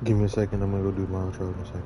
Give me a second. I'm gonna go do my outro in a second.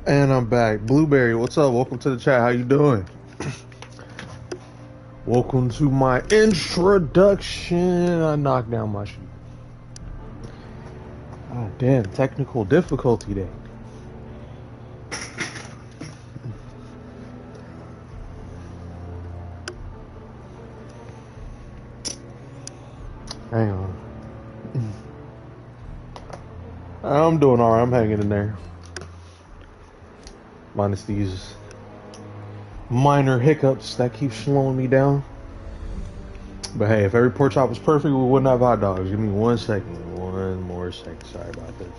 And I'm back. Blueberry, what's up? Welcome to the chat. How you doing? Welcome to my introduction. I knocked down my sheet. Oh, damn. Technical difficulty there. Hang on. I'm doing alright. I'm hanging in there. Minus these minor hiccups that keep slowing me down. But hey, if every pork chop was perfect, we wouldn't have hot dogs. Give me 1 second. One more second. Sorry about this.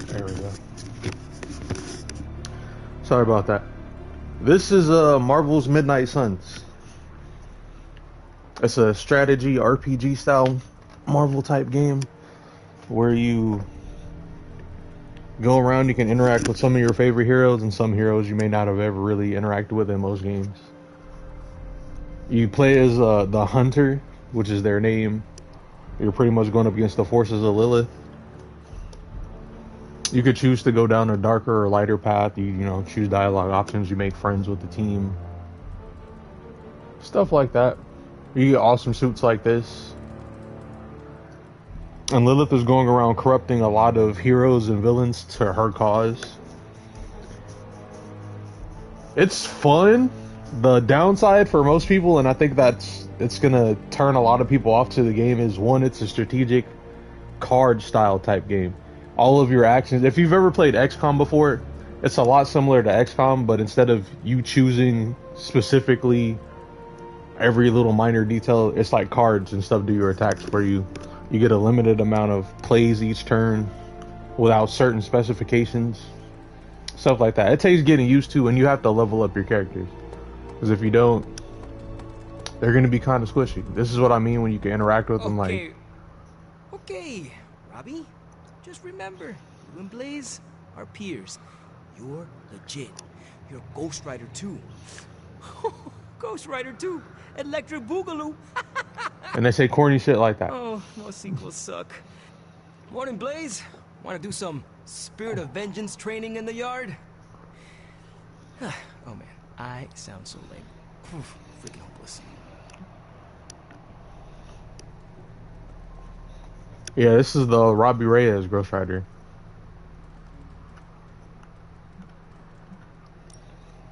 There we go. Sorry about that. This is Marvel's Midnight Suns. It's a strategy RPG style Marvel type game where you go around, you can interact with some of your favorite heroes and some heroes you may not have ever really interacted with in most games. You play as the Hunter, which is their name. You're pretty much going up against the forces of Lilith. You could choose to go down a darker or lighter path. You know, choose dialogue options. You make friends with the team. Stuff like that. You get awesome suits like this. And Lilith is going around corrupting a lot of heroes and villains to her cause. It's fun. The downside for most people, and I think it's gonna turn a lot of people off to the game, is one, it's a strategic card style type game. All of your actions, if you've ever played XCOM before, it's a lot similar to XCOM, but instead of you choosing specifically every little minor detail, it's like cards and stuff do your attacks for you. You get a limited amount of plays each turn without certain specifications. Stuff like that. It takes getting used to, and you have to level up your characters. Because if you don't, they're going to be kind of squishy. This is what I mean when you can interact with them like... Okay, Robbie. Just remember, you and Blaze are peers. You're legit. You're Ghost Rider 2. Ghost Rider 2. Electric Boogaloo. And they say corny shit like that. Oh, most sequels suck. Morning, Blaze. Want to do some Spirit of Vengeance training in the yard? Oh, man. I sound so lame. Freaking hopeless. Yeah, this is the Robbie Reyes Ghost Rider.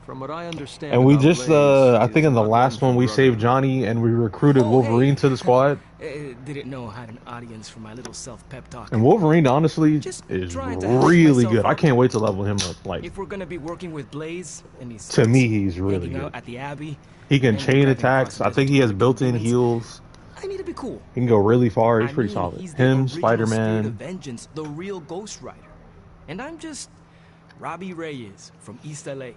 From what I understand, and we just, I think in the last one we saved Johnny and we recruited Wolverine to the squad. Didn't know I had an audience for my little self-pep talk. And Wolverine, honestly, is really good. I can't wait to level him up. Like, if we're gonna be working with Blaze, and he's to me, he's really good. At the Abbey, he can chain attacks. I think he has built-in heals. I need to be cool. He can go really far. He's pretty solid. Him, Spider-Man. Vengeance, the real Ghost Rider. And I'm just Robbie Reyes from East LA.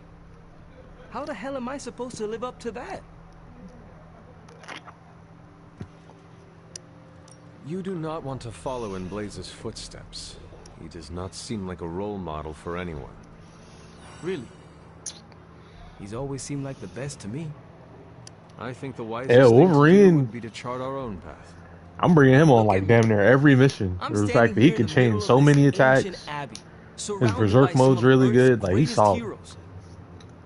How the hell am I supposed to live up to that? You do not want to follow in Blaze's footsteps. He does not seem like a role model for anyone. Really? He's always seemed like the best to me. I think the wisest thing to do would be to chart our own path. I'm bringing him on like damn near every mission. The fact that he can chain so many attacks. His berserk mode's really good. Like, he's solid.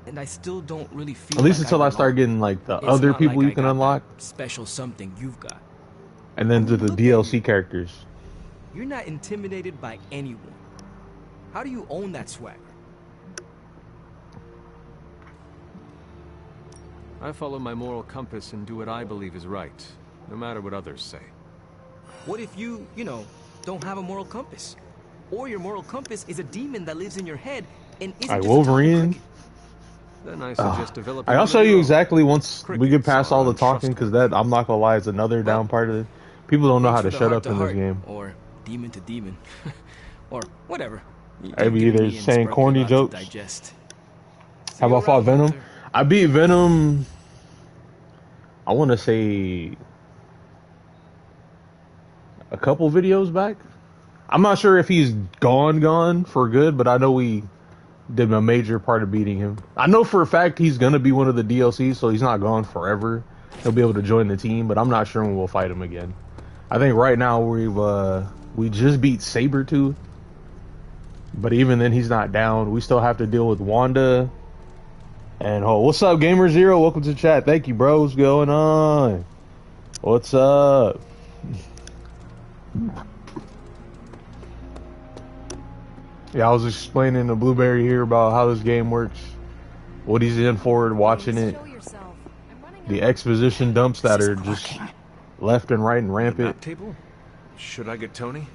And I still don't really feel at least until I start getting like the other people you can unlock. Special something you've got. And then to the DLC characters. You're not intimidated by anyone. How do you own that swagger? I follow my moral compass and do what I believe is right, no matter what others say. What if you know, don't have a moral compass. Or your moral compass is a demon that lives in your head and isn't Alright, just a talking Wolverine. cricket. Then I suggest developing. I'll one show of you your exactly once we get Crickets past are all the talking, because that, I'm not gonna lie, is another down part of it. People don't know how to shut up in this game. Or demon to demon. Or whatever. I'd be either saying corny jokes. Digest. Have I fought Venom? I beat Venom, I want to say a couple videos back. I'm not sure if he's gone for good, but I know we did a major part of beating him. I know for a fact he's going to be one of the DLCs, so he's not gone forever. He'll be able to join the team, but I'm not sure when we'll fight him again. I think right now we just beat Sabretooth, but even then he's not down. We still have to deal with Wanda. And what's up, Gamer Zero? Welcome to the chat. Thank you, bro. What's going on? What's up? Yeah, I was explaining to Blueberry here about how this game works, what he's in for, watching it, the exposition dumps that are just left and right and rampant. Table? Should I get Tony?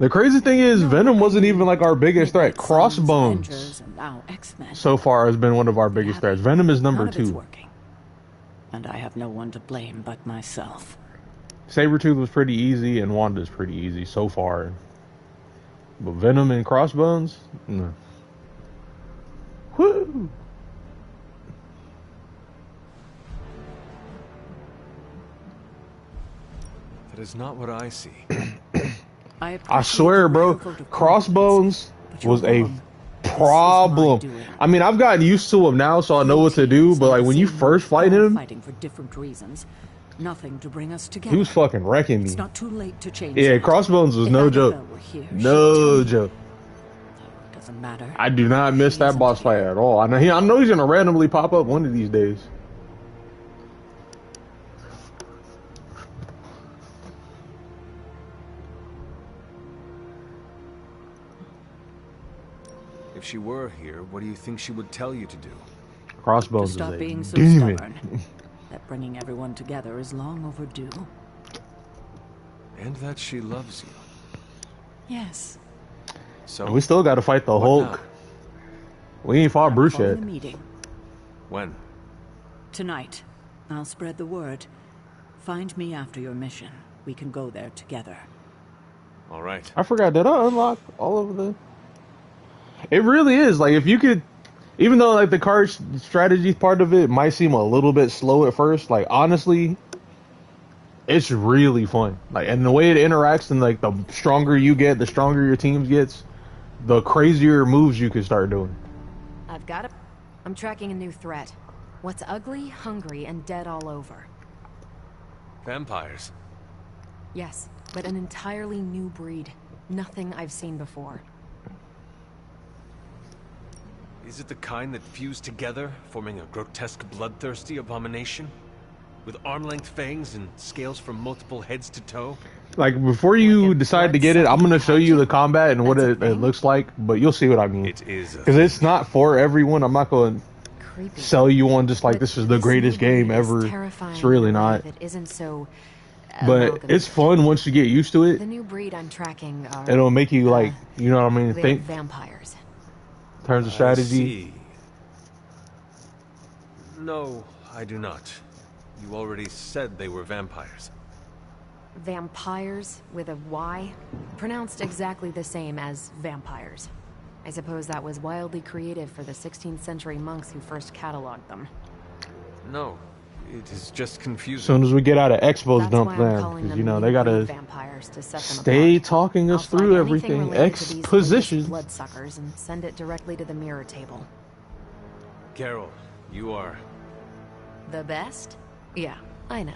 The crazy thing is, Venom wasn't even like our biggest threat. Crossbones so far has been one of our biggest threats. Venom is number 2. And I have no one to blame but myself. Sabretooth was pretty easy, and Wanda's pretty easy so far. But Venom and Crossbones? No. Woo! That is not what I see. I swear, bro, Crossbones was a problem. I mean, I've gotten used to him now, so I know what to do, but like when you first fight him, fighting for different reasons. Nothing to bring us together. He was fucking wrecking me. It's not too late to change. Yeah, Crossbones was no joke. No joke. Doesn't matter. I do not miss that boss fight at all. I know he's gonna randomly pop up one of these days. If she were here, what do you think she would tell you to do? Crossbones stop is being a so demon. stubborn. That bringing everyone together is long overdue. And that she loves you. Yes. So And we still got to fight the Hulk. now? We ain't fought Bruce yet. The meeting. When? Tonight. I'll spread the word. Find me after your mission. We can go there together. All right. I forgot that I unlocked all of the... It really is. Like, if you could... Even though, like, the card strategy part of it might seem a little bit slow at first, like, honestly, it's really fun. Like, and the way it interacts, and, like, the stronger you get, the stronger your team gets, the crazier moves you can start doing. I've got it. I'm tracking a new threat. What's ugly, hungry, and dead all over. Vampires. Yes, but an entirely new breed. Nothing I've seen before. Is it the kind that fuse together, forming a grotesque, bloodthirsty abomination? With arm-length fangs and scales from multiple heads to toe? Like, before you decide to get it, I'm going to show you the combat and what it looks like, but you'll see what I mean. It is. Because it's not for everyone. I'm not going to sell you one just like this is the greatest game ever. It's really not. It isn't so. But it's fun once you get used to it. The new breed I'm tracking are. It'll make you, like, you know what I mean, they're think vampires. in terms of strategy. I see. No, I do not. You already said they were vampires. Vampires with a Y? Pronounced exactly the same as vampires. I suppose that was wildly creative for the 16th century monks who first cataloged them. No, it is just confusing. As soon as we get out of Expo's That's dump why I'm there, calling because, them you know, they new got to breed vampires to set them stay apart. talking us I'll through find anything everything. related to these Exposition. bloodsuckers and send it directly to the mirror table. Carol, you are... The best? Yeah, I know.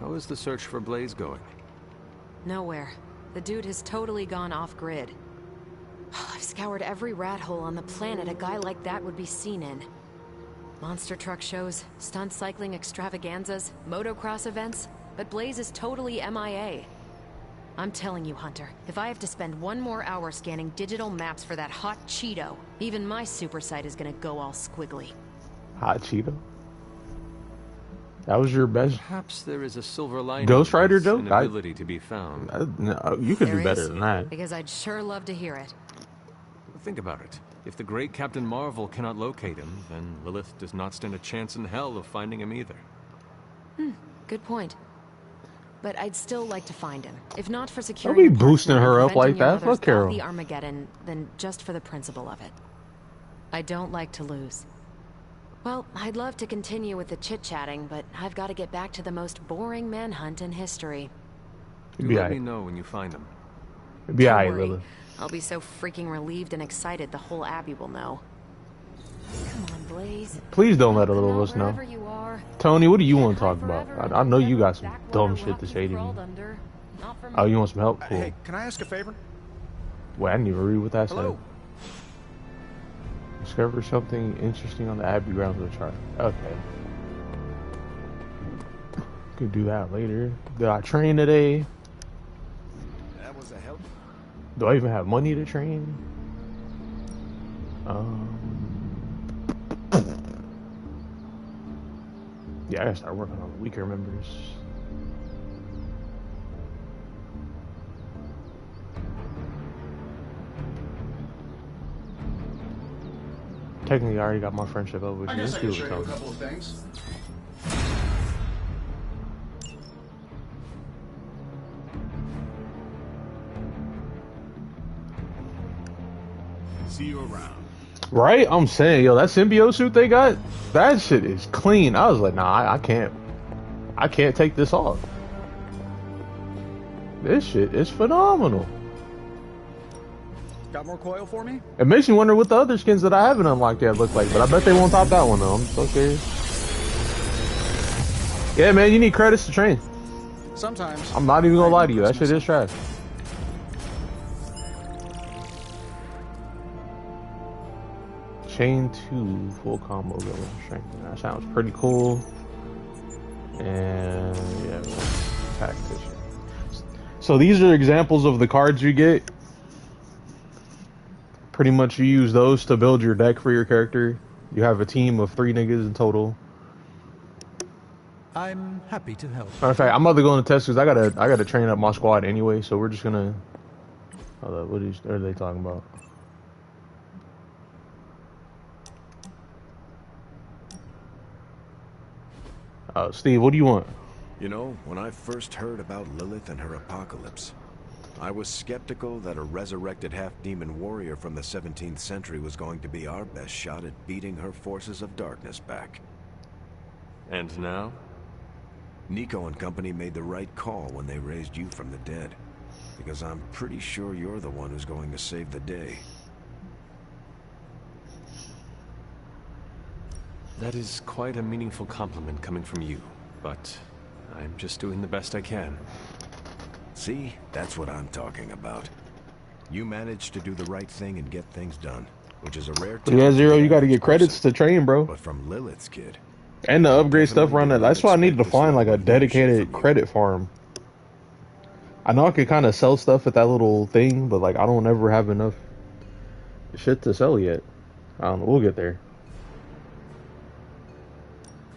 How is the search for Blaze going? Nowhere. The dude has totally gone off-grid. I've scoured every rat hole on the planet a guy like that would be seen in. Monster truck shows, stunt cycling extravaganzas, motocross events, but Blaze is totally MIA. I'm telling you, Hunter, if I have to spend one more hour scanning digital maps for that hot Cheeto, even my super sight is gonna go all squiggly. Hot Cheeto. That was your best Perhaps there is a silver lining. Ghost Rider in this joke? inability to be found. No, you could There do better is? than that. Because I'd sure love to hear it. Think about it. If the great Captain Marvel cannot locate him, then Lilith does not stand a chance in hell of finding him either. Good point. But I'd still like to find him. If not for Don't securing be the parchment boosting and her up like preventing your that. mother's Fuck Carol. godly Armageddon, then just for the principle of it. I don't like to lose. Well, I'd love to continue with the chit-chatting, but I've got to get back to the most boring manhunt in history. Do Be let me alright. know when you find him. Be Don't alright, worry. Lilith. I'll be so freaking relieved and excited the whole Abbey will know. Come on, Blaze. Please don't let a little Come of out us know. wherever you are. Tony, what do you want to Hide talk about? forever I know you got some backwater dumb rock shit to you say to me. crawled under. Not for me. Oh, you want some help? Cool. Hey, can I ask a favor? Wait, I didn't even read what that said. Hello? Discover something interesting on the Abbey grounds of the chart. Okay. Could do that later. Did I train today? That was a help. Do I even have money to train? Yeah, I gotta start working on the weaker members. Technically, I already got my friendship over with I you. guess Let's I see can what show you a it couple of things. See you around. Right? I'm saying, yo, that symbiote suit they got, that shit is clean. I was like, nah, I can't take this off. This shit is phenomenal. Got more coil for me? It makes me wonder what the other skins that I haven't unlocked yet look like, but I bet they won't top that one though. I'm so curious. Yeah, man, you need credits to train. Sometimes. I'm not even gonna lie to you, that shit is trash. Chain 2 full combo going strength. That sounds pretty cool. And yeah, tactician. So these are examples of the cards you get. Pretty much you use those to build your deck for your character. You have a team of 3 niggas in total. I'm happy to help. Matter of fact, I'm about to go into test because I gotta train up my squad anyway. So we're just gonna. What are they talking about? Steve, what do you want? You know, when I first heard about Lilith and her apocalypse, I was skeptical that a resurrected half-demon warrior from the 17th century was going to be our best shot at beating her forces of darkness back. And now? Nico and company made the right call when they raised you from the dead, because I'm pretty sure you're the one who's going to save the day. That is quite a meaningful compliment coming from you, but I'm just doing the best I can. See? That's what I'm talking about. You managed to do the right thing and get things done, which is a rare talent. Yeah, Zero, for the you gotta average get credits person. to train, bro. But from Lilith's kid, And the upgrade stuff around that. That's why I needed to find like a dedicated credit farm. I know I could kind of sell stuff at that little thing, but like I don't ever have enough shit to sell yet. I don't know. We'll get there.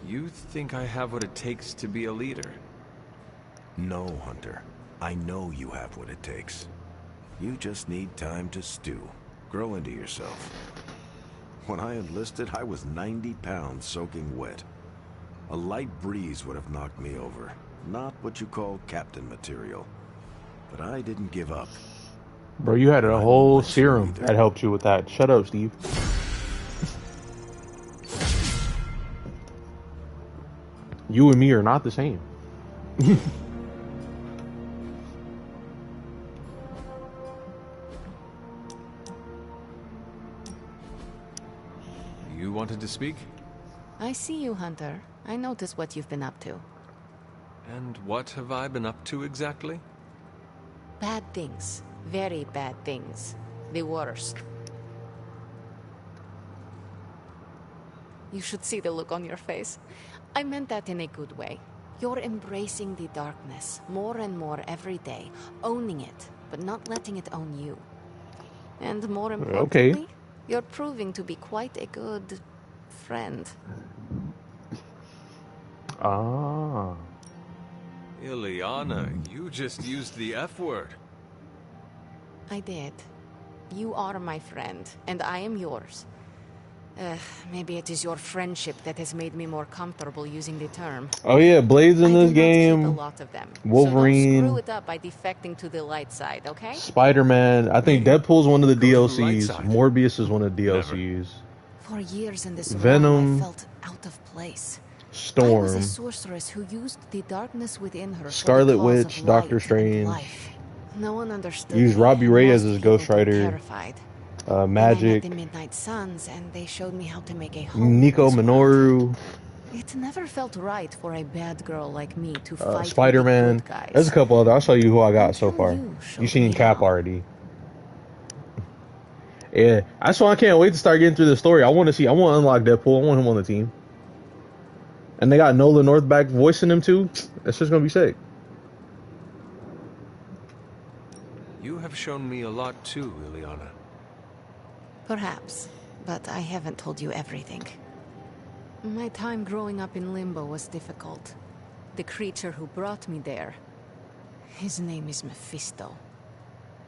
You think I have what it takes to be a leader? no, Hunter. I know you have what it takes. You just need time to stew, grow into yourself. When I enlisted, I was 90 pounds soaking wet. A light breeze would have knocked me over. Not what you call captain material. But I didn't give up. Bro, you had a whole serum that helped you with that. Shut up, Steve. You and me are not the same. You wanted to speak? I see you, Hunter. I notice what you've been up to. And what have I been up to exactly? Bad things. Very bad things. The worst. You should see the look on your face. I meant that in a good way. You're embracing the darkness more and more every day, owning it, but not letting it own you. And more importantly, you're proving to be quite a good friend. Ah. Ileana, you just used the F word. I did. You are my friend, and I am yours. Maybe it is your friendship that has made me more comfortable using the term. Oh yeah, Blades in I this do not keep a game. lot of them. So don't Wolverine. screw it up by defecting to the light side, okay? Spider-Man. I think Deadpool's one of the Go to the light DLCs. side. Morbius is one of the Never. DLCs. For years in this Venom. realm, I felt out of place. I was Storm. a sorceress who used the darkness within her Scarlet for the cause Witch, of Doctor light and Strange. life. No one understood. Used me, Robbie and Ray most as his people Ghost were Rider. terrified. Then I Magic. met the Midnight Suns, and they showed me how to make a home in Nico this world. Minoru. It never felt right for a bad girl like me to fight with the Spider-Man. good guys. There's a couple other. I'll show you who I got so Until far. you showed You seen me Cap how. already. Yeah, that's why I can't wait to start getting through the story. I want to unlock Deadpool. I want him on the team. And they got Nolan North back voicing him too. That's just gonna be sick. You have shown me a lot too, Ileana. Perhaps, but I haven't told you everything. My time growing up in Limbo was difficult. The creature who brought me there, his name is Mephisto.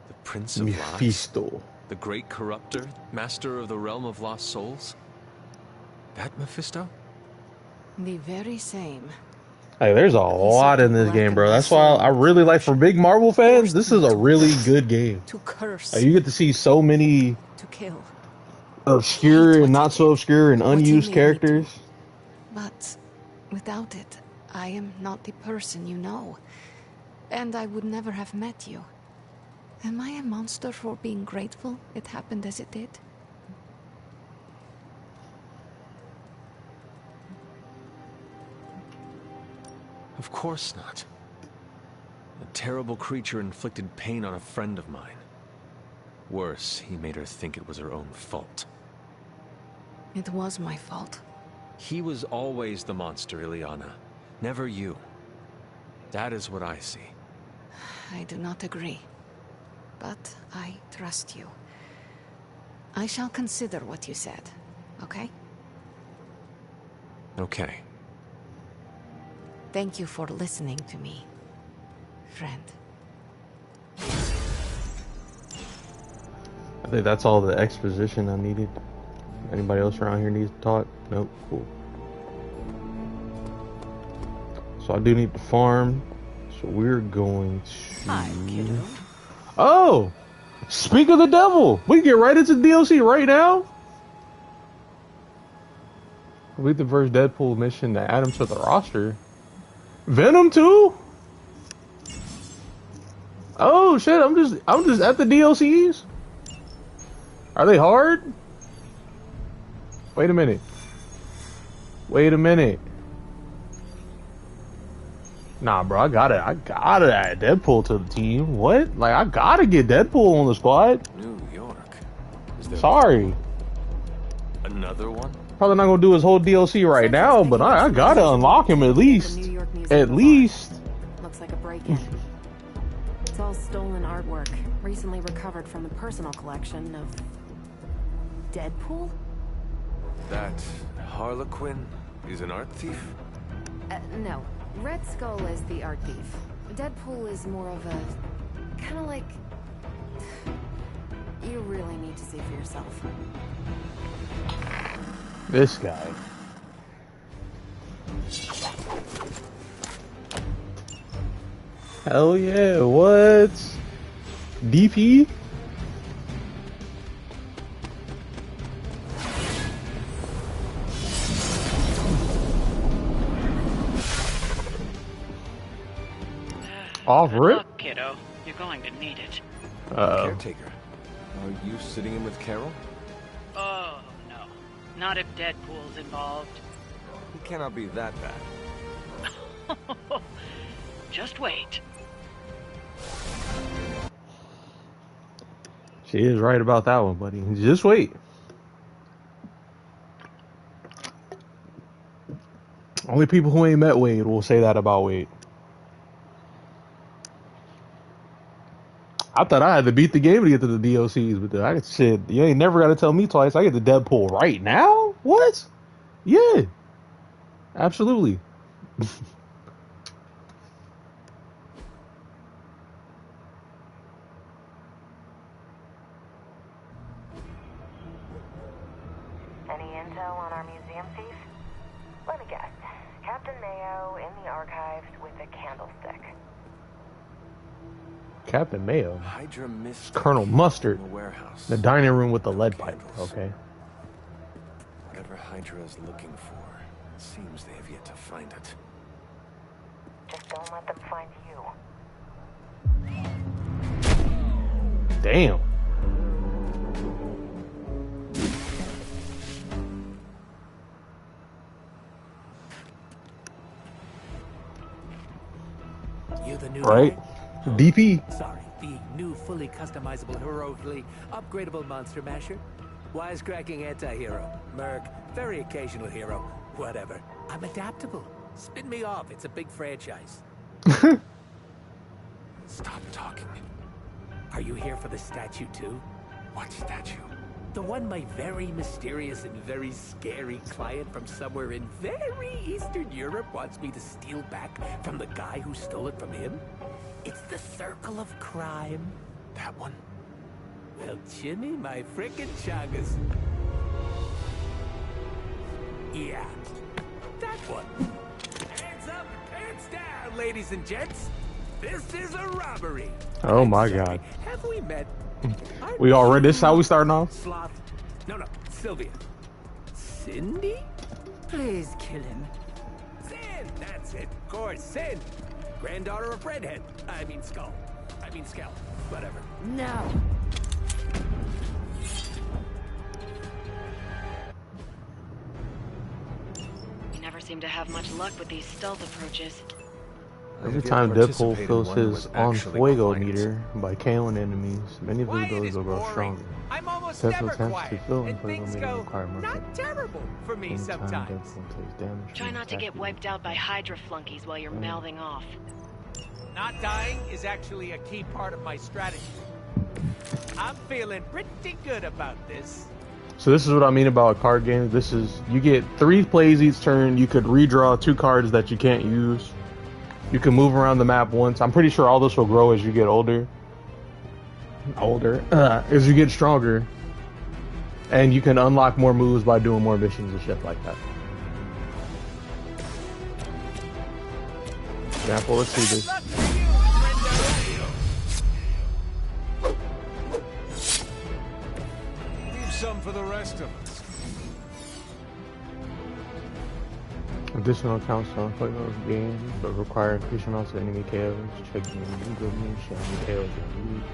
The Prince of Lies? Mephisto. The Great Corruptor? Master of the Realm of Lost Souls? That Mephisto? The very same. Hey, there's a lot in this game, bro. That's why I really like, for big Marvel fans, this is a really good game. To curse, You get to see so many to kill. obscure and not so obscure and unused characters. But without it, I am not the person you know. And I would never have met you. Am I a monster for being grateful it happened as it did? Of course not. A terrible creature inflicted pain on a friend of mine. Worse, he made her think it was her own fault. It was my fault. He was always the monster, Ileana. Never you. That is what I see. I do not agree. But I trust you. I shall consider what you said, okay? Okay. Thank you for listening to me, friend. I think that's all the exposition I needed. Anybody else around here needs to talk? Nope. Cool. So I do need to farm. So we're going to... Hi, kiddo. Oh! Speak of the devil! We can get right into the DLC right now? Complete the first Deadpool mission to add him to the roster. Venom too? Oh shit, I'm just at the DLCs? Are they hard? Wait a minute. Nah, bro, I gotta add Deadpool to the team. What? Like, I gotta get Deadpool on the squad. New York. Is there Sorry. another one? Probably not gonna do his whole DLC right now, but I gotta unlock him at least. At least. Looks like a break-in. It's all stolen artwork, recently recovered from the personal collection of Deadpool? That Harlequin is an art thief? No. Red Skull is the art thief. Deadpool is more of a... kind of like... You really need to see for yourself. This guy. Hell yeah, what? DP? Off rip? Look, kiddo, you're going to need it. Caretaker. Are you sitting in with Carol? Oh, no. Not if Deadpool's involved. He cannot be that bad. Just wait. She is right about that one, buddy. Just wait. Only people who ain't met Wade will say that about Wade. I thought I had to beat the game to get to the DLCs, but I said, you ain't never got to tell me twice. I get the Deadpool right now? What? Yeah. Absolutely. Any intel on our museum thief? Let me guess. Captain Mayo in the archives with a candlestick. Captain Mayo. Hydra Mystic. Colonel Mustard. In the warehouse. The dining room with the lead pipe. Okay. Whatever Hydra is looking for, it seems they have yet to find it. Just don't let them find you. Damn. You the new Right. guy? DP. Sorry, the new fully customizable, heroically upgradable monster masher. Wisecracking anti-hero. Merc, very occasional hero. Whatever. I'm adaptable. Spin me off. It's a big franchise. Stop talking. Are you here for the statue too? What statue? The one my very mysterious and very scary client from somewhere in very Eastern Europe wants me to steal back from the guy who stole it from him? It's the Circle of Crime. That one? Well, Jimmy, my frickin' chungus. Yeah, that one. Hands up, pants down, ladies and gents. This is a robbery. Oh my God. Have we met? We already. This is how we starting off. Sloth. No, Sylvia. Cindy? Please kill him. Sin! That's it. Of course, Sin. Granddaughter of Redhead. I mean Skull. I mean Scalp. Whatever. No. We never seem to have much luck with these stealth approaches. Every time Deadpool fills his On Fuego meter by KOing enemies, many of his abilities will grow stronger. I'm almost Deadpool never attempts quiet, to fill and Fuego things meter go require more not terrible for me Anytime sometimes. Deadpool takes damage Try from not to get attacking wiped out by Hydra flunkies while you're mouthing off. Not dying is actually a key part of my strategy. I'm feeling pretty good about this. So this is what I mean about a card game. This is, you get 3 plays each turn. You could redraw 2 cards that you can't use. You can move around the map once. I'm pretty sure all this will grow as you get older. As you get stronger. And you can unlock more moves by doing more missions and shit like that. Example, let's see this. Leave some for the rest of us. Additional accounts to unplug those games, but require increased amounts of enemy KOs. Check the new good news, enemy KOs are used.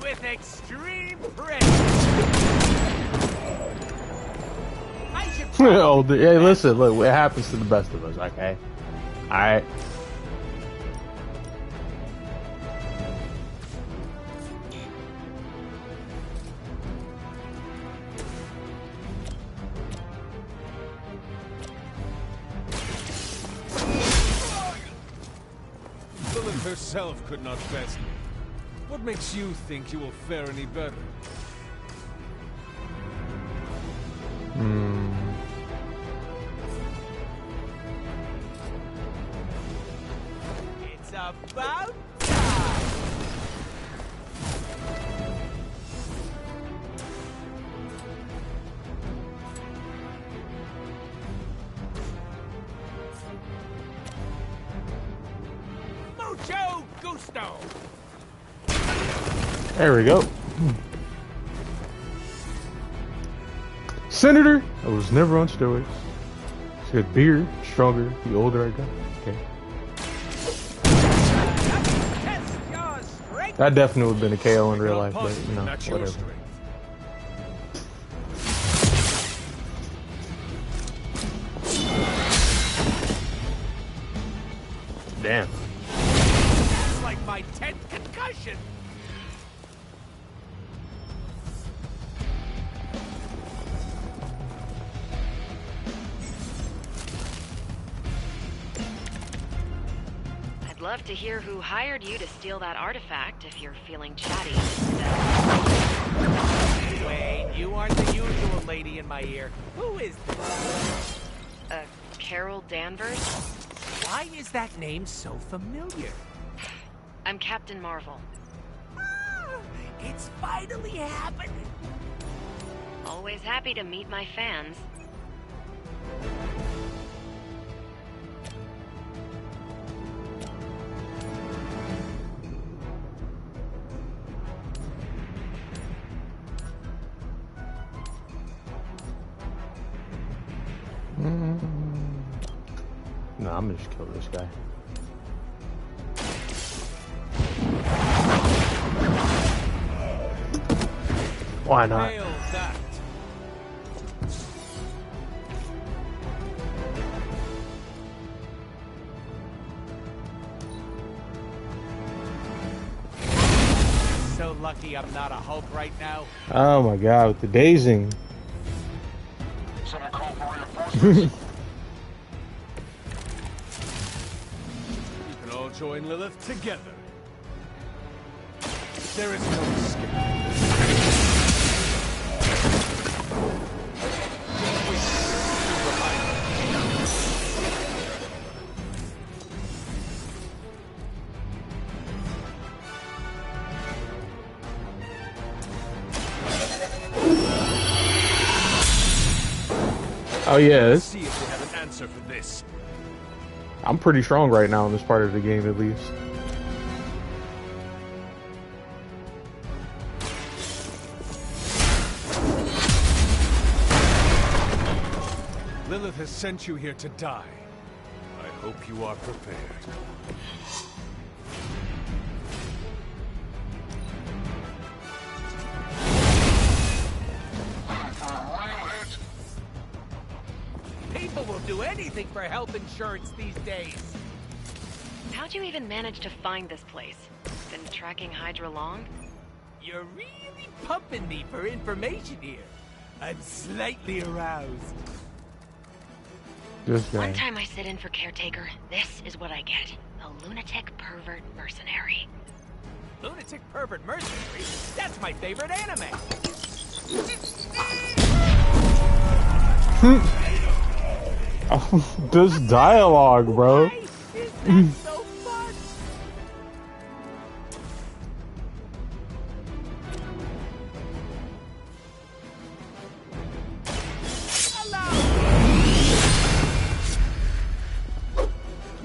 With extreme pressure. Oh, hey, listen, look, it happens to the best of us, okay? Alright. Lilith herself could not best me. What makes you think you will fare any better? It's about time. Mucho gusto. There we go. Senator, I was never on steroids. She had beard, stronger, the older I got. Okay. That definitely would have been a KO in real life, but you know, whatever. Damn. That's like my 10th concussion. I'd love to hear who hired you to steal that artifact if you're feeling chatty. Wait, you aren't the usual lady in my ear. Who is this? Carol Danvers? Why is that name so familiar? I'm Captain Marvel. It's finally happening. Always happy to meet my fans. No, I'm gonna just kill this guy. Why not? Nailed that. So lucky I'm not a Hulk right now. Oh my god, with the dazing. Someone call for reinforcements. You can all join Lilith together. There is no escape. Oh yeah, Let's see if we have an answer for this. I'm pretty strong right now in this part of the game, at least. Lilith has sent you here to die. I hope you are prepared. People will do anything for health insurance these days. How'd you even manage to find this place? Been tracking Hydra long? You're really pumping me for information here. I'm slightly aroused. This guy. One time I sit in for Caretaker, this is what I get. A lunatic pervert mercenary. Lunatic pervert mercenary? That's my favorite anime. Oh, this dialogue, bro. Why is that so fun?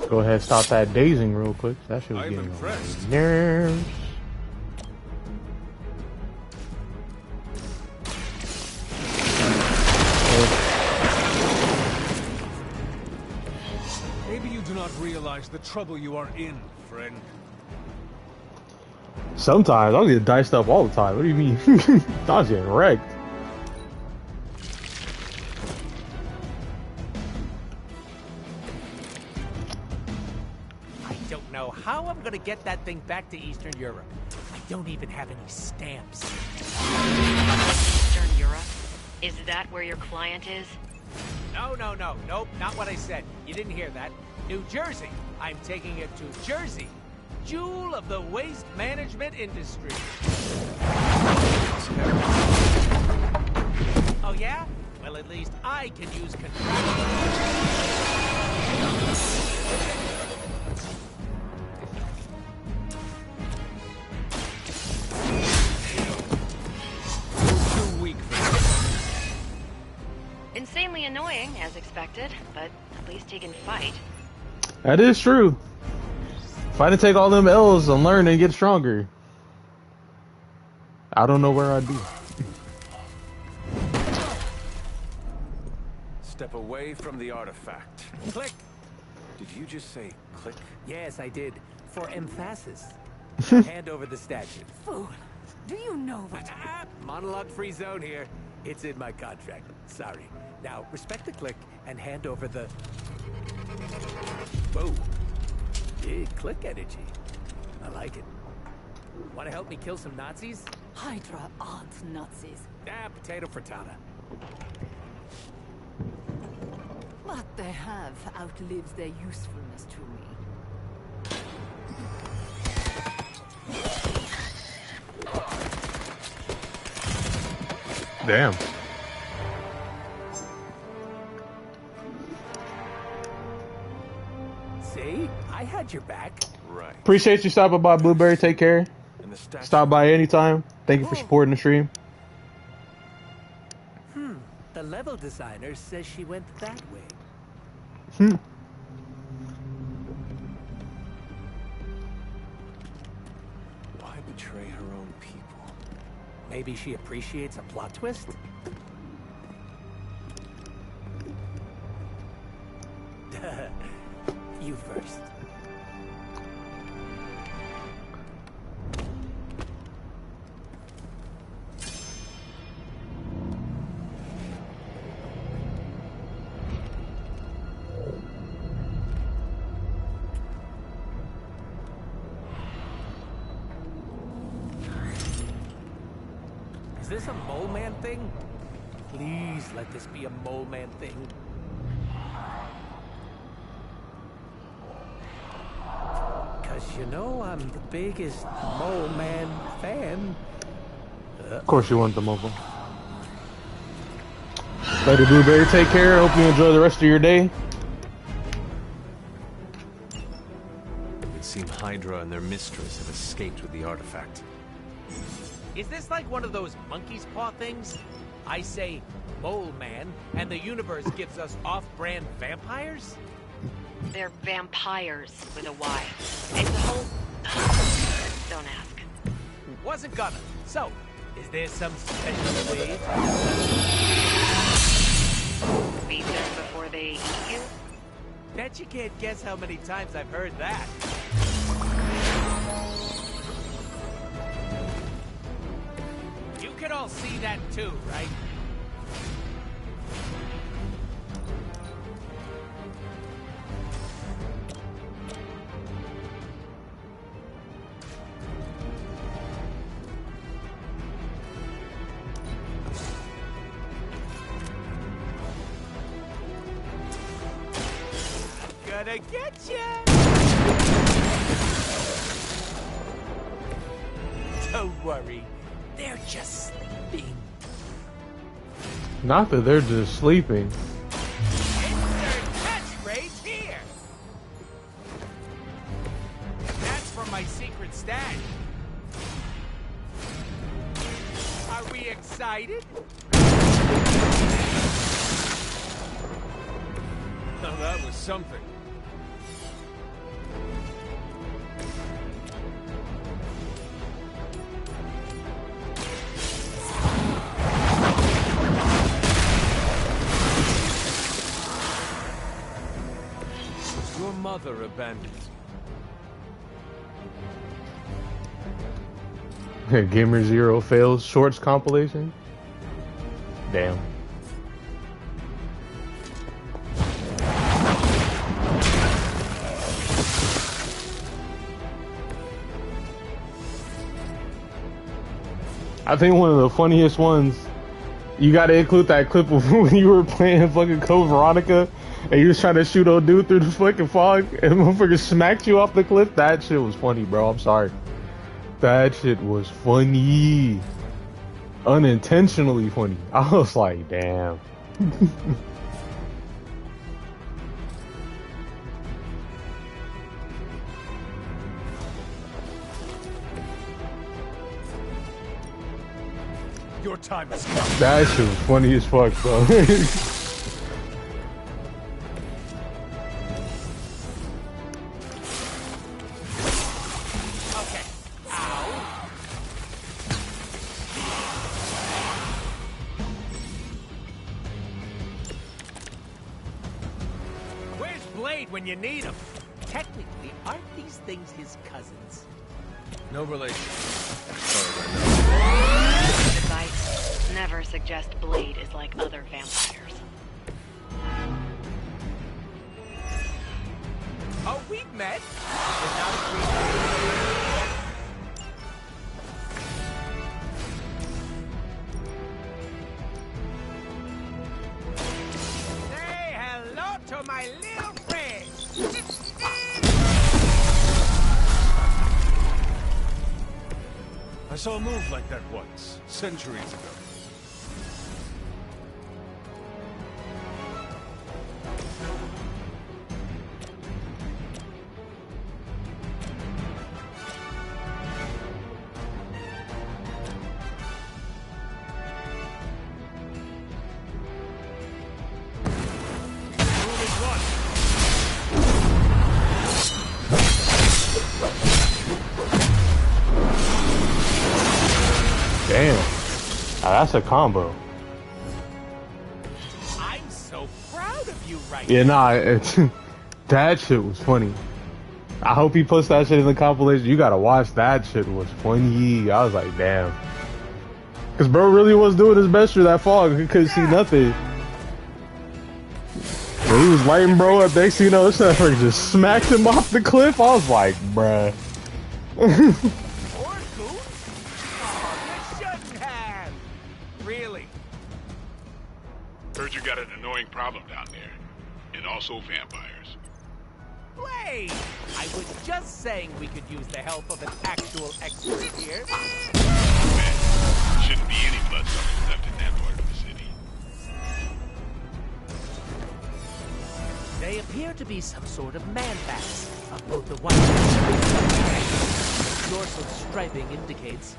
Go ahead, stop that dazing real quick. That shit was I'm getting on my impressed. nerves. Maybe you do not realize the trouble you are in, friend. Sometimes I'll get diced up all the time. What do you mean? I was getting wrecked. I don't know how I'm gonna get that thing back to Eastern Europe. I don't even have any stamps. Eastern Europe? Is that where your client is? No, nope, not what I said. You didn't hear that. New Jersey. I'm taking it to Jersey. Jewel of the waste management industry. Oh yeah? Well, at least I can use Too weak for this. Insanely annoying, as expected, but at least he can fight. That is true. If I didn't take all them L's and learn and get stronger, I don't know where I'd be. Step away from the artifact. Click. Did you just say click? Yes, I did. For emphasis. Now hand over the statue. Fool. Do you know what? Monologue-free zone here. It's in my contract. Sorry. Now, respect the click and hand over the... Whoa. Big click energy. I like it. Want to help me kill some Nazis? Hydra aren't Nazis. Potato frittata. What they have outlives their usefulness to me. Damn. See? I had your back. Right. Appreciate you stopping by, Blueberry. Take care. And the statue. Stop by anytime. Thank you for supporting the stream. The level designer says she went that way. Why betray her own people? Maybe she appreciates a plot twist? You first. Is this a mole man thing? Please let this be a mole man thing. Cause you know I'm the biggest mole man fan. Of course you want the mobile. Later, Blueberry. Take care. Hope you enjoy the rest of your day. It would seem Hydra and their mistress have escaped with the artifact. Is this like one of those monkey's paw things? I say mole man, and the universe gives us off-brand vampires? They're vampires with a Y. It's a whole... Don't ask. Wasn't gonna. So, is there some special way? Beat them before they eat you? Bet you can't guess how many times I've heard that. You can all see that too, right? Gonna get ya! Don't worry, they're just sleeping. Not that they're just sleeping. Insert catchphrase here. That's from my secret stash. Are we excited? Now that was something. Your mother abandoned you. Gamer Zero fails shorts compilation. Damn. I think one of the funniest ones, you gotta include that clip of when you were playing fucking Code Veronica and you was trying to shoot old dude through the fucking fog and motherfucker smacked you off the cliff. That shit was funny, bro. I'm sorry. That shit was funny. Unintentionally funny. I was like, damn. Your time has come. That shit was funny as fuck, bro. Okay. Ow. Where's Blade when you need him? Technically, aren't these things his cousins? No relation. Advice: never suggest Blade is like other vampires. Oh, we've met. But not agreed. Say hello to my little friend. I saw a move like that once, centuries ago. That's a combo. I'm so proud of you right Yeah, now. nah, that shit was funny. I hope he puts that shit in the compilation. You gotta watch that shit was funny. I was like, damn. Cause bro really was doing his best through that fog. He couldn't see nothing. When he was lighting bro up, next thing you know, this motherfucker just smacked him off the cliff. I was like, bruh. Or goons? Oh, you shouldn't have. Really? Heard you got an annoying problem down there. And also vampires. Wait! I was just saying we could use the help of an actual expert here. Man, shouldn't be any bloodsuckers left in that part of the city. They appear to be some sort of man-bats of both the white and the dorsal striping indicates.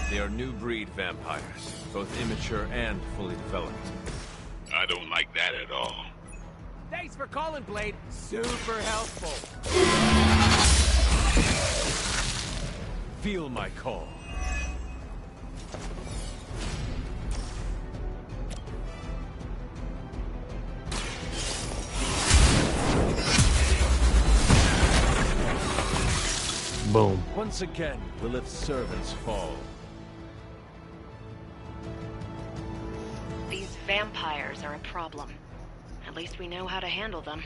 They are new breed vampires, both immature and fully developed. I don't like that at all. Thanks for calling, Blade. Super helpful. Feel my call. Boom. Once again, Lilith's servants fall. These vampires are a problem. At least we know how to handle them.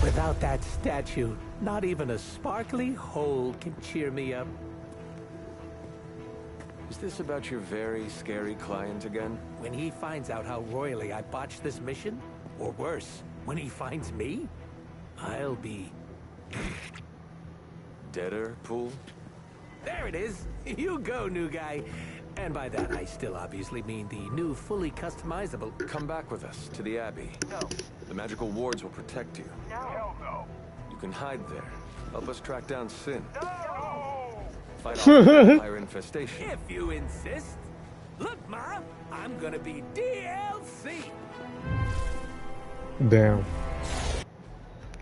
Without that statue, not even a sparkly hole can cheer me up. Is this about your very scary client again? When he finds out how royally I botched this mission, or worse, when he finds me, I'll be... Deader pool? There it is! You go, new guy! And by that, I still obviously mean the new, fully customizable... Come back with us to the Abbey. No. The magical wards will protect you. No. Hell no. You can hide there. Help us track down Sin. No! Fight off the vampire infestation. If you insist. Look, Ma, I'm gonna be DLC! Damn.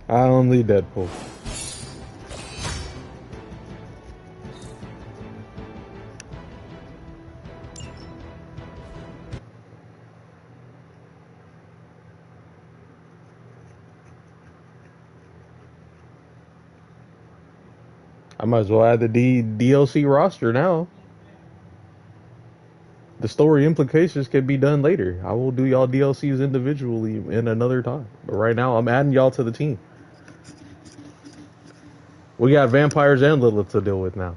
I only Deadpool. I might as well add the DLC roster now. The story implications can be done later. I will do y'all DLCs individually in another time. But right now, I'm adding y'all to the team. We got vampires and Lilith to deal with now.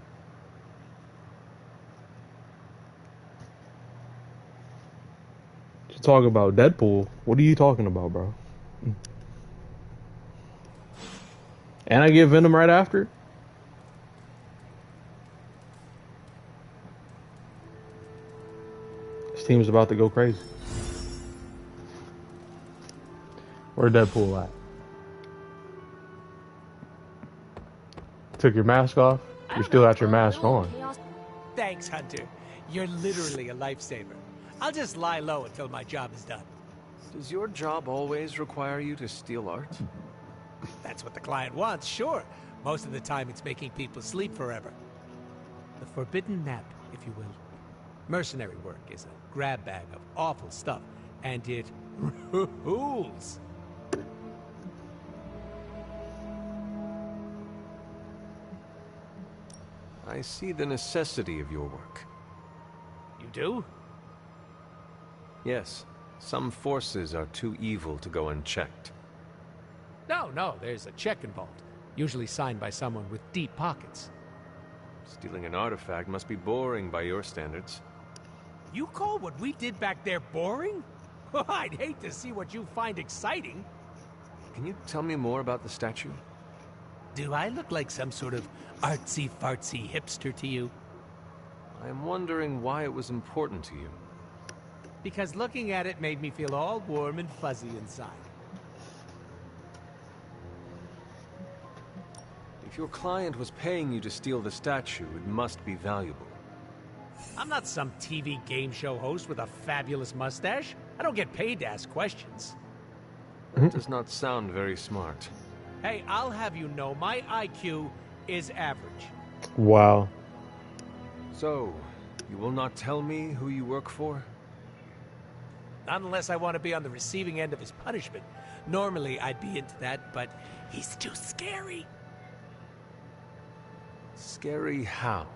You talk about Deadpool. What are you talking about, bro? And I get Venom right after? Team's about to go crazy. Where Deadpool at? Took your mask off? You still got your mask on. Thanks, Hunter. You're literally a lifesaver. I'll just lie low until my job is done. Does your job always require you to steal art? That's what the client wants, sure. Most of the time it's making people sleep forever. The forbidden nap, if you will. Mercenary work is a grab bag of awful stuff, and it rules. I see the necessity of your work. You do? Yes, some forces are too evil to go unchecked. No, there's a check involved. Usually signed by someone with deep pockets. Stealing an artifact must be boring by your standards. You call what we did back there boring? I'd hate to see what you find exciting. Can you tell me more about the statue? Do I look like some sort of artsy-fartsy hipster to you? I'm wondering why it was important to you. Because looking at it made me feel all warm and fuzzy inside. If your client was paying you to steal the statue, it must be valuable. I'm not some TV game show host with a fabulous mustache. I don't get paid to ask questions. That does not sound very smart. Hey, I'll have you know my IQ is average. Wow. So, you will not tell me who you work for? Not unless I want to be on the receiving end of his punishment. Normally, I'd be into that, but he's too scary. Scary how?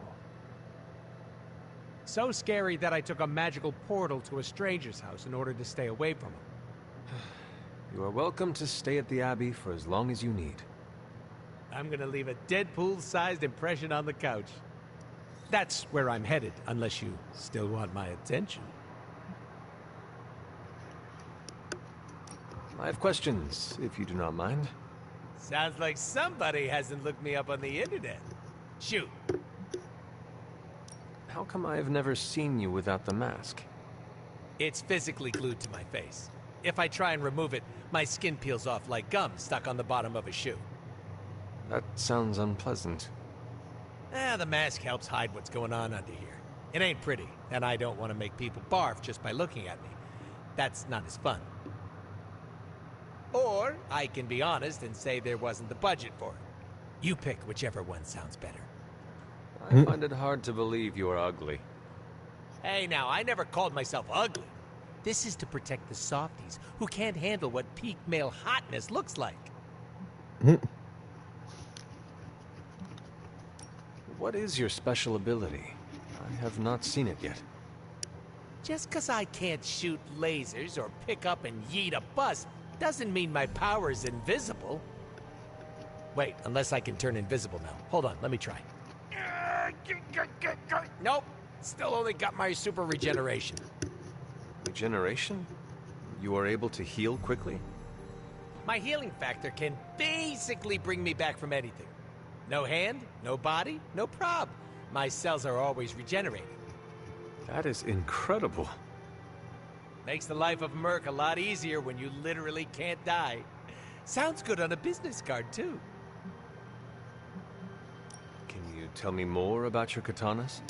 So scary that I took a magical portal to a stranger's house in order to stay away from him. You are welcome to stay at the Abbey for as long as you need. I'm gonna leave a Deadpool-sized impression on the couch. That's where I'm headed, unless you still want my attention. I have questions, if you do not mind. Sounds like somebody hasn't looked me up on the internet. Shoot. How come I have never seen you without the mask? It's physically glued to my face. If I try and remove it, my skin peels off like gum stuck on the bottom of a shoe. That sounds unpleasant. The mask helps hide what's going on under here. It ain't pretty, and I don't want to make people barf just by looking at me. That's not as fun. Or I can be honest and say there wasn't the budget for it. You pick whichever one sounds better. I find it hard to believe you are ugly. Hey now, I never called myself ugly. This is to protect the softies who can't handle what peak male hotness looks like. What is your special ability? I have not seen it yet. Just 'cause I can't shoot lasers or pick up and yeet a bus doesn't mean my power is invisible. Wait, unless I can turn invisible now. Hold on, let me try. Nope, still only got my super regeneration. Regeneration? You are able to heal quickly? My healing factor can basically bring me back from anything. No hand, no body, no prob. My cells are always regenerating. That is incredible. Makes the life of Merc a lot easier when you literally can't die. Sounds good on a business card, too. Can you tell me more about your katanas?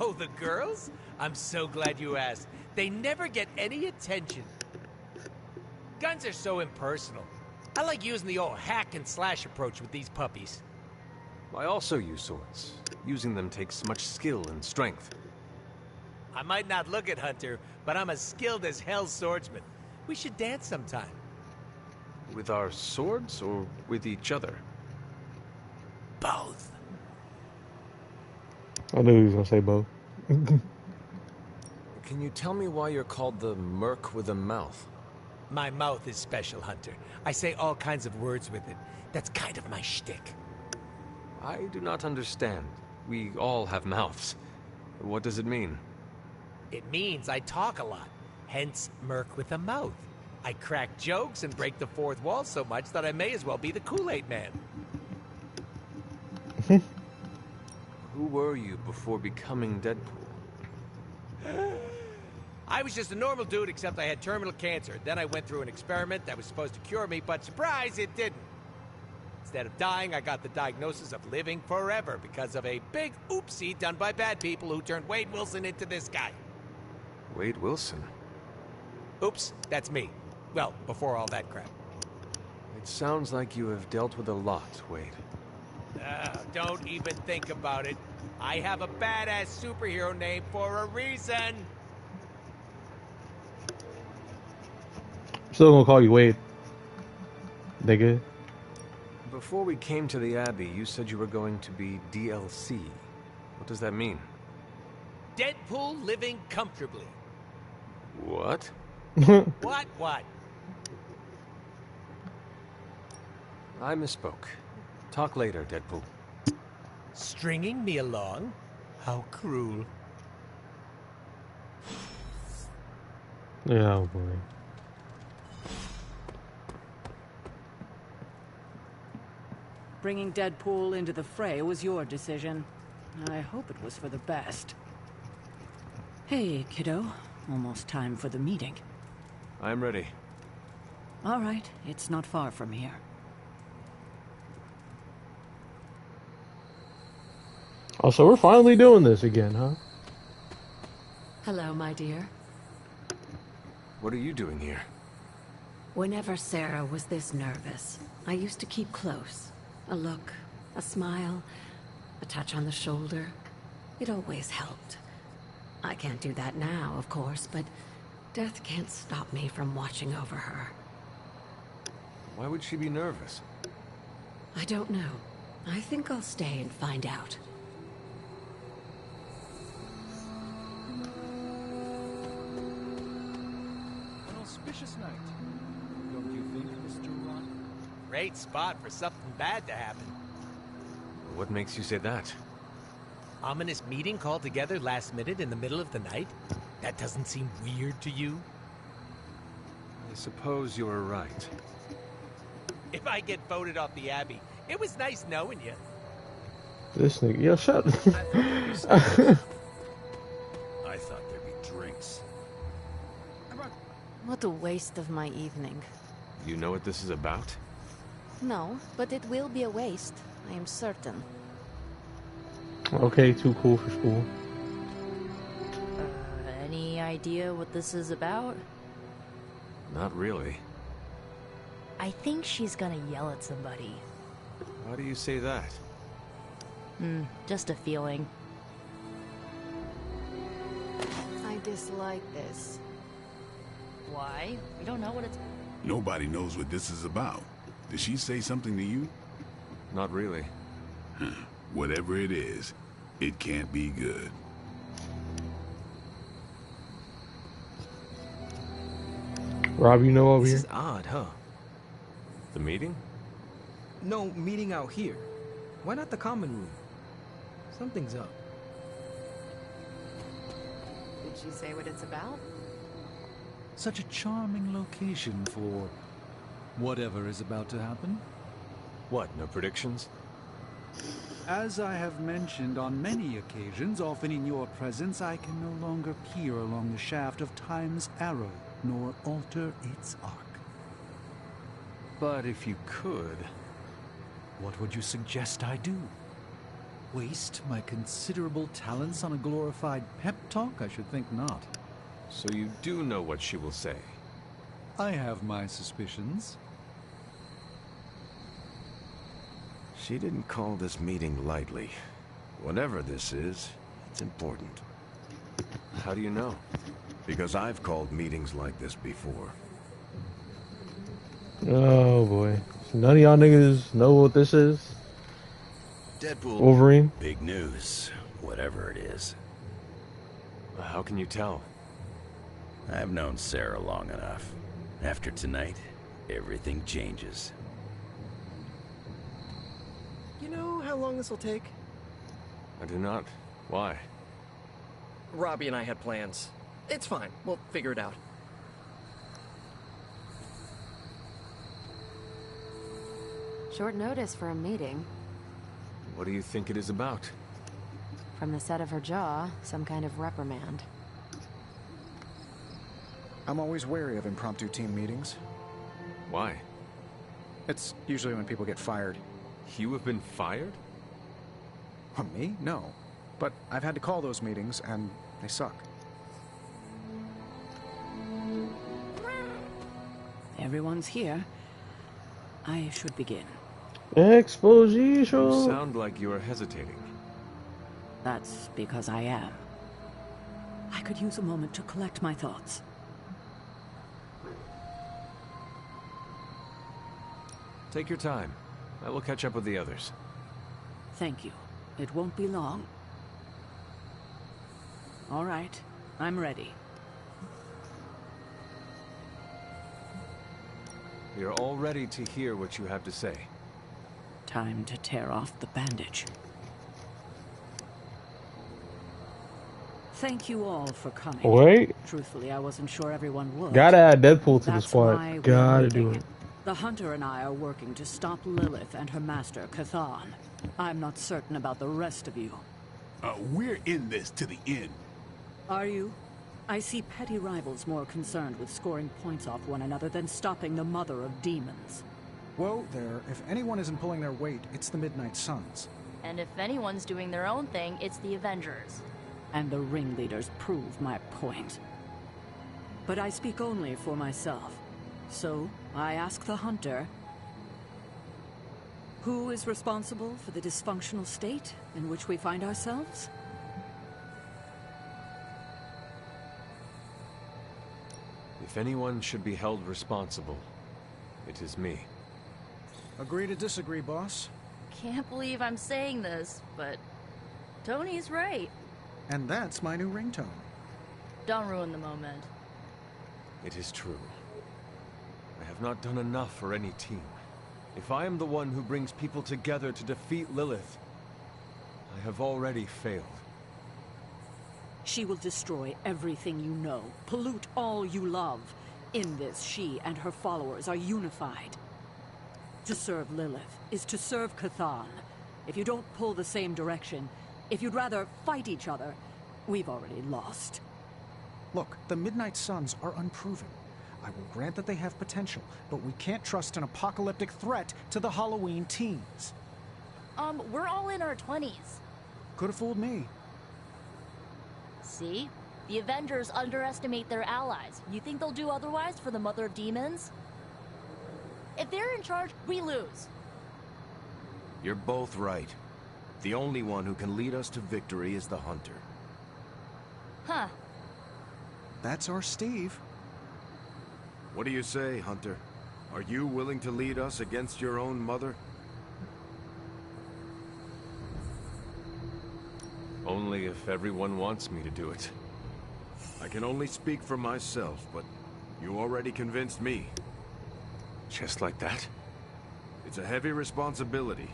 Oh, the girls? I'm so glad you asked. They never get any attention. Guns are so impersonal. I like using the old hack and slash approach with these puppies. I also use swords. Using them takes much skill and strength. I might not look it, Hunter, but I'm as skilled as hell swordsman. We should dance sometime. With our swords or with each other? Both. I knew he was gonna say both. Can you tell me why you're called the Merc with a Mouth? My mouth is special, Hunter. I say all kinds of words with it. That's kind of my shtick. I do not understand. We all have mouths. What does it mean? It means I talk a lot, hence Merc with a mouth. I crack jokes and break the fourth wall so much that I may as well be the Kool-Aid Man. Who were you before becoming Deadpool? I was just a normal dude, except I had terminal cancer. Then I went through an experiment that was supposed to cure me, but surprise, it didn't. Instead of dying, I got the diagnosis of living forever because of a big oopsie done by bad people who turned Wade Wilson into this guy. Wade Wilson? Oops, that's me. Well, before all that crap. It sounds like you have dealt with a lot, Wade. Don't even think about it. I have a badass superhero name for a reason. Still gonna call you Wade. Nigga. Before we came to the Abbey, you said you were going to be DLC. What does that mean? Deadpool living comfortably. What? What? I misspoke. Talk later, Deadpool. Stringing me along? How cruel. Yeah, oh boy. Bringing Deadpool into the fray was your decision. I hope it was for the best. Hey, kiddo. Almost time for the meeting. I'm ready. All right, it's not far from here. Oh, so we're finally doing this again, huh? Hello, my dear. What are you doing here? Whenever Sarah was this nervous, I used to keep close. A look, a smile, a touch on the shoulder. It always helped. I can't do that now, of course, but death can't stop me from watching over her. Why would she be nervous? I don't know. I think I'll stay and find out. An auspicious night, don't you think, Mr. Ron? Great spot for something bad to happen. What makes you say that? Ominous meeting called together last minute in the middle of the night? That doesn't seem weird to you? I suppose you're right. If I get voted off the Abbey, it was nice knowing you. This nigga, yo, shut. I thought there'd be drinks. What a waste of my evening. You know what this is about? No, but it will be a waste, I am certain. Okay, too cool for school. Any idea what this is about? Not really. I think she's gonna yell at somebody. Why do you say that? Just a feeling. I dislike this. Why? We don't know what it's... Nobody knows what this is about. Did she say something to you? Not really. Whatever it is, it can't be good. Rob, you know over This here? is odd, huh? The meeting? No, meeting out here. Why not the common room? Something's up. Did she say what it's about? Such a charming location for whatever is about to happen. What, no predictions? As I have mentioned on many occasions, often in your presence, I can no longer peer along the shaft of time's arrow, nor alter its arc. But if you could... What would you suggest I do? Waste my considerable talents on a glorified pep talk? I should think not. So you do know what she will say? I have my suspicions. She didn't call this meeting lightly. Whatever this is, it's important. How do you know? Because I've called meetings like this before. Oh boy. So none of y'all niggas know what this is? Deadpool. Wolverine? Big news, whatever it is. How can you tell? I've known Sarah long enough. After tonight, everything changes. You know how long this will take? I do not. Why? Robbie and I had plans. It's fine. We'll figure it out. Short notice for a meeting. What do you think it is about? From the set of her jaw, some kind of reprimand. I'm always wary of impromptu team meetings. Why? It's usually when people get fired. You have been fired? Me? No. But I've had to call those meetings, and they suck. Everyone's here. I should begin. Exposition. You sound like you are hesitating. That's because I am. I could use a moment to collect my thoughts. Take your time. I will catch up with the others. Thank you. It won't be long. All right. I'm ready. We are all ready to hear what you have to say. Time to tear off the bandage. Thank you all for coming. Wait. Truthfully, I wasn't sure everyone would. Gotta add Deadpool to the That's squad. why we're Gotta do meeting. it. The Hunter and I are working to stop Lilith and her master, Cathan. I'm not certain about the rest of you. We're in this to the end. Are you? I see petty rivals more concerned with scoring points off one another than stopping the mother of demons. Whoa there. If anyone isn't pulling their weight, it's the Midnight Suns. And if anyone's doing their own thing, it's the Avengers. And the ringleaders prove my point. But I speak only for myself. So, I ask the Hunter, who is responsible for the dysfunctional state in which we find ourselves? If anyone should be held responsible, it is me. Agree to disagree, boss. Can't believe I'm saying this, but Tony's right. And that's my new ringtone. Don't ruin the moment. It is true. I have not done enough for any team. If I am the one who brings people together to defeat Lilith, I have already failed. She will destroy everything you know, pollute all you love. In this, she and her followers are unified. To serve Lilith is to serve Chthon. If you don't pull the same direction, if you'd rather fight each other, we've already lost. Look, the Midnight Suns are unproven. I will grant that they have potential, but we can't trust an apocalyptic threat to the Halloween teens. We're all in our 20s. Could have fooled me. See? The Avengers underestimate their allies. You think they'll do otherwise for the Mother of Demons? If they're in charge, we lose. You're both right. The only one who can lead us to victory is the Hunter. Huh. That's our Steve. What do you say, Hunter? Are you willing to lead us against your own mother? Only if everyone wants me to do it. I can only speak for myself, but you already convinced me. Just like that? It's a heavy responsibility.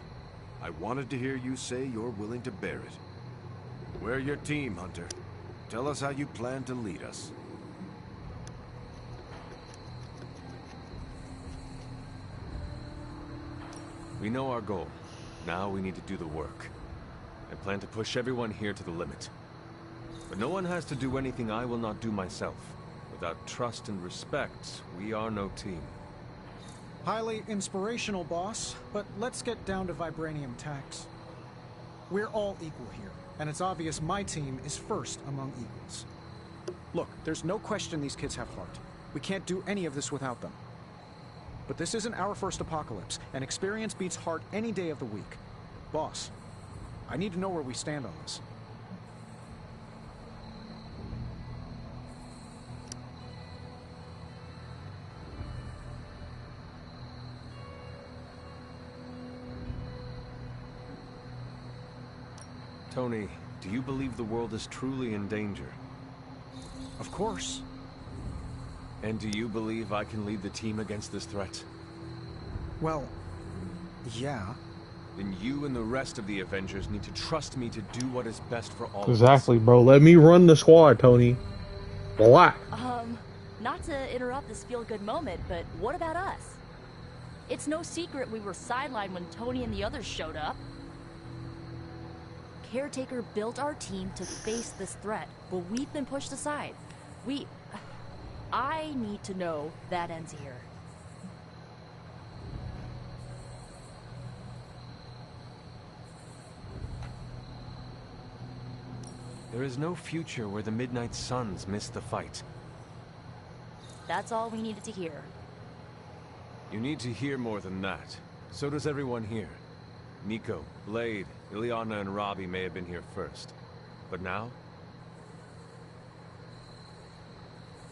I wanted to hear you say you're willing to bear it. We're your team, Hunter. Tell us how you plan to lead us. We know our goal. Now we need to do the work. I plan to push everyone here to the limit. But no one has to do anything I will not do myself. Without trust and respect, we are no team. Highly inspirational, boss, but let's get down to vibranium tax. We're all equal here, and it's obvious my team is first among equals. Look, there's no question these kids have heart. We can't do any of this without them. But this isn't our first apocalypse, and experience beats heart any day of the week. Boss, I need to know where we stand on this. Tony, do you believe the world is truly in danger? Of course. And do you believe I can lead the team against this threat? Well, yeah. Then you and the rest of the Avengers need to trust me to do what is best for all Exactly, bro. Let me run the squad, Tony. Black. Not to interrupt this feel-good moment, but what about us? It's no secret we were sidelined when Tony and the others showed up. Caretaker built our team to face this threat, but we've been pushed aside. I need to know that ends here. There is no future where the Midnight Suns miss the fight. That's all we needed to hear. You need to hear more than that. So does everyone here. Nico, Blade, Illyana, and Robbie may have been here first. But now?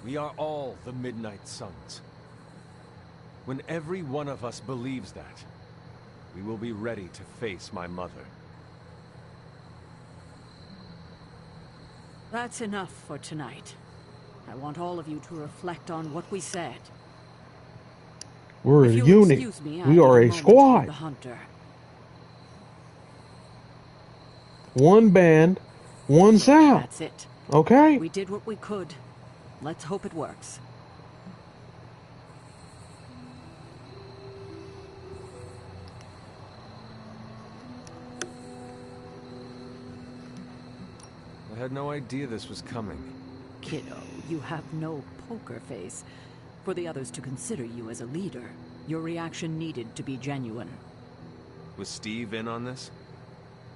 We are all the Midnight Suns. When every one of us believes that, we will be ready to face my mother. That's enough for tonight. I want all of you to reflect on what we said. We're a unit. We are a squad. The Hunter. One band, one sound. That's it. Okay? We did what we could. Let's hope it works. I had no idea this was coming. Kiddo, you have no poker face. For the others to consider you as a leader, your reaction needed to be genuine. Was Steve in on this?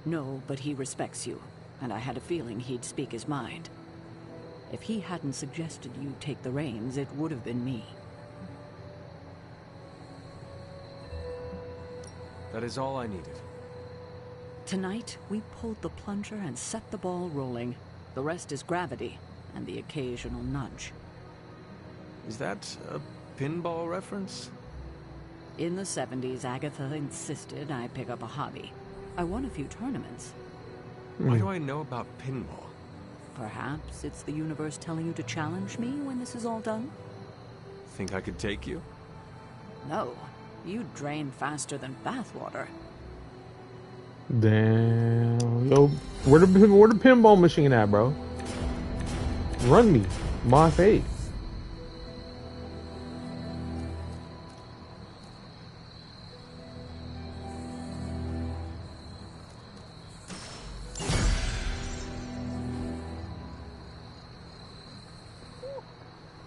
No, but he respects you, and I had a feeling he'd speak his mind. If he hadn't suggested you take the reins, it would have been me. That is all I needed. Tonight, we pulled the plunger and set the ball rolling. The rest is gravity, and the occasional nudge. Is that a pinball reference? In the 70s, Agatha insisted I pick up a hobby. I won a few tournaments. Why do I know about pinball? Perhaps it's the universe telling you to challenge me when this is all done? Think I could take you? No. You drain faster than bathwater. Damn. Yo, where the pinball machine at, bro? Run me. My face.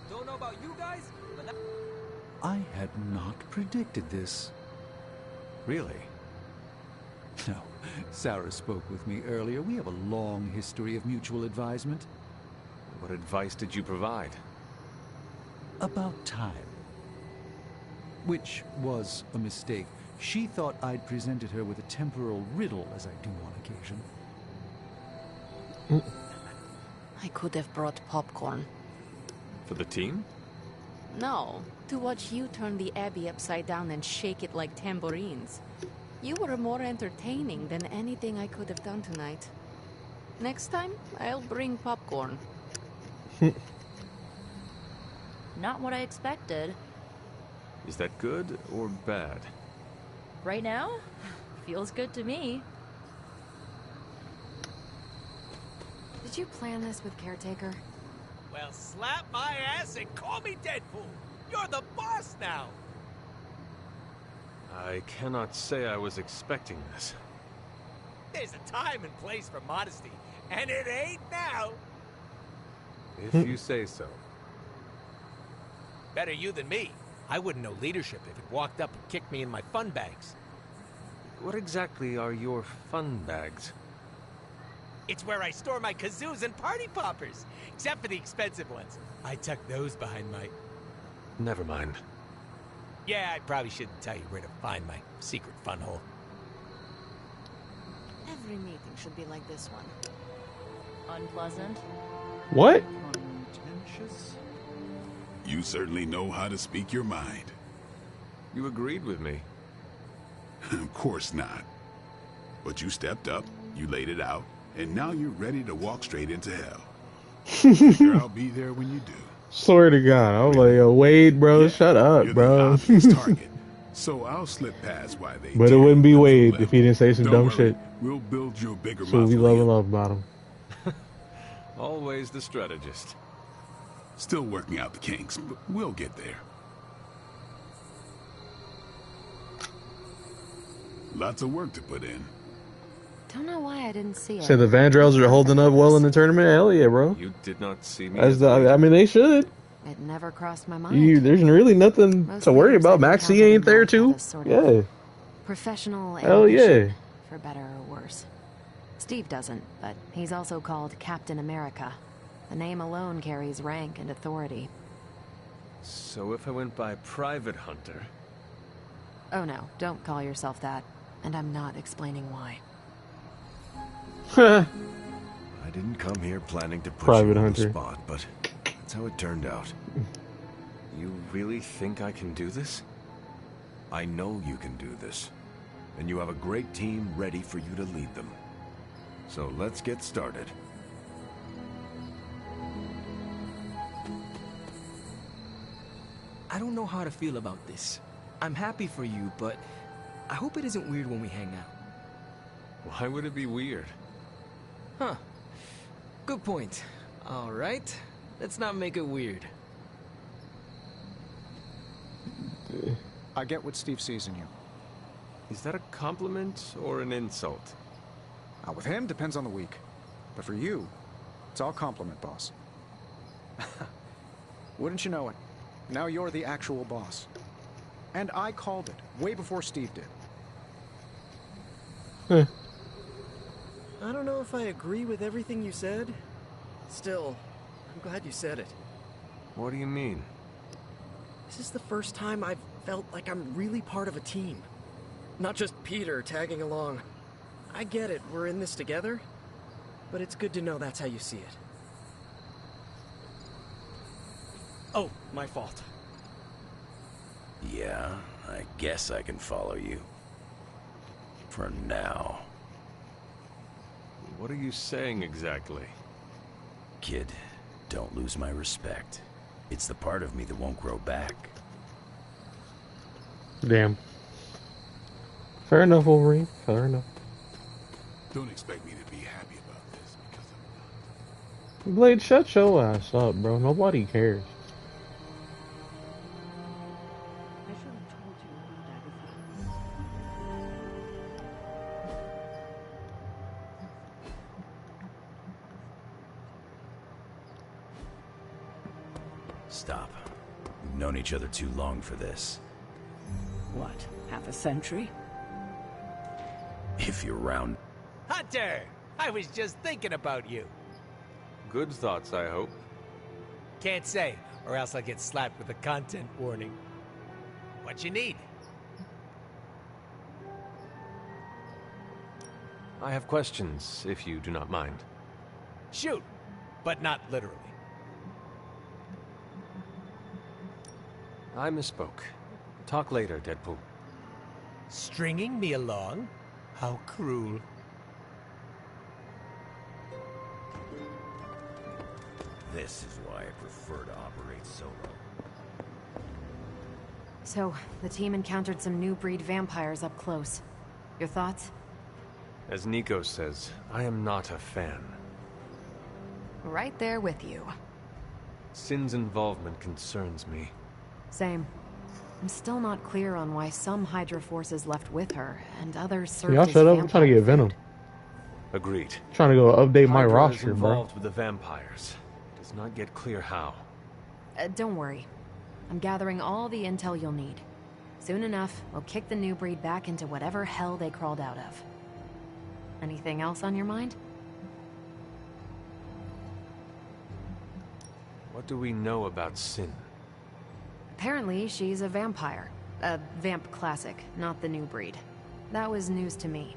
Don't know about you guys, but I had not predicted this. Really? No. Sarah spoke with me earlier. We have a long history of mutual advisement. What advice did you provide? About time. Which was a mistake. She thought I'd presented her with a temporal riddle, as I do on occasion. I could have brought popcorn. For the team? No, to watch you turn the Abbey upside down and shake it like tambourines. You were more entertaining than anything I could have done tonight. Next time, I'll bring popcorn. Not what I expected. Is that good or bad? Right now? Feels good to me. Did you plan this with Caretaker? Well, slap my ass and call me Deadpool. You're the boss now. I cannot say I was expecting this. There's a time and place for modesty, and it ain't now. If you say so. Better you than me. I wouldn't know leadership if it walked up and kicked me in my fun bags. What exactly are your fun bags? It's where I store my kazoos and party poppers, except for the expensive ones. I tuck those behind my... Never mind. Yeah, I probably shouldn't tell you where to find my secret fun hole. Every meeting should be like this one. Unpleasant. What? Contentious? You certainly know how to speak your mind. You agreed with me. Of course not. But you stepped up, you laid it out, and now you're ready to walk straight into hell. Sure, I'll be there when you do. Swear to God, I'm like, yo, Wade, bro, shut up, You're bro. the obvious target, so I'll slip past why they. But it wouldn't be Wade if he didn't say some Don't dumb worry, shit. We'll build you a bigger So we love mausoleum. and love about him. Always the strategist. Still working out the kinks, but we'll get there. Lots of work to put in. Don't know why I didn't see it. Said the Vandrels are holding up well in the tournament. Hell yeah, bro. You did not see me. I mean, they should. It never crossed my mind. There's really nothing Most to worry leaders about. I've Maxie encountered ain't there involve too. this sort of Yeah. Professional Hell ambition, yeah. for better or worse. Steve doesn't, but he's also called Captain America. The name alone carries rank and authority. So if I went by Private Hunter... Oh no, don't call yourself that. And I'm not explaining why. I didn't come here planning to put Private you on Hunter. the spot, but that's how it turned out. You really think I can do this? I know you can do this, and you have a great team ready for you to lead them. So let's get started. I don't know how to feel about this. I'm happy for you, but I hope it isn't weird when we hang out. Why would it be weird? Huh. Good point. All right. Let's not make it weird. I get what Steve sees in you. Is that a compliment or an insult? With him, depends on the week. But for you, it's all compliment, boss. Wouldn't you know it? Now you're the actual boss. And I called it, way before Steve did. if I agree with everything you said. Still, I'm glad you said it. What do you mean? This is the first time I've felt like I'm really part of a team. Not just Peter tagging along. I get it, we're in this together. But it's good to know that's how you see it. Oh, my fault. Yeah, I guess I can follow you. For now. What are you saying exactly? Kid, don't lose my respect. It's the part of me that won't grow back. Damn. Fair enough, Wolverine. Fair enough. Don't expect me to be happy about this because I'm not. Blade, shut your ass up, bro. Nobody cares. I should have told you about Stop. We've known each other too long for this. What, half a century? If you're round... Hunter! I was just thinking about you. Good thoughts, I hope. Can't say, or else I'll get slapped with a content warning. What you need? I have questions, if you do not mind. Shoot, but not literally. I misspoke. Talk later, Deadpool. Stringing me along? How cruel. This is why I prefer to operate solo. So, the team encountered some new breed vampires up close. Your thoughts? As Nico says, I am not a fan. Right there with you. Sin's involvement concerns me. Same. I'm still not clear on why some Hydra forces left with her, and others served Y'all as shut up. I'm trying to get Venom. Agreed. Trying to go update my Hydra roster, is bro. involved with the vampires. Does not get clear how. Don't worry. I'm gathering all the intel you'll need. Soon enough, we'll kick the new breed back into whatever hell they crawled out of. Anything else on your mind? What do we know about Sin? Apparently, she's a vampire. A vamp classic, not the new breed. That was news to me.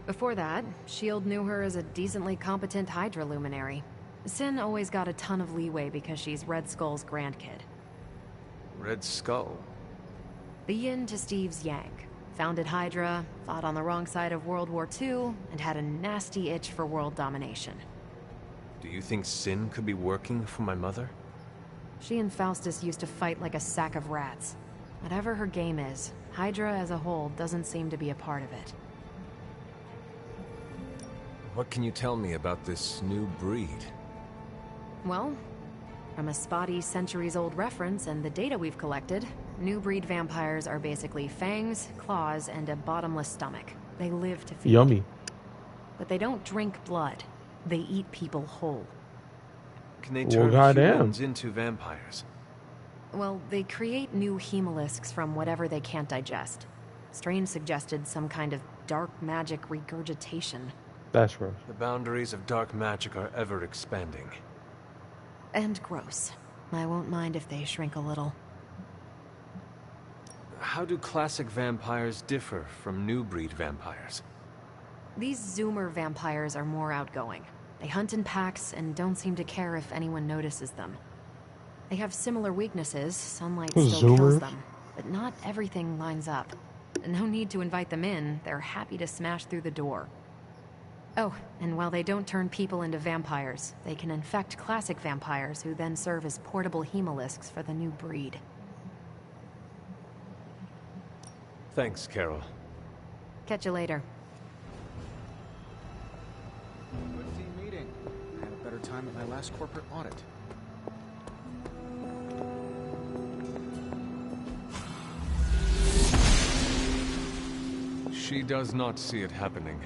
Before that, S.H.I.E.L.D. knew her as a decently competent Hydra luminary. Sin always got a ton of leeway because she's Red Skull's grandkid. Red Skull? The yin to Steve's yang. Founded Hydra, fought on the wrong side of World War II, and had a nasty itch for world domination. Do you think Sin could be working for my mother? She and Faustus used to fight like a sack of rats. Whatever her game is, Hydra as a whole doesn't seem to be a part of it. What can you tell me about this new breed? Well, from a spotty centuries-old reference and the data we've collected, new breed vampires are basically fangs, claws, and a bottomless stomach. They live to feed. Yummy. But they don't drink blood. They eat people whole. Can they Well, turn goddamn. humans into vampires? Well, they create new hemolisks from whatever they can't digest. Strange suggested some kind of dark magic regurgitation. That's gross. The boundaries of dark magic are ever expanding. And gross. I won't mind if they shrink a little. How do classic vampires differ from new breed vampires? These Zoomer vampires are more outgoing. They hunt in packs and don't seem to care if anyone notices them. They have similar weaknesses, sunlight still kills Zoomers? them, but not everything lines up. No need to invite them in, they're happy to smash through the door. Oh, and while they don't turn people into vampires, they can infect classic vampires who then serve as portable hemolisks for the new breed. Thanks, Carol. Catch you later. Good team meeting. I had a better time at my last corporate audit. She does not see it happening.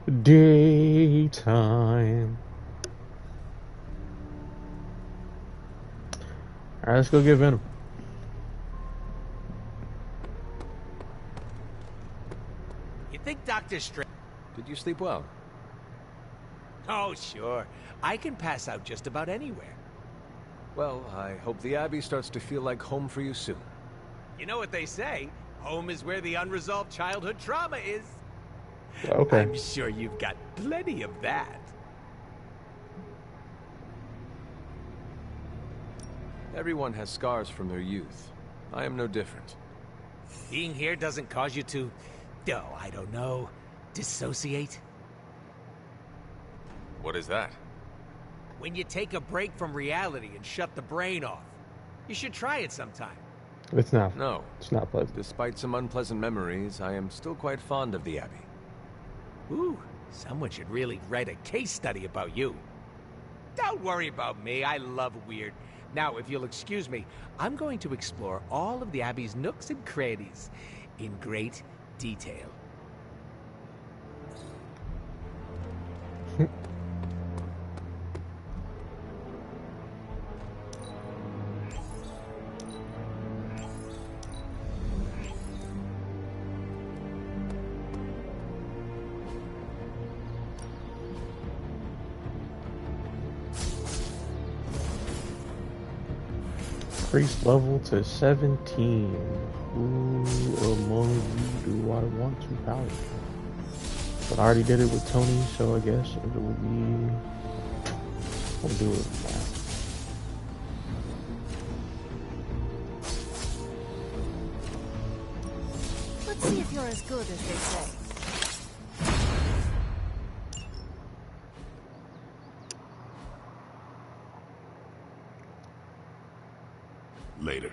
Daytime. Alright, let's go get Venom. You think Dr. Strange... Did you sleep well? Oh, sure. I can pass out just about anywhere. Well, I hope the Abbey starts to feel like home for you soon. You know what they say? Home is where the unresolved childhood trauma is. Okay. I'm sure you've got plenty of that. Everyone has scars from their youth. I am no different. Being here doesn't cause you to... Oh, I don't know... dissociate? What is that? When you take a break from reality and shut the brain off. You should try it sometime. It's not. No. It's not pleasant. Despite some unpleasant memories, I am still quite fond of the Abbey. Ooh, someone should really write a case study about you. Don't worry about me, I love weird. Now, if you'll excuse me, I'm going to explore all of the Abbey's nooks and crannies in great detail. Increase level to 17. Who among you do I want to power? But I already did it with Tony, so I guess it will be... We'll do it now. Let's see if you're as good as they say. Later.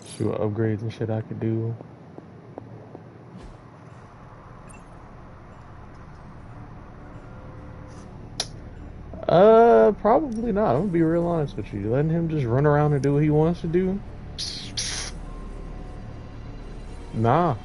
See what upgrades and shit I could do. Probably not. I'm gonna be real honest with you. Letting him just run around and do what he wants to do? Nah.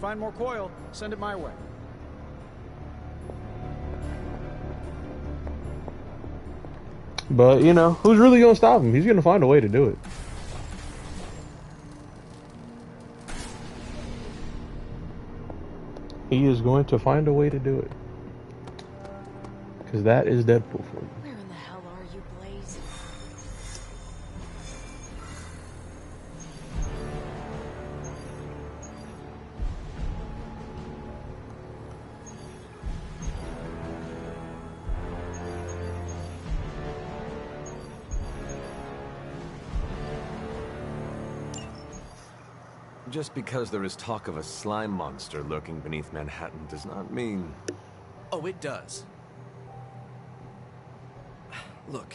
Find more coil, send it my way. But, you know, who's really gonna stop him? He's gonna find a way to do it. He is going to find a way to do it. Because that is Deadpool for you. Where in the hell are you, Blaze? Just because there is talk of a slime monster lurking beneath Manhattan does not mean... Oh, it does. Look,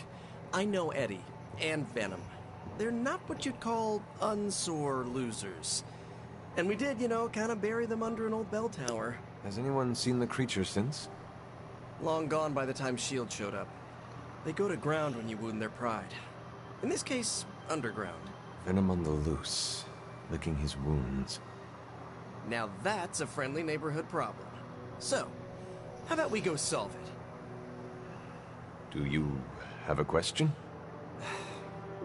I know Eddie and Venom. They're not what you'd call unsore losers. And we did, you know, kind of bury them under an old bell tower. Has anyone seen the creature since? Long gone by the time S.H.I.E.L.D. showed up. They go to ground when you wound their pride. In this case, underground. Venom on the loose, licking his wounds. Now that's a friendly neighborhood problem. So, how about we go solve it? Do you have a question?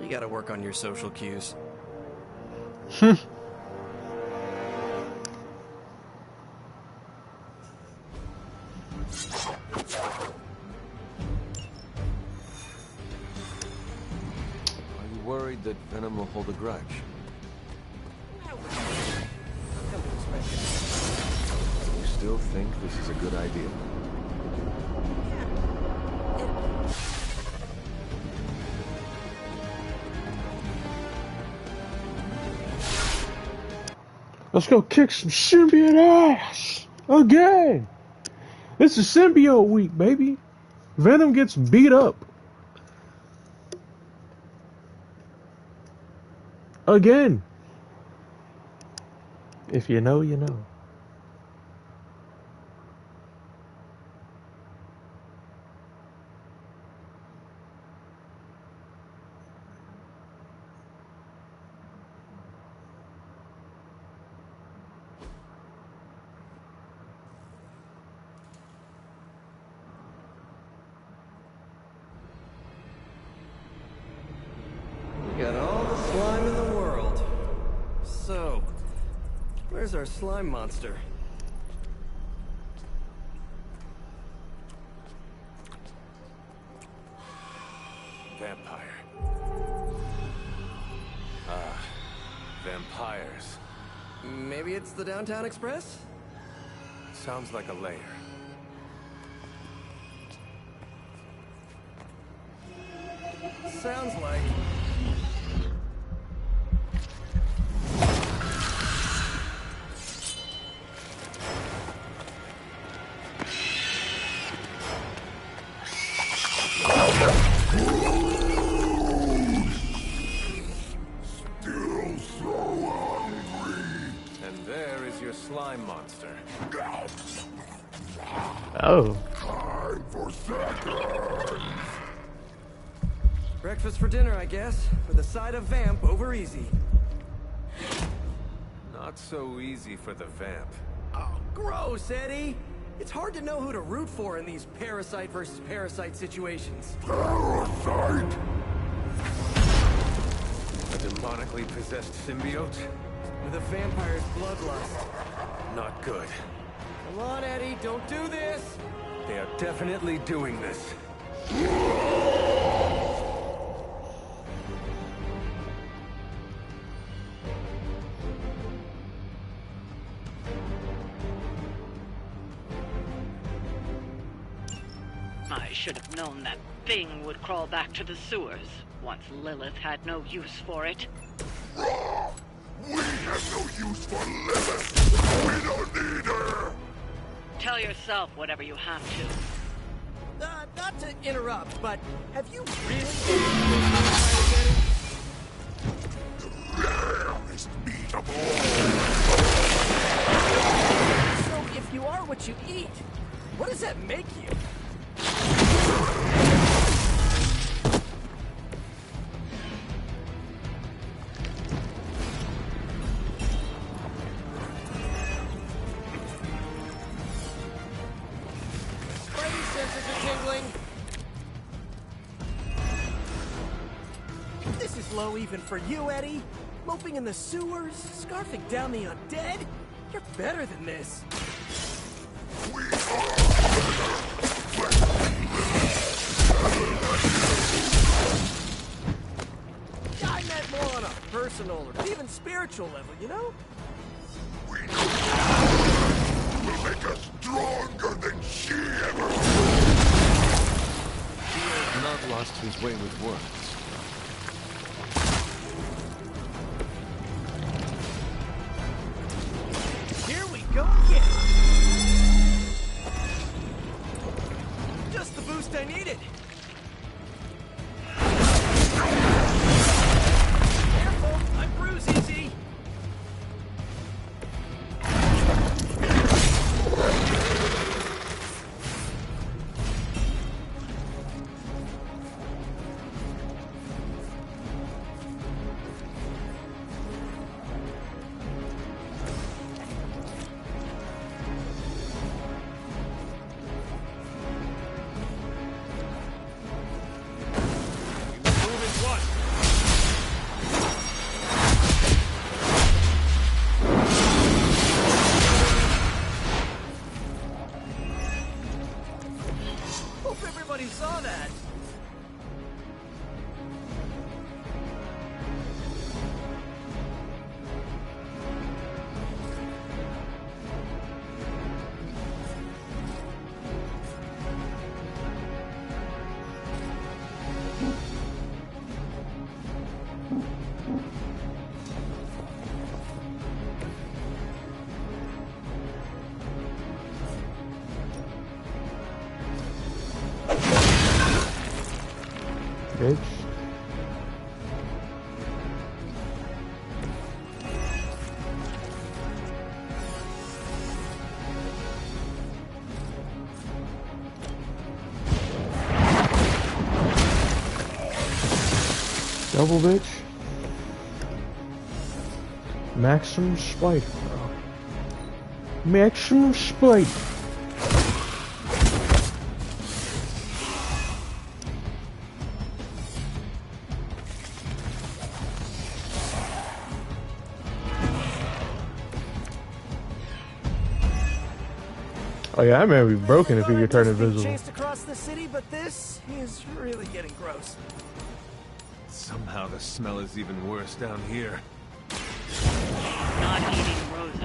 You gotta work on your social cues. Are you worried that Venom will hold a grudge? You still think this is a good idea? Let's go kick some symbiote ass again. This is symbiote week, baby. Venom gets beat up. Again. If you know, you know. Got all the slime in the world. So, where's our slime monster? Vampire. Vampires. Maybe it's the Downtown Express? Sounds like a lair. Sounds like... Still so hungry. And there is your slime monster. Oh. Time for seconds. Breakfast for dinner, I guess, with a side of vamp over easy. Not so easy for the vamp. Oh, gross, Eddie! It's hard to know who to root for in these parasite versus parasite situations. Parasite? A demonically possessed symbiote? With a vampire's bloodlust. Not good. Come on, Eddie, don't do this! They are definitely doing this. I should have known that thing would crawl back to the sewers once Lilith had no use for it. Wrong! We have no use for Lilith! We don't need her! Tell yourself whatever you have to. Not to interrupt, but have you really The rarest meat of all! So if you are what you eat, what does that make you? Spidey senses are tingling. This is low even for you, Eddie. Moping in the sewers, scarfing down the undead. You're better than this. I meant more on a personal or even spiritual level, you know? Will make us stronger than she ever will. He has not lost his way with words. Here we go again. Just the boost I needed. Careful, I bruise easy. Hope everybody saw that. Bitch. Double bitch. Maximum spike, bro. Maximum spike. Oh yeah, that man would be broken if he could turn invisible. Chased across the city, but this is really getting gross. Somehow the smell is even worse down here. Not eating Rosa.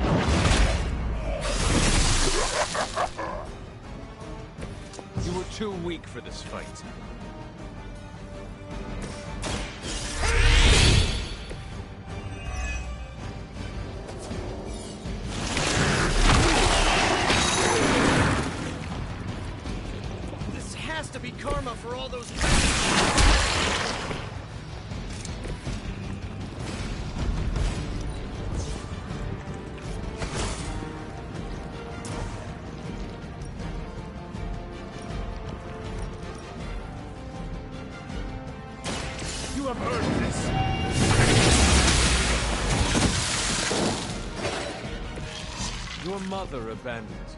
You were too weak for this fight. This has to be karma for all those. You have earned this. Your mother abandoned you.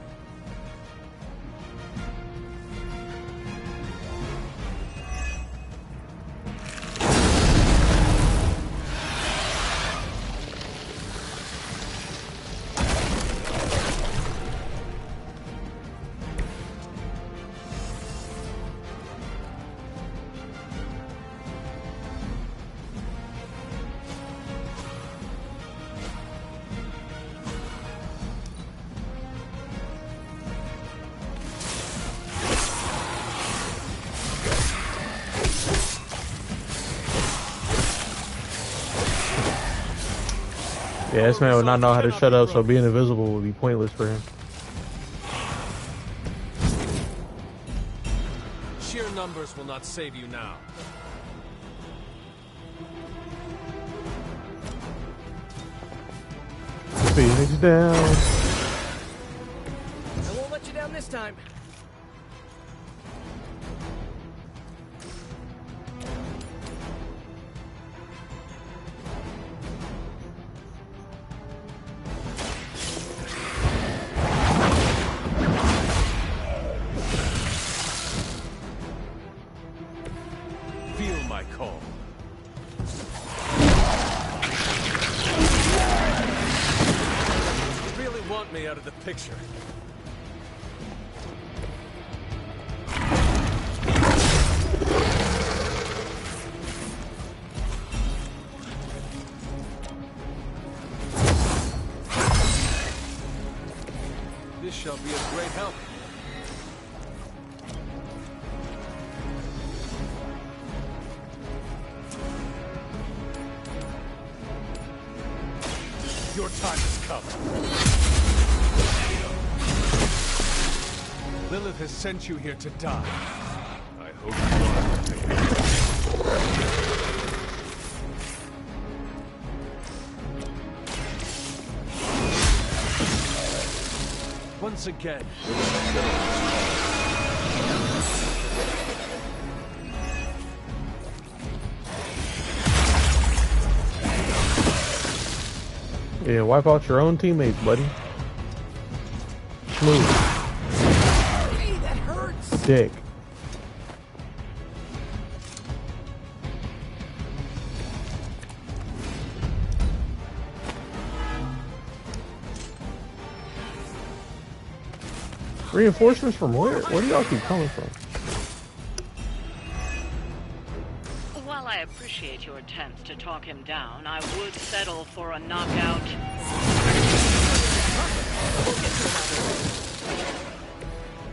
Yeah, this man would not know how to shut up, so being invisible would be pointless for him. Sheer numbers will not save you now. Phoenix down. I won't let you down this time. Feel my call. You really want me out of the picture. This shall be a great help. Your time has come. Lilith has sent you here to die. I hope you are. Once again. Yeah, wipe out your own teammates, buddy. Smooth. Hey, that hurts. Dick. Reinforcements from where? Where do y'all keep coming from? While I appreciate your attempts to talk him down, I would settle for a knockout.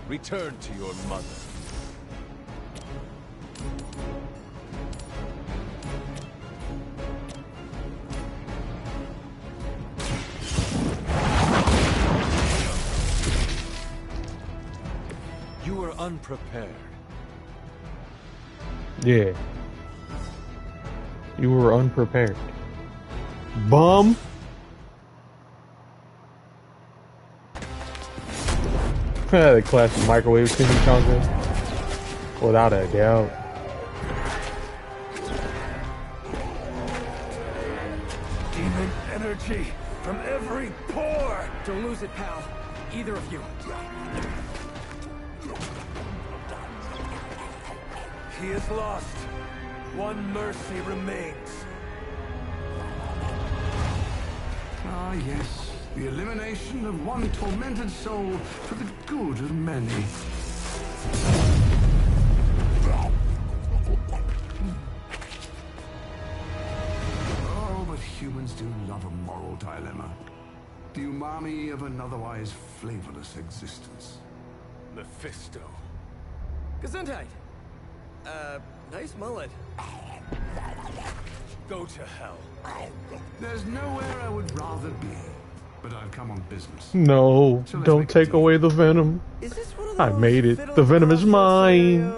Return to your mother. You were unprepared. Yeah. You were unprepared. Bum. The classic microwave chimichanga. Without a doubt. torment energy from every pore. Don't lose it, pal. Either of you. He is lost. One mercy remains. Ah, yes. The elimination of one tormented soul for the good of many. Oh, but humans do love a moral dilemma. The umami of an otherwise flavorless existence. Mephisto. Gesundheit. Nice mullet. Go to hell. There's nowhere I would rather be, but I've come on business. No, don't take away the venom. I made it. The venom is mine.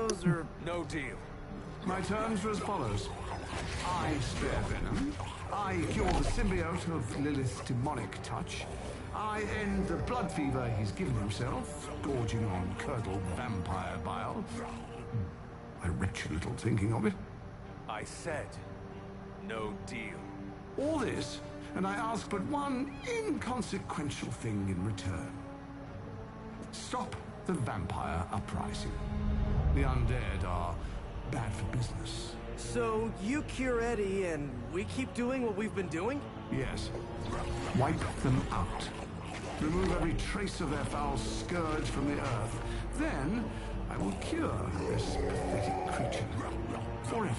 No deal. My terms are as follows. I spare venom. I cure the symbiote of Lilith's demonic touch. I end the blood fever he's given himself, gorging on curdled vampire bile. I wretched little thinking of it. I said, no deal. All this, and I ask but one inconsequential thing in return. Stop the vampire uprising. The undead are bad for business. So you cure Eddie and we keep doing what we've been doing? Yes. Wipe them out. Remove every trace of their foul scourge from the earth. Then I will cure this pathetic creature forever.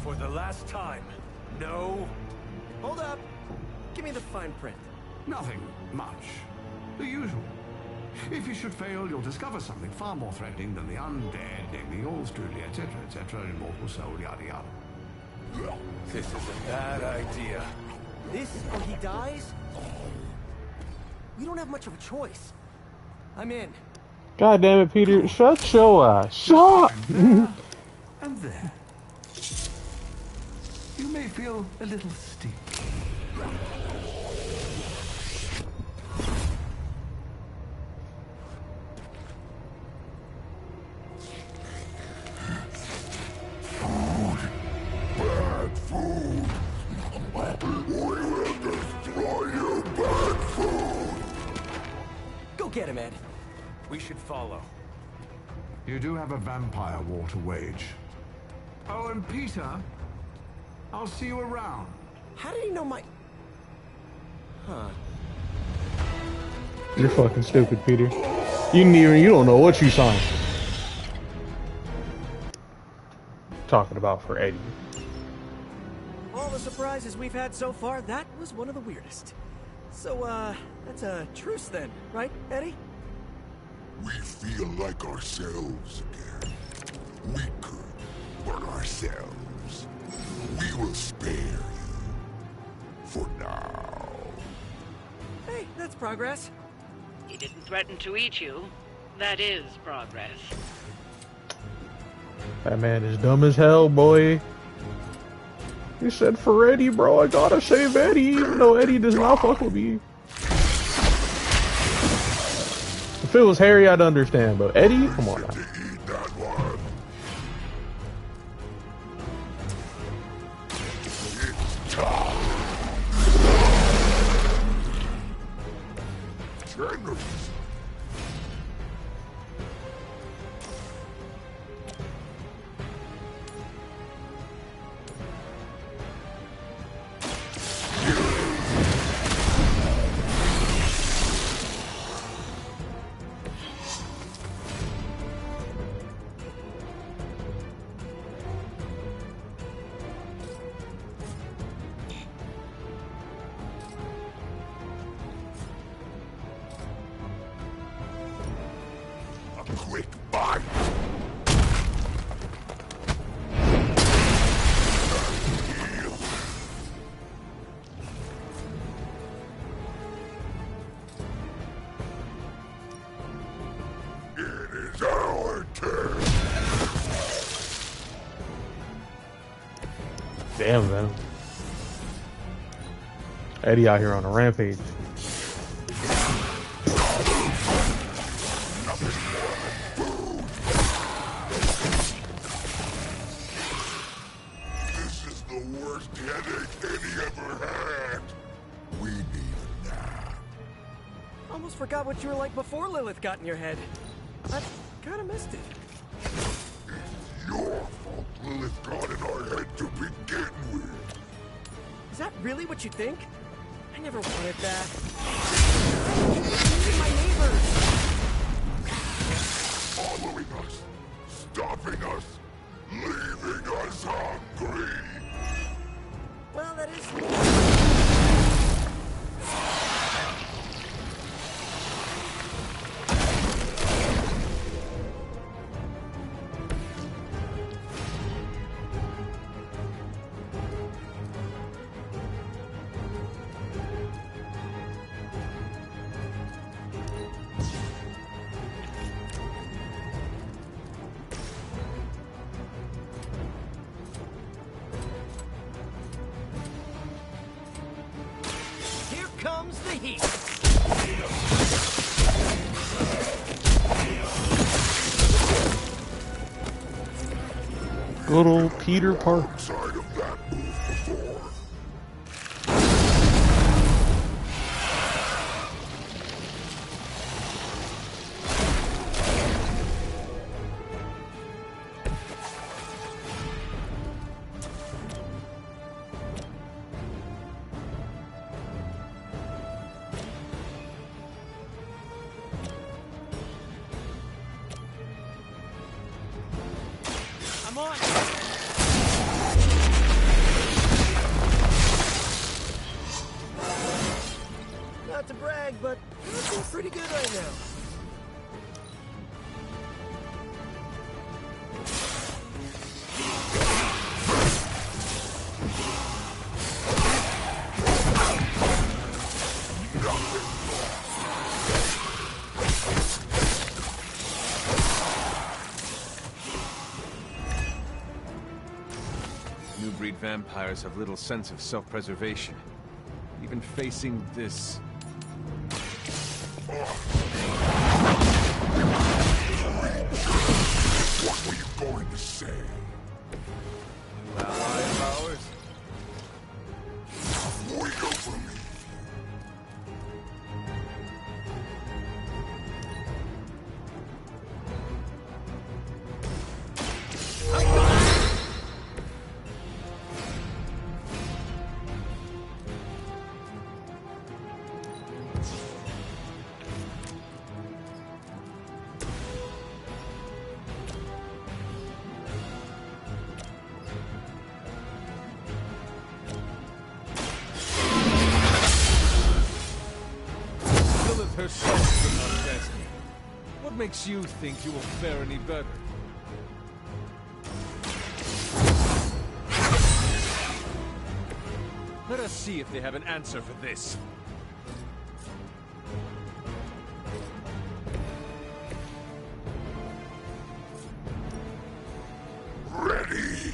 For the last time, no. Hold up. Give me the fine print. Nothing much. The usual. If you should fail, you'll discover something far more threatening than the undead, namely all truly, etc., immortal soul, yada yada. This is a bad idea. This or he dies? We don't have much of a choice. I'm in. God damn it, Peter. Shut your ass. Shut! And there. You may feel a little sting. Bad food. We will destroy you, bad food. Go get him, Ed. We should follow. You do have a vampire war to wage. Oh, and Peter, I'll see you around. How did he know my... Huh. You're fucking stupid, Peter. You don't know what you signed. Talking about for Eddie. All the surprises we've had so far, that was one of the weirdest. So, that's a truce then, right, Eddie? We feel like ourselves again. Weaker, but ourselves. We will spare you. For now. Hey, that's progress. He didn't threaten to eat you. That is progress. That man is dumb as hell, boy. He said, for Eddie, bro, I gotta save Eddie, even though Eddie does not fuck with me. If it was Harry, I'd understand, but Eddie, come on now. Quick bite. It is our turn. Damn, man. Eddie out here on a rampage. This is the worst headache Eddie ever almost forgot what you were like before Lilith got in your head. I kind of missed it. Your fault Lilith got in our head to begin with. Is that really what you think? I never wanted that. My neighbors! Following us, stopping us, leaving us hungry. Well, that is... comes the heat. Good old Peter Parker. I'm on. Not to brag, but I'm doing pretty good right now. New breed vampires have little sense of self-preservation. Even facing this... What were you going to say? New ally of ours? We don't believe. Lilith herself could not test me. What makes you think you will fare any better? Let us see if they have an answer for this. Ready.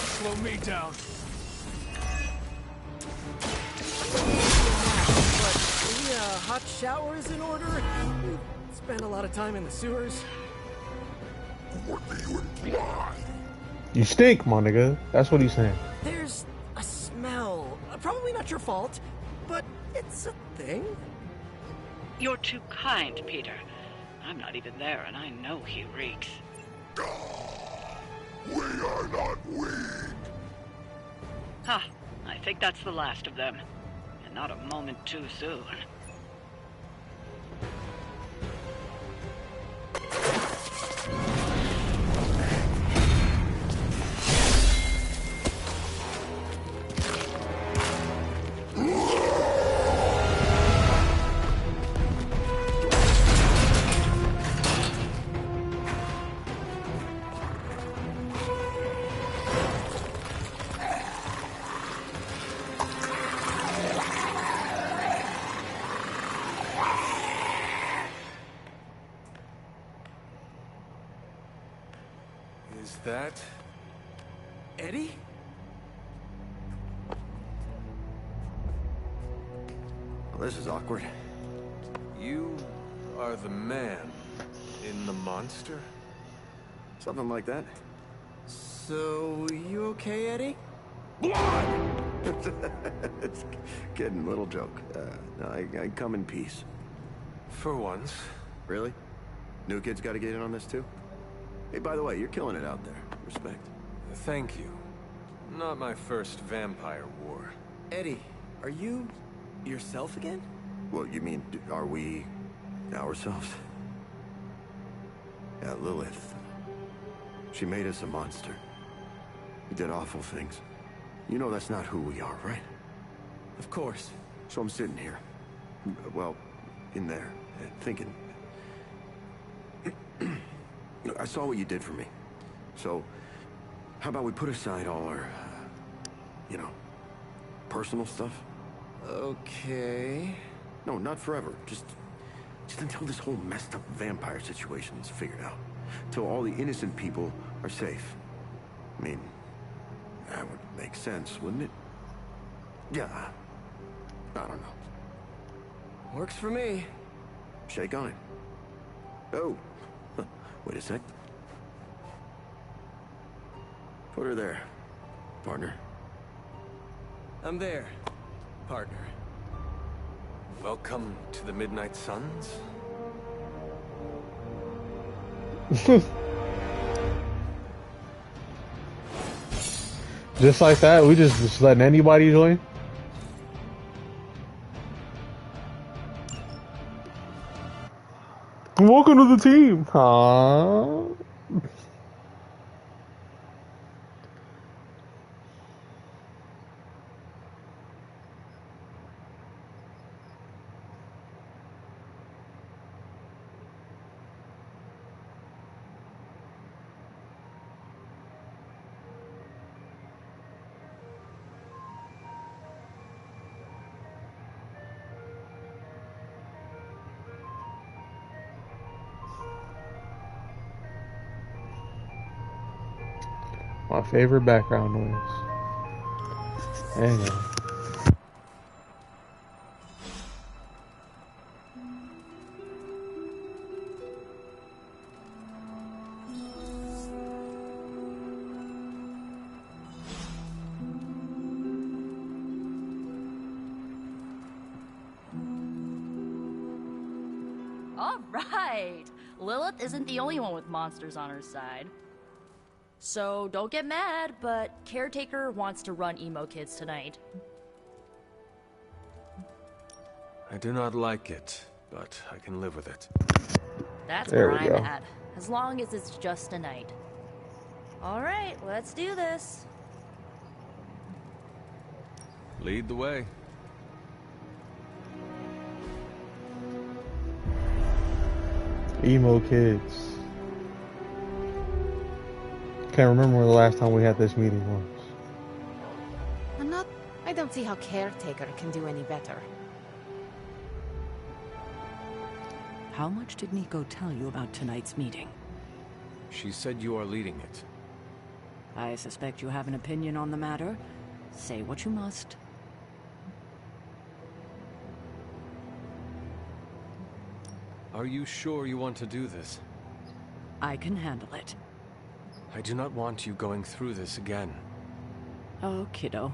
Slow me down. But the hot shower is in order. We spent a lot of time in the sewers. What do you imply? You stink, my nigga. That's what he's saying. There's a smell. Probably not your fault, but it's a thing. You're too kind, Peter. I'm not even there, and I know he reeks. We are not weak. Ha! I think that's the last of them. And not a moment too soon. Is that... Eddie? Well, this is awkward. You are the man in the monster? Something like that. So, you okay, Eddie? It's getting a little joke. No, I come in peace. For once. Really? New kids got to get in on this too? Hey, by the way, you're killing it out there. Respect. Thank you. Not my first vampire war. Eddie, are you yourself again? Well, you mean, are we ourselves? Yeah, Lilith. She made us a monster. We did awful things. You know that's not who we are, right? Of course. So I'm sitting here. Well, in there, thinking. I saw what you did for me. So, how about we put aside all our, you know, personal stuff? Okay. No, not forever. Just until this whole messed up vampire situation is figured out. Till all the innocent people are safe. I mean, that would make sense, wouldn't it? Yeah. I don't know. Works for me. Shake on it. Oh. Wait a sec. Put her there, partner. I'm there, partner. Welcome to the Midnight Suns. Just like that, we just letting anybody join? Welcome to the team. Aww. My favorite background noise. Hang on. All right! Lilith isn't the only one with monsters on her side. So don't get mad, but Caretaker wants to run Emo Kids tonight. I do not like it, but I can live with it. That's There where we I'm go. at, as long as it's just a night. All right, let's do this. Lead the way. Emo Kids. Can't remember when the last time we had this meeting was. I don't see how Caretaker can do any better. How much did Nico tell you about tonight's meeting? She said you are leading it. I suspect you have an opinion on the matter. Say what you must. Are you sure you want to do this? I can handle it. I do not want you going through this again. Oh, kiddo.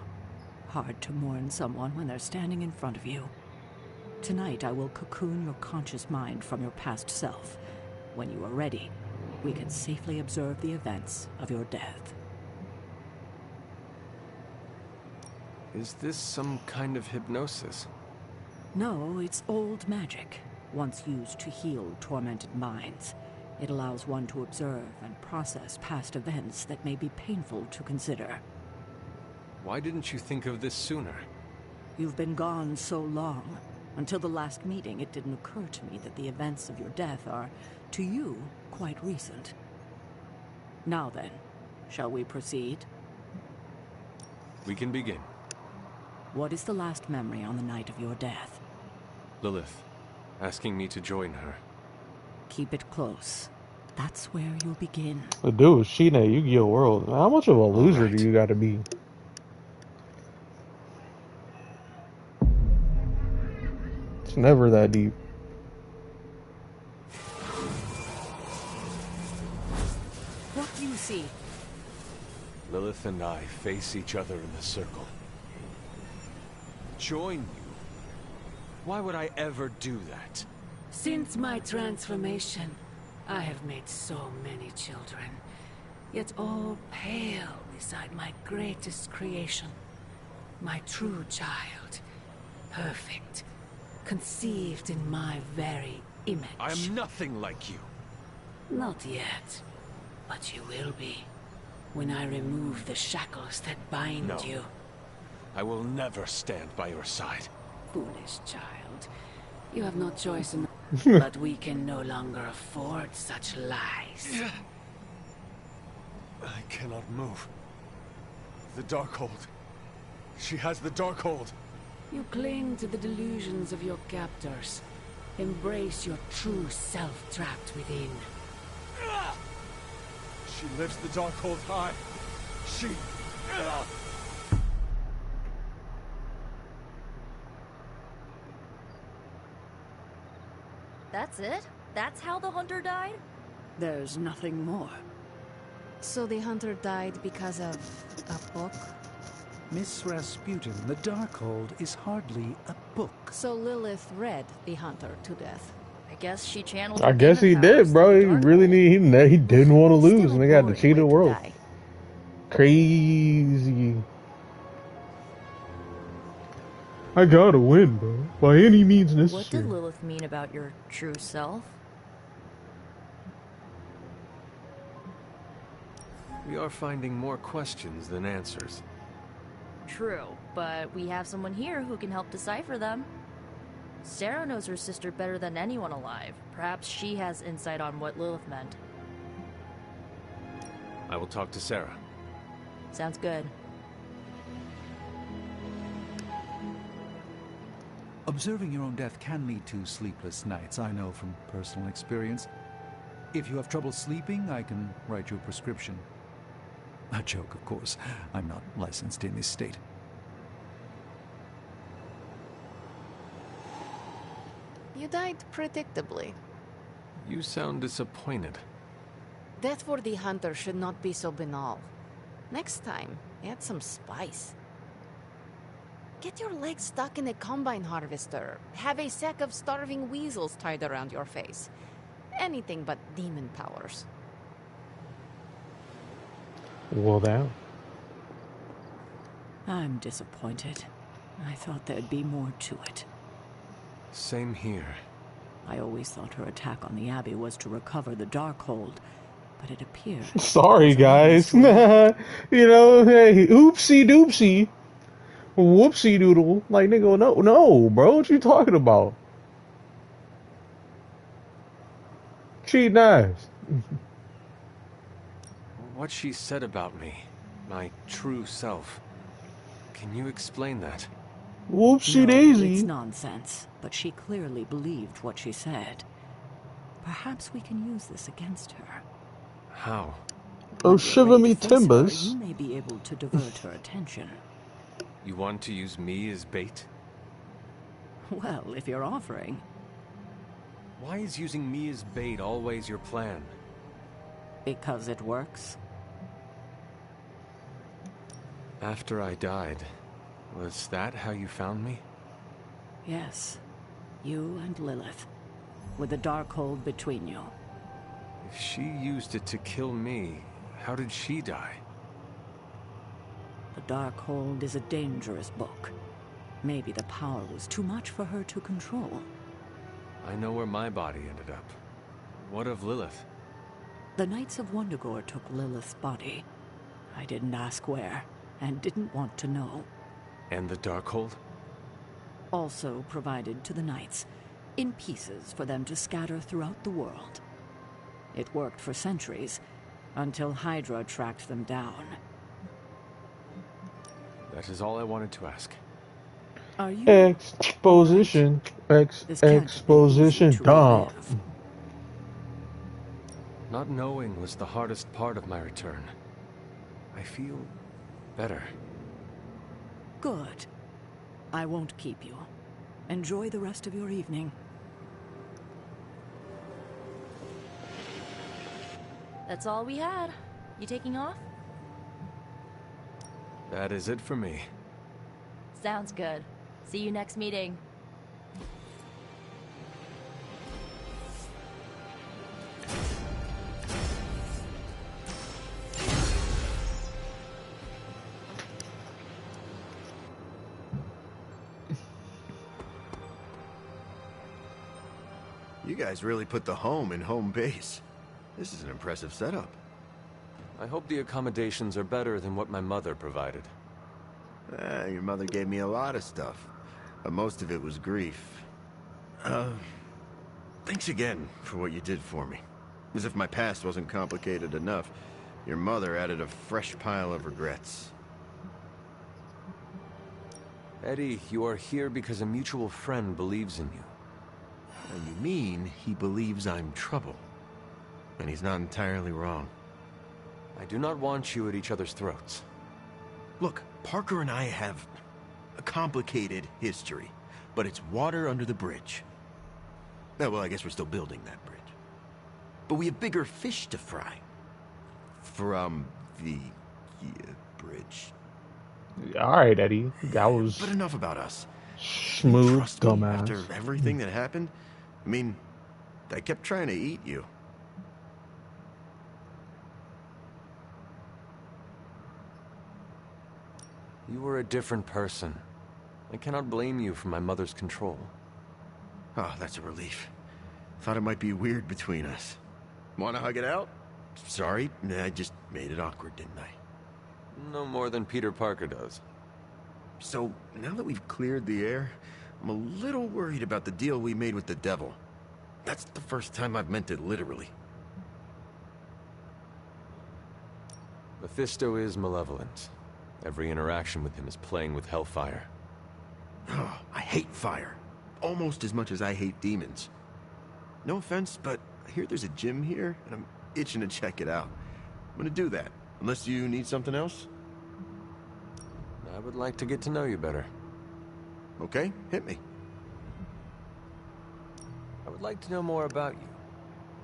Hard to mourn someone when they're standing in front of you. Tonight I will cocoon your conscious mind from your past self. When you are ready, we can safely observe the events of your death. Is this some kind of hypnosis? No, it's old magic, once used to heal tormented minds. It allows one to observe and process past events that may be painful to consider. Why didn't you think of this sooner? You've been gone so long. Until the last meeting, it didn't occur to me that the events of your death are, to you, quite recent. Now then, shall we proceed? We can begin. What is the last memory on the night of your death? Lilith, asking me to join her. Keep it close. That's where you'll begin. The dude was cheating at Yu-Gi-Oh! World. How much of a loser do you gotta be? It's never that deep. What do you see? Lilith and I face each other in the circle. Join you? Why would I ever do that? Since my transformation, I have made so many children, yet all pale beside my greatest creation. My true child, perfect, conceived in my very image. I am nothing like you. Not yet, but you will be, when I remove the shackles that bind No. you. I will never stand by your side. Foolish child, you have no choice in but we can no longer afford such lies. I cannot move. The Darkhold. She has the Darkhold. You cling to the delusions of your captors. Embrace your true self trapped within. She lifts the Darkhold high. She... That's it? That's how the hunter died? There's nothing more. So the hunter died because of a book? Miss Rasputin, the Darkhold is hardly a book. So Lilith read the hunter to death. I guess she channeled. I guess he did, bro. He really he didn't want to lose, and they got the cheated world. Crazy. I gotta win, bro. By any means necessary. What did Lilith mean about your true self? We are finding more questions than answers. True, but we have someone here who can help decipher them. Sarah knows her sister better than anyone alive. Perhaps she has insight on what Lilith meant. I will talk to Sarah. Sounds good. Observing your own death can lead to sleepless nights, I know from personal experience. If you have trouble sleeping, I can write you a prescription. A joke, of course. I'm not licensed in this state. You died predictably. You sound disappointed. Death for the hunter should not be so banal. Next time, add some spice. Get your legs stuck in a combine harvester. Have a sack of starving weasels tied around your face. Anything but demon powers. Well, now. I'm disappointed. I thought there'd be more to it. Same here. I always thought her attack on the Abbey was to recover the Darkhold, but it appears... Sorry, guys. You know, hey, oopsie doopsie. Whoopsie doodle. Like, nigga, no, bro. What you talking about? Cheating ass. What she said about me, my true self. Can you explain that? Whoopsie No, daisy. It's nonsense, but she clearly believed what she said. Perhaps we can use this against her. How? Oh, shiver me timbers. You may be able to divert her attention. You want to use me as bait? Well, if you're offering. Why is using me as bait always your plan? Because it works. After I died, was that how you found me? Yes. You and Lilith. With the Darkhold between you. If she used it to kill me, how did she die? The Darkhold is a dangerous book. Maybe the power was too much for her to control. I know where my body ended up. What of Lilith? The Knights of Wundagore took Lilith's body. I didn't ask where, and didn't want to know. And the Darkhold? Also provided to the Knights, in pieces for them to scatter throughout the world. It worked for centuries, until Hydra tracked them down. That is all I wanted to ask. Are you... Exposition. Exposition. Dumb. Not knowing was the hardest part of my return. I feel better. Good. I won't keep you. Enjoy the rest of your evening. That's all we had. You taking off? That is it for me. Sounds good. See you next meeting. You guys really put the home in home base. This is an impressive setup. I hope the accommodations are better than what my mother provided. Your mother gave me a lot of stuff, but most of it was grief. Thanks again for what you did for me. As if my past wasn't complicated enough, your mother added a fresh pile of regrets. Eddie, you are here because a mutual friend believes in you. And you mean he believes I'm trouble. And he's not entirely wrong. I do not want you at each other's throats. Look, Parker and I have a complicated history, but it's water under the bridge. Well, I guess we're still building that bridge. But we have bigger fish to fry. From the bridge. Alright, Eddie. That was... But enough about us. Smooth, Trust me, dumbass. after everything that happened, I mean, I kept trying to eat you. You were a different person. I cannot blame you for my mother's control. Oh, that's a relief. Thought it might be weird between us. Wanna hug it out? Sorry, I just made it awkward, didn't I? No more than Peter Parker does. So, now that we've cleared the air, I'm a little worried about the deal we made with the devil. That's the first time I've meant it literally. Mephisto is malevolent. Every interaction with him is playing with hellfire. Oh, I hate fire. Almost as much as I hate demons. No offense, but I hear there's a gym here, and I'm itching to check it out. I'm gonna do that, unless you need something else. I would like to get to know you better. Okay, hit me. I would like to know more about you.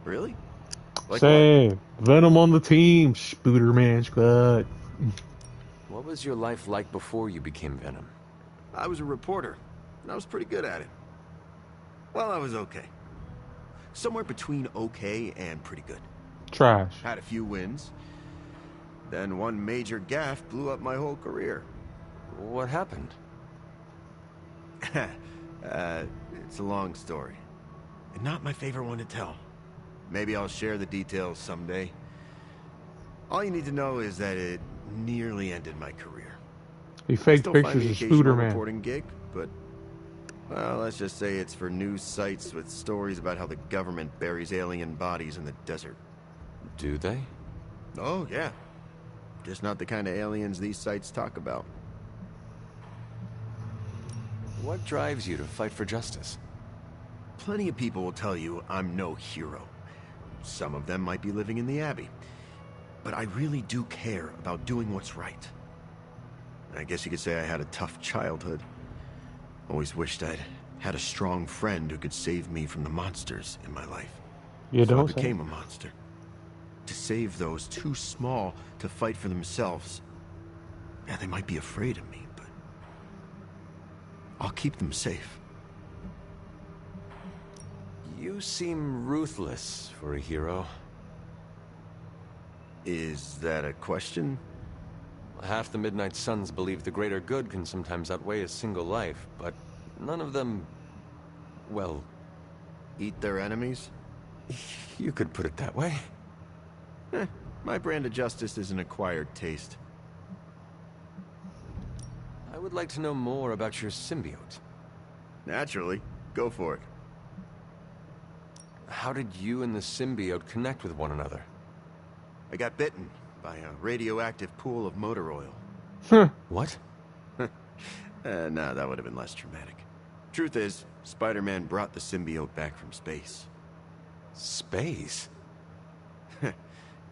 Really? Like Same. Venom on the team. Spooderman squad. What was your life like before you became Venom? I was a reporter, and I was pretty good at it. Well, I was okay. Somewhere between okay and pretty good. Trash. Had a few wins. Then one major gaffe blew up my whole career. What happened? It's a long story. And not my favorite one to tell. Maybe I'll share the details someday. All you need to know is that it nearly ended my career. He faked Still find pictures the of occasional Spooderman. reporting gig, but well, let's just say it's for news sites with stories about how the government buries alien bodies in the desert. Do they? Oh, yeah. Just not the kind of aliens these sites talk about. What drives you to fight for justice? Plenty of people will tell you I'm no hero. Some of them might be living in the Abbey. But I really do care about doing what's right. I guess you could say I had a tough childhood. Always wished I'd had a strong friend who could save me from the monsters in my life. You So I don't say. became a monster. To save those too small to fight for themselves. Yeah, they might be afraid of me, but I'll keep them safe. You seem ruthless for a hero. Is that a question? Half the Midnight Suns believe the greater good can sometimes outweigh a single life, but none of them, well... Eat their enemies? You could put it that way. My brand of justice is an acquired taste. I would like to know more about your symbiote. Naturally. Go for it. How did you and the symbiote connect with one another? I got bitten by a radioactive pool of motor oil. What? Nah, that would have been less dramatic. Truth is, Spider-Man brought the symbiote back from space. Space?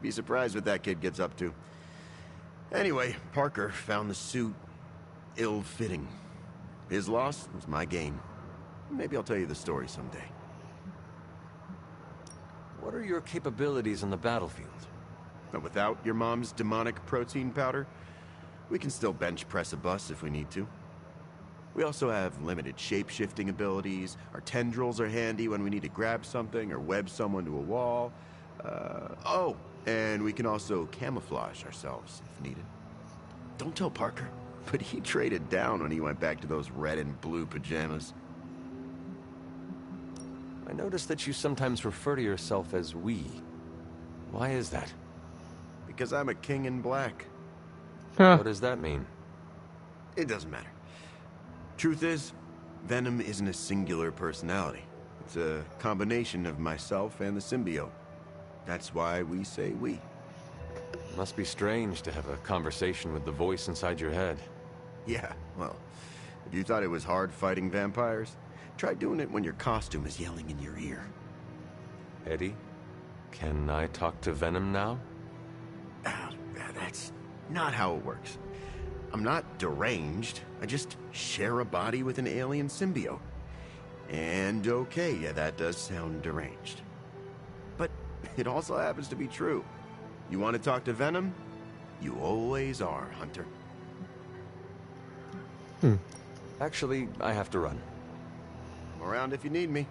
Be surprised what that kid gets up to. Anyway, Parker found the suit ill-fitting. His loss was my gain. Maybe I'll tell you the story someday. What are your capabilities on the battlefield? But without your mom's demonic protein powder, We can still bench press a bus if we need to. We also have limited shape-shifting abilities. Our tendrils are handy when we need to grab something or web someone to a wall. Oh, and we can also camouflage ourselves if needed. Don't tell Parker, but he traded down when he went back to those red and blue pajamas. I noticed that you sometimes refer to yourself as we. Why is that? Because I'm a king in black. What does that mean? It doesn't matter. Truth is, Venom isn't a singular personality. It's a combination of myself and the symbiote. That's why we say we. Must be strange to have a conversation with the voice inside your head. Yeah, well, if you thought it was hard fighting vampires, try doing it when your costume is yelling in your ear. Eddie, can I talk to Venom now? That's not how it works. I'm not deranged. I just share a body with an alien symbiote. And okay, yeah, that does sound deranged. But it also happens to be true. You want to talk to Venom? You always are, Hunter. Actually, I have to run. I'm around if you need me.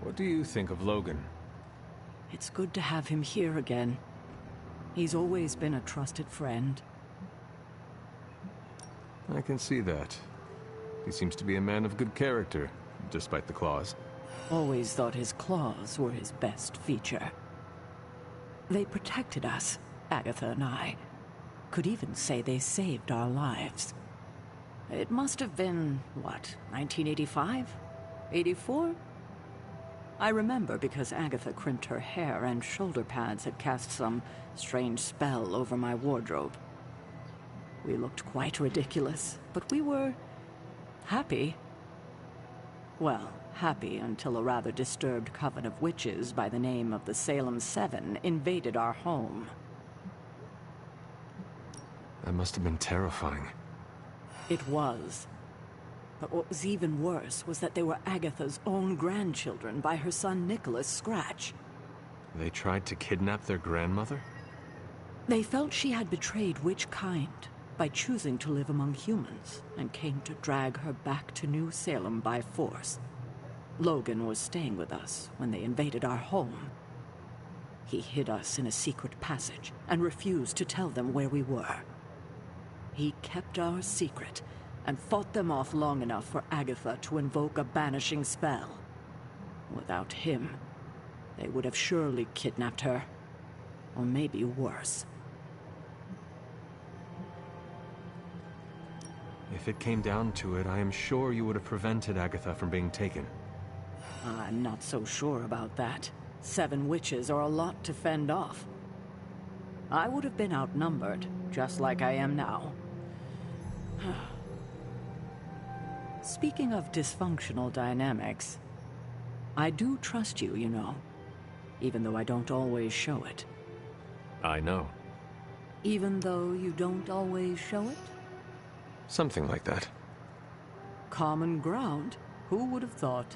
What do you think of Logan? It's good to have him here again. He's always been a trusted friend. I can see that. He seems to be a man of good character, despite the claws. Always thought his claws were his best feature. They protected us, Agatha and I. Could even say they saved our lives. It must have been, what, 1985? 84? I remember because Agatha crimped her hair and shoulder pads had cast some strange spell over my wardrobe. We looked quite ridiculous, but we were happy. Well, happy until a rather disturbed coven of witches by the name of the Salem Seven invaded our home. That must have been terrifying. It was. But what was even worse was that they were Agatha's own grandchildren by her son Nicholas Scratch. They tried to kidnap their grandmother? They felt she had betrayed which kind by choosing to live among humans and came to drag her back to New Salem by force. Logan was staying with us when they invaded our home. He hid us in a secret passage and refused to tell them where we were. He kept our secret and fought them off long enough for Agatha to invoke a banishing spell. Without him, they would have surely kidnapped her. Or maybe worse. If it came down to it, I am sure you would have prevented Agatha from being taken. I'm not so sure about that. 7 witches are a lot to fend off. I would have been outnumbered, just like I am now. Speaking of dysfunctional dynamics, I do trust you, you know, even though I don't always show it. I know. Even though you don't always show it? Something like that. Common ground. Who would have thought?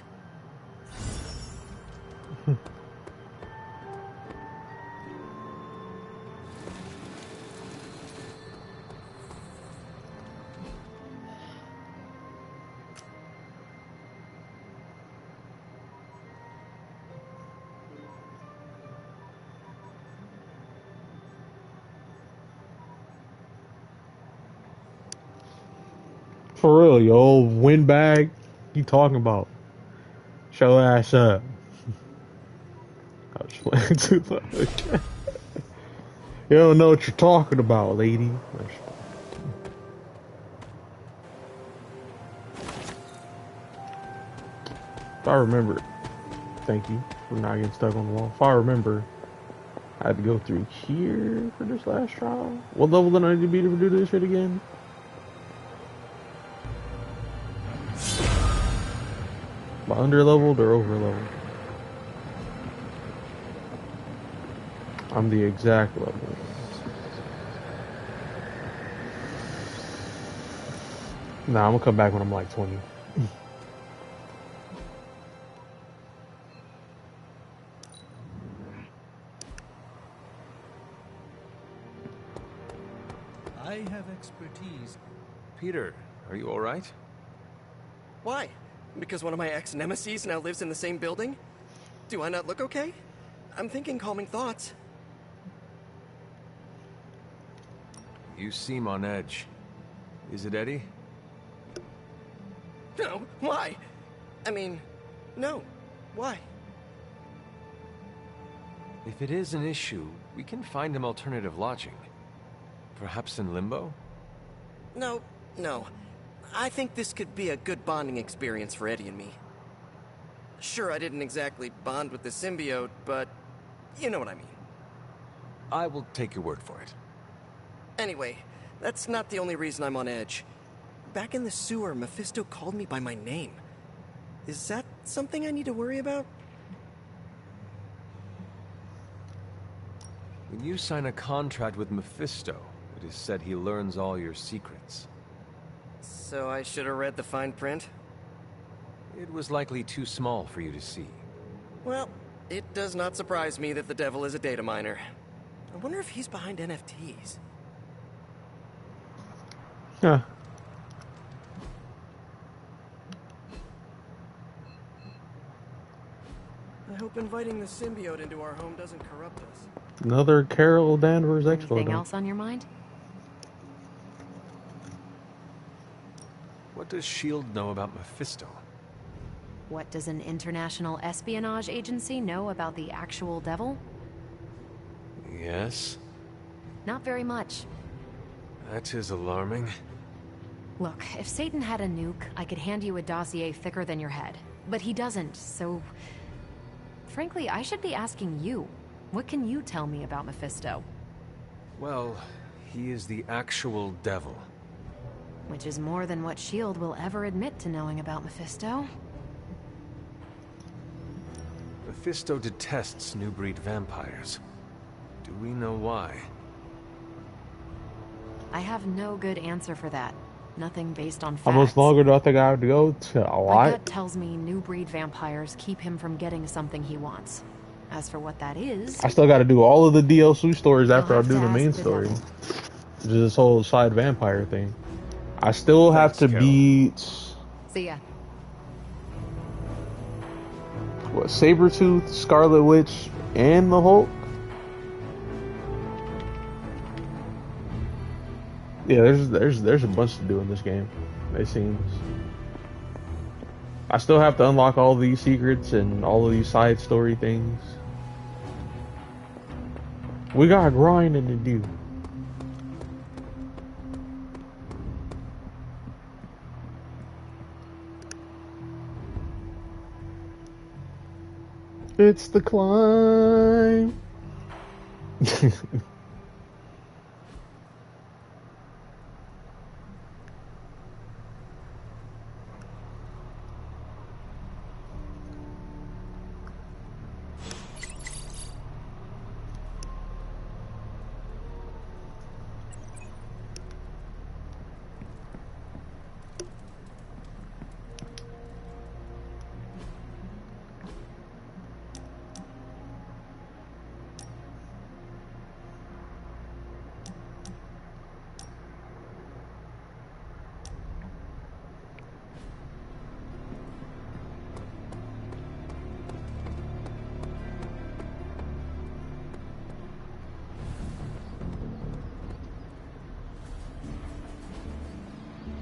For real, you old windbag. You talking about? Show ass up. I was playing too much. You don't know what you're talking about, lady. If I remember, thank you for not getting stuck on the wall. If I remember, I had to go through here for this last trial. What level did I need to be to do this shit again? Am I under-leveled or over-leveled? I'm the exact level. Nah, I'm gonna come back when I'm like 20. I expertise. Peter, are you all right? Why? Because one of my ex-nemesis now lives in the same building? Do I not look okay? I'm thinking calming thoughts. You seem on edge. Is it Eddie? No, why? I mean, no. Why? If it is an issue, we can find him alternative lodging. Perhaps in Limbo? No. I think this could be a good bonding experience for Eddie and me. Sure, I didn't exactly bond with the symbiote, but you know what I mean. I will take your word for it. Anyway, that's not the only reason I'm on edge. Back in the sewer, Mephisto called me by my name. Is that something I need to worry about? When you sign a contract with Mephisto, it is said he learns all your secrets. So I should have read the fine print? It was likely too small for you to see. Well, it does not surprise me that the devil is a data miner. I wonder if he's behind NFTs. Huh. I hope inviting the symbiote into our home doesn't corrupt us. Another Carol Danvers expo. Anything else on your mind? What does S.H.I.E.L.D. know about Mephisto? What does an international espionage agency know about the actual devil? Yes? Not very much. That is alarming. Look, if Satan had a nuke, I could hand you a dossier thicker than your head. But he doesn't, so... Frankly, I should be asking you. What can you tell me about Mephisto? Well, he is the actual devil. Which is more than what S.H.I.E.L.D. will ever admit to knowing about Mephisto. Mephisto detests new breed vampires. Do we know why? I have no good answer for that. Nothing based on facts. How much longer do I think I have to go? To a My lot? gut tells me new breed vampires keep him from getting something he wants. As for what that is... I still got to do all of the DLC stories after I have do to the main ask the story. devil. Which is this whole side vampire thing. I still have to beat... See ya. What, Sabretooth, Scarlet Witch, and the Hulk? Yeah, there's a bunch to do in this game, it seems. I still have to unlock all these secrets and all of these side story things. We got grinding to do. It's the climb.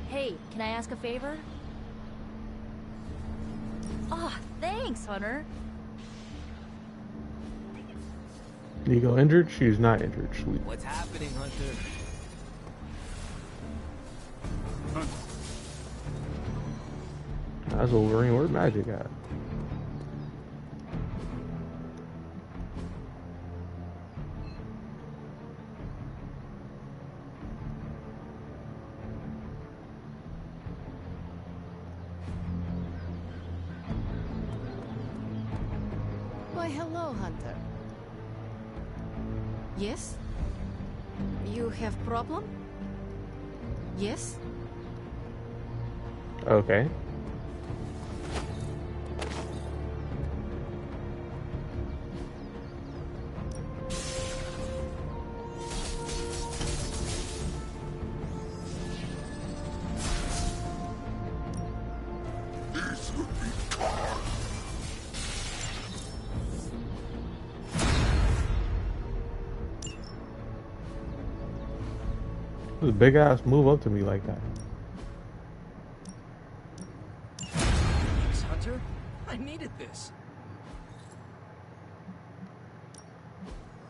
Hey, can I ask a favor? Oh, thanks, Hunter. Nico injured? She's not injured. Sweet. What's happening, Hunter? That's Wolverine. Where's Magic at? Why, hello, Hunter. Yes? You have problem? Yes? Okay. This big ass move up to me like that. Thanks, Hunter. I needed this.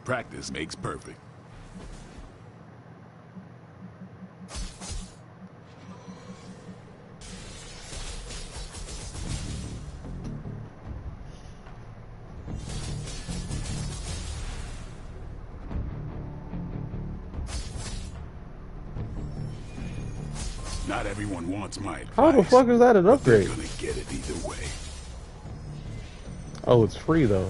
Practice makes perfect. Not everyone wants my advice. How the fuck is that an upgrade? They're gonna get it either way. Oh, it's free though.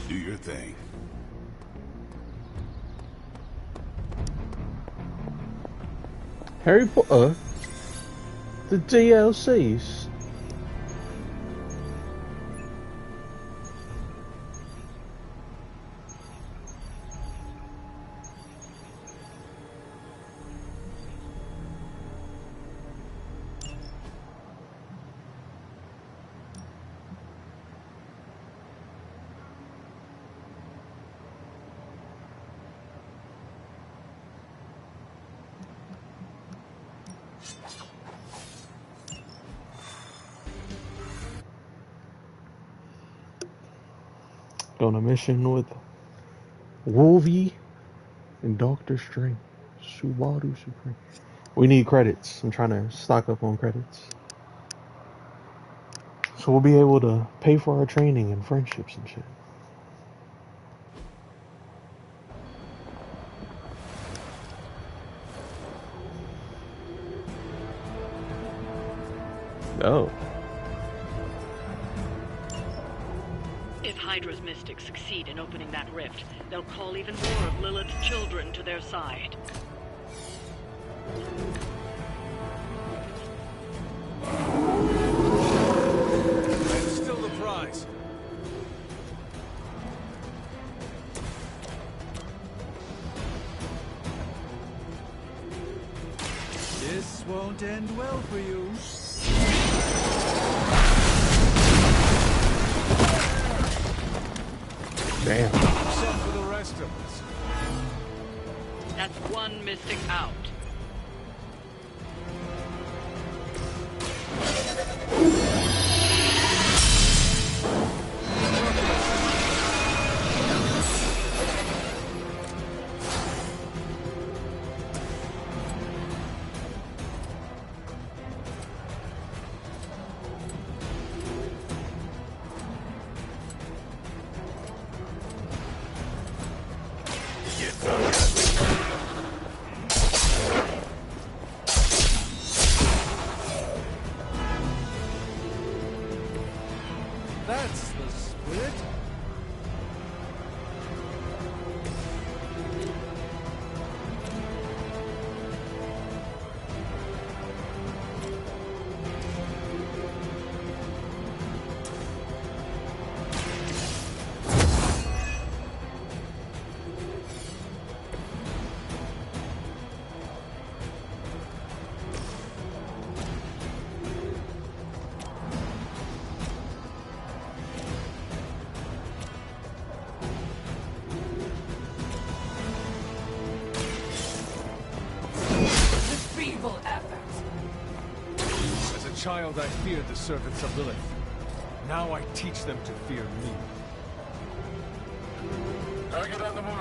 Do your thing. Harry Potter. The DLCs. On a mission with Wolvie and Dr. Strange. Subaru Supreme. We need credits. I'm trying to stock up on credits. So we'll be able to pay for our training and friendships and shit. Oh. If Hydra's mystics succeed in opening that rift, they'll call even more of Lilith's children to their side. And still the prize. This won't end well for you. Damn. Some for the rest of us. That's one mystic out. That's the spirit. As a child, I feared the servants of Lilith. Now I teach them to fear me. Target on the move.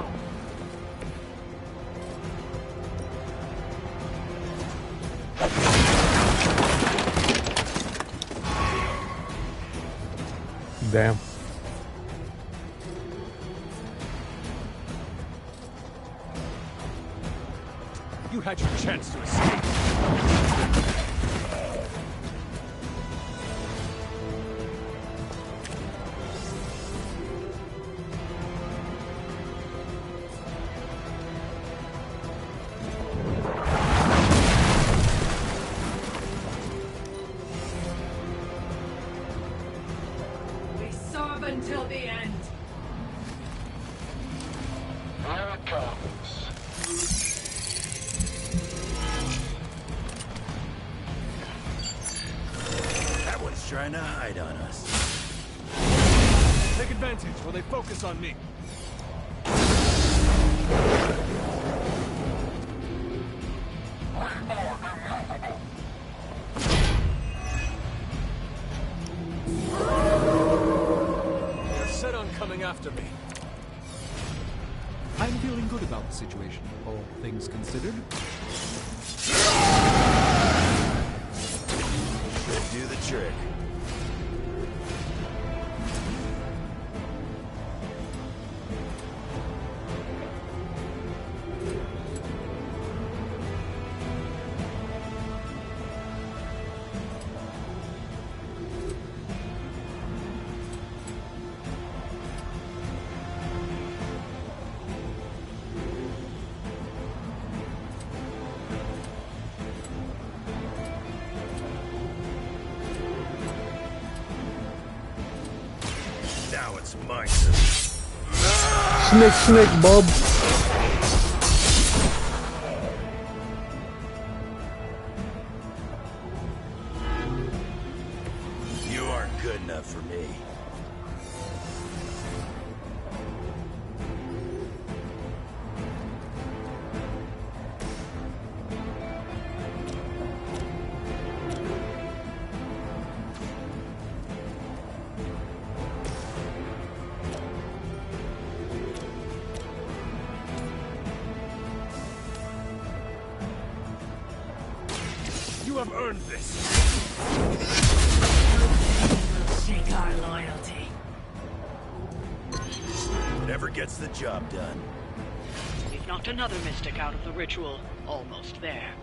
Damn. You had your chance to escape. We serve until the end. Here it comes. trying to hide on us. Take advantage while they focus on me. They're set on coming after me. I'm feeling good about the situation, all things considered. Could do the trick. Now it's my turn. Snick, bub. You aren't good enough for me. You have earned this. Seek our loyalty. Whatever gets the job done. We've knocked another mystic out of the ritual. Almost there.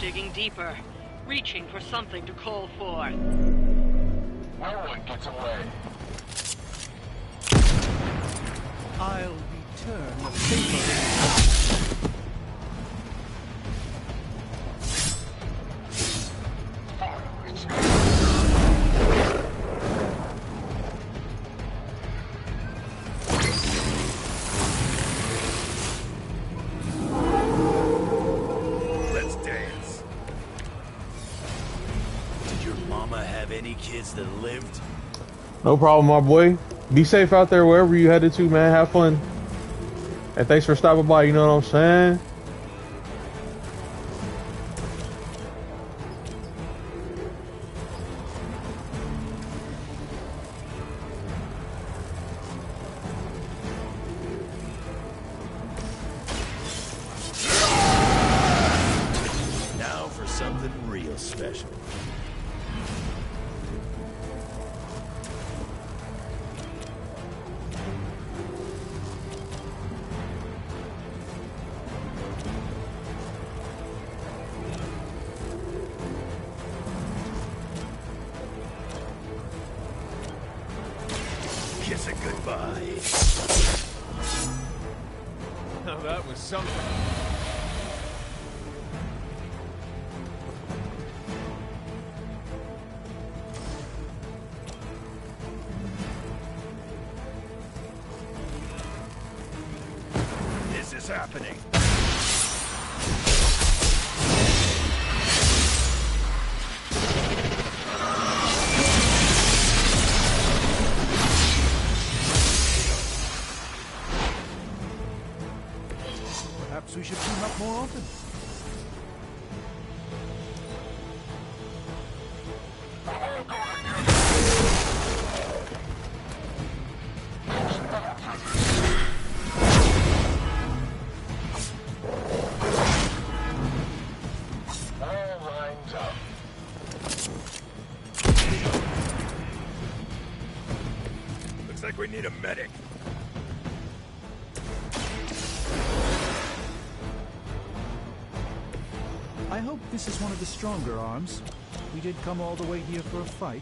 Digging deeper, reaching for something to call for. No one gets away. I'll return the favor. Let's dance. Did your mama have any kids that lived? No problem, my boy. Be safe out there wherever you headed to, man. Have fun. And thanks for stopping by, you know what I'm saying? Now for something real special. Kiss it goodbye. Now that was something. This is happening. Perhaps we should team up more often. All lines up. Looks like we need a medic. I hope this is one of the stronger arms. We did come all the way here for a fight.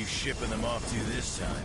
shipping them off to this time?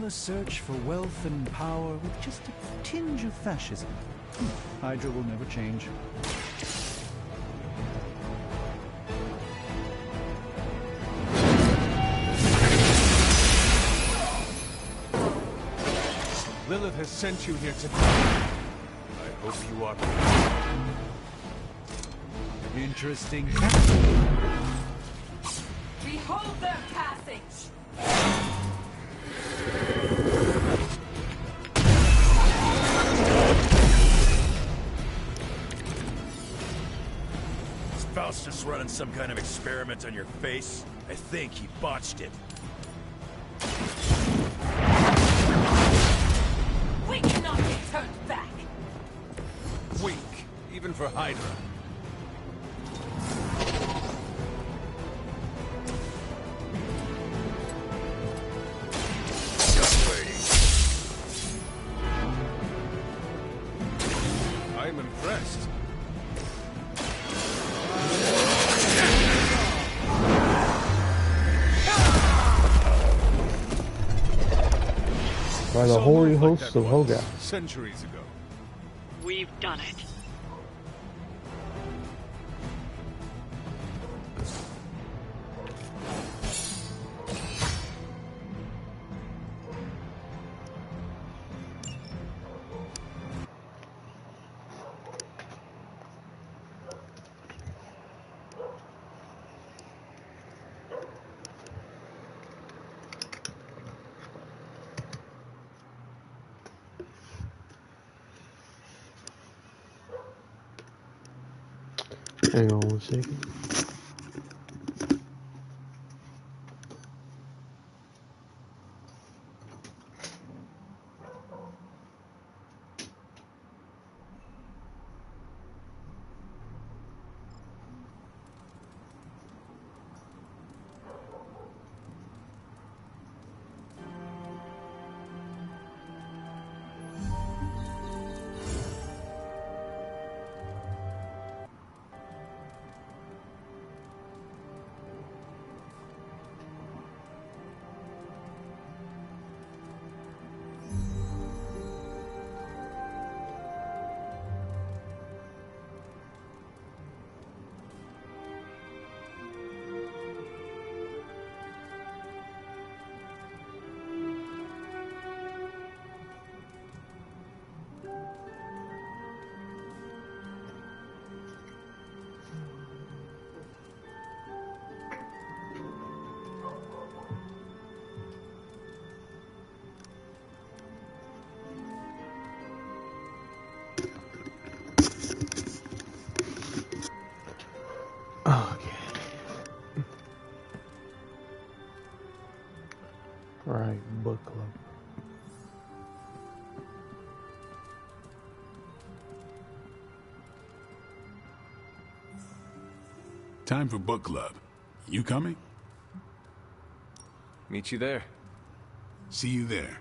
endless search for wealth and power with just a tinge of fascism. Hydra will never change. Lilith has sent you here today. I hope you are prepared. Interesting. Behold their passage! Is Faustus running some kind of experiment on your face? I think he botched it. We cannot be turned back! Weak, even for Hydra. I'm impressed. By the hoary hosts of Hoga. Centuries ago. We've done it. Hang on 1 second. Right, book club. Time for book club. You coming? Meet you there. See you there.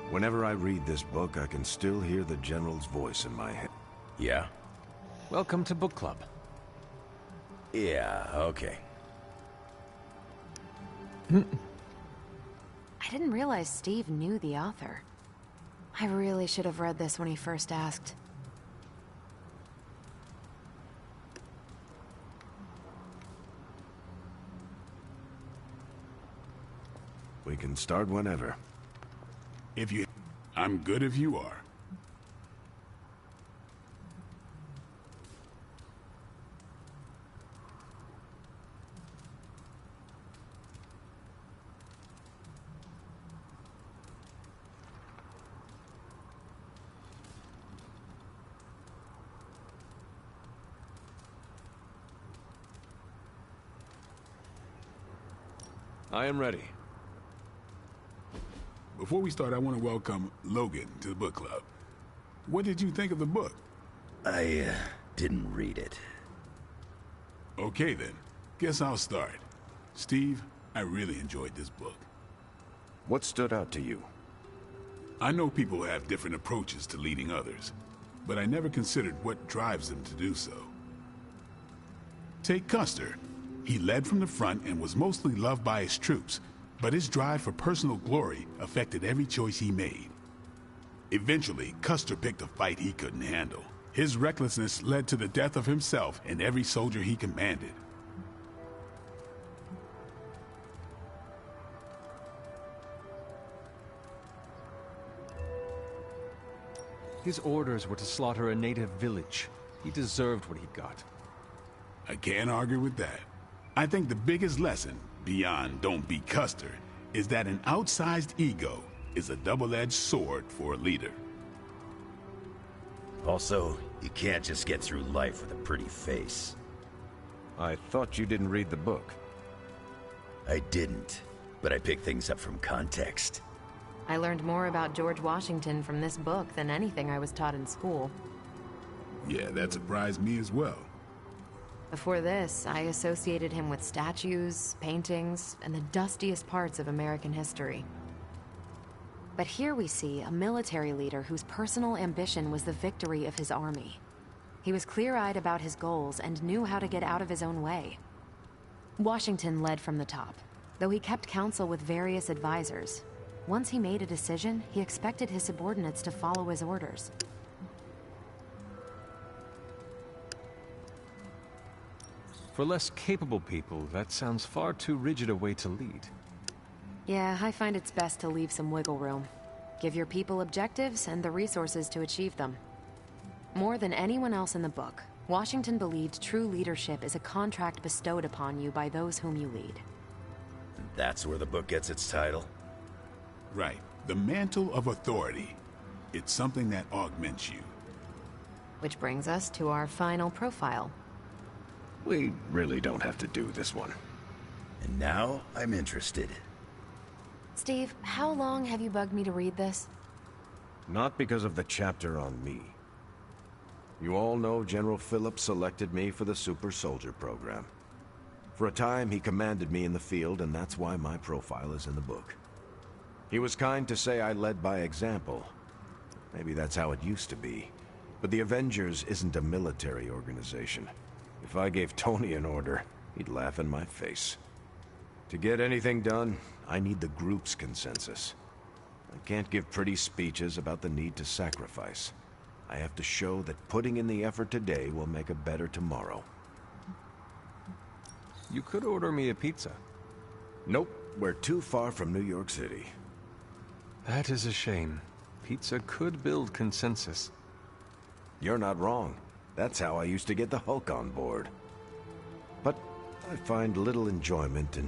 Whenever I read this book, I can still hear the General's voice in my head. Yeah? Welcome to book club. Yeah, okay. I didn't realize Steve knew the author. I really should have read this when he first asked. We can start whenever. I'm good if you are. I am ready. Before we start, I want to welcome Logan to the book club. What did you think of the book? I didn't read it. Okay then, guess I'll start. Steve, I really enjoyed this book. What stood out to you? I know people have different approaches to leading others, but I never considered what drives them to do so. Take Custer. He led from the front and was mostly loved by his troops, but his drive for personal glory affected every choice he made. Eventually, Custer picked a fight he couldn't handle. His recklessness led to the death of himself and every soldier he commanded. His orders were to slaughter a native village. He deserved what he got. I can't argue with that. I think the biggest lesson, beyond don't be Custer, is that an outsized ego is a double-edged sword for a leader. Also, you can't just get through life with a pretty face. I thought you didn't read the book. I didn't, but I picked things up from context. I learned more about George Washington from this book than anything I was taught in school. Yeah, that surprised me as well. Before this, I associated him with statues, paintings, and the dustiest parts of American history. But here we see a military leader whose personal ambition was the victory of his army. He was clear-eyed about his goals and knew how to get out of his own way. Washington led from the top, though he kept counsel with various advisors. Once he made a decision, he expected his subordinates to follow his orders. For less capable people, that sounds far too rigid a way to lead. Yeah, I find it's best to leave some wiggle room. Give your people objectives and the resources to achieve them. More than anyone else in the book, Washington believed true leadership is a contract bestowed upon you by those whom you lead. That's where the book gets its title? Right. The mantle of authority. It's something that augments you. Which brings us to our final profile. We really don't have to do this one. And now, I'm interested. Steve, how long have you bugged me to read this? Not because of the chapter on me. You all know General Phillips selected me for the Super Soldier program. For a time, he commanded me in the field, and that's why my profile is in the book. He was kind to say I led by example. Maybe that's how it used to be. But the Avengers isn't a military organization. If I gave Tony an order, he'd laugh in my face. To get anything done, I need the group's consensus. I can't give pretty speeches about the need to sacrifice. I have to show that putting in the effort today will make a better tomorrow. You could order me a pizza. Nope, we're too far from New York City. That is a shame. Pizza could build consensus. You're not wrong. That's how I used to get the Hulk on board. But I find little enjoyment in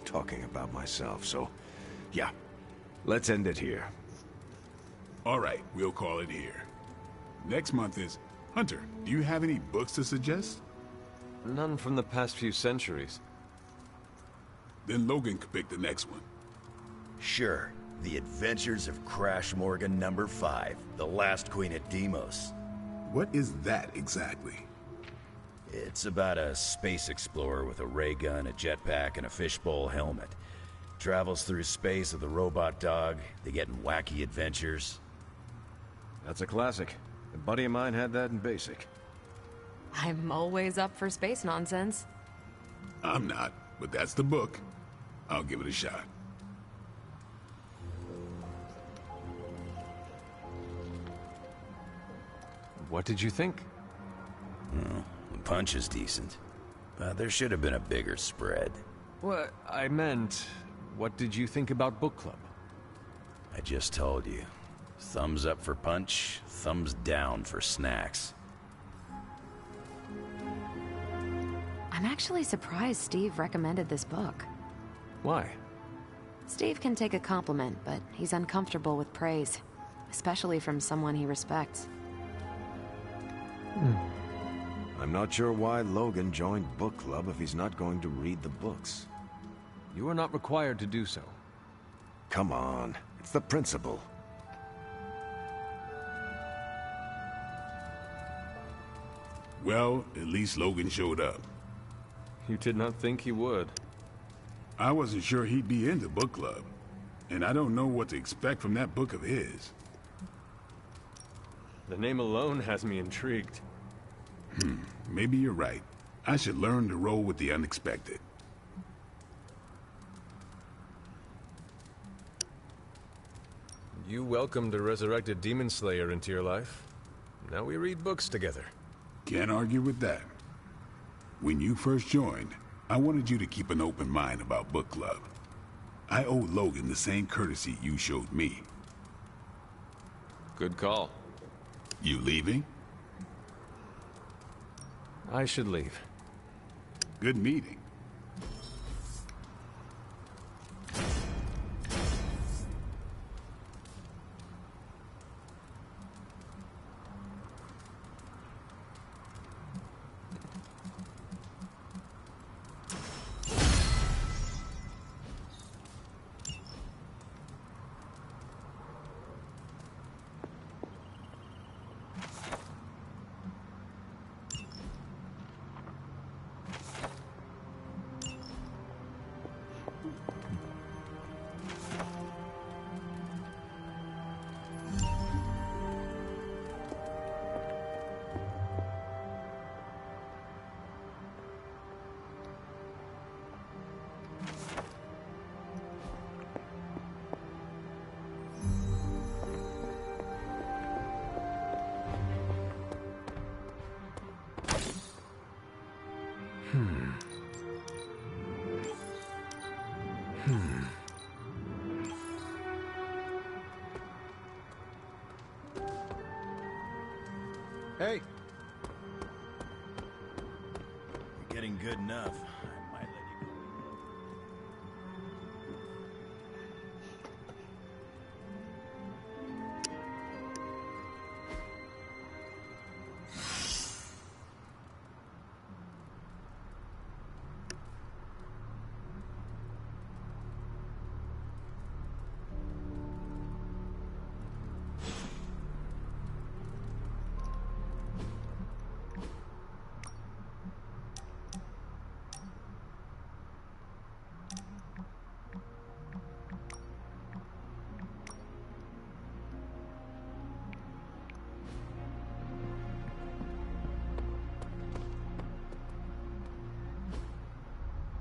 talking about myself, so yeah, let's end it here. All right, we'll call it here. Next month is... Hunter, do you have any books to suggest? None from the past few centuries. Then Logan could pick the next one. Sure. The Adventures of Crash Morgan #5, The Last Queen of Deimos. What is that exactly? It's about a space explorer with a ray gun, a jetpack, and a fishbowl helmet. Travels through space with a robot dog. They get in wacky adventures. That's a classic. A buddy of mine had that in basic. I'm always up for space nonsense. I'm not, but that's the book. I'll give it a shot. What did you think? Well, the punch is decent. But there should have been a bigger spread. What I meant, what did you think about book club? I just told you. Thumbs up for punch, thumbs down for snacks. I'm actually surprised Steve recommended this book. Why? Steve can take a compliment, but he's uncomfortable with praise, especially from someone he respects. I'm not sure why Logan joined book club if he's not going to read the books. You are not required to do so. Come on, it's the principle. Well, at least Logan showed up. You did not think he would. I wasn't sure he'd be into book club, and I don't know what to expect from that book of his. The name alone has me intrigued. Maybe you're right. I should learn to roll with the unexpected. You welcomed a resurrected demon slayer into your life. Now we read books together. Can't argue with that. When you first joined, I wanted you to keep an open mind about book club. I owe Logan the same courtesy you showed me. Good call. You leaving? I should leave. Good meeting. Hey. You're getting good enough. I might let you go.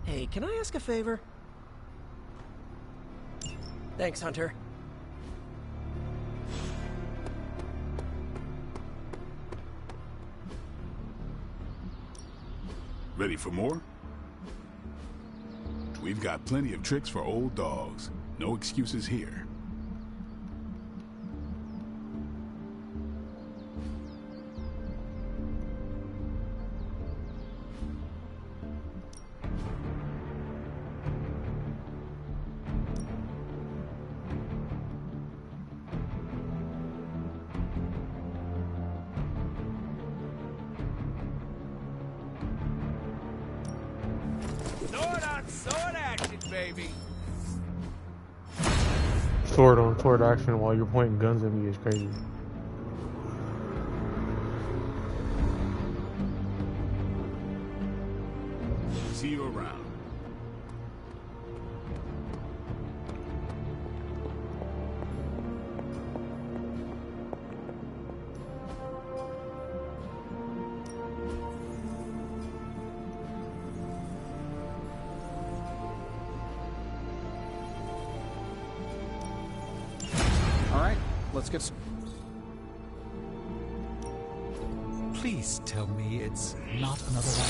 Hey, can I ask a favor? Thanks, Hunter. Ready for more? We've got plenty of tricks for old dogs. No excuses here. Sword on sword action while you're pointing guns at me is crazy. See you around. let's get... Please tell me it's not another one.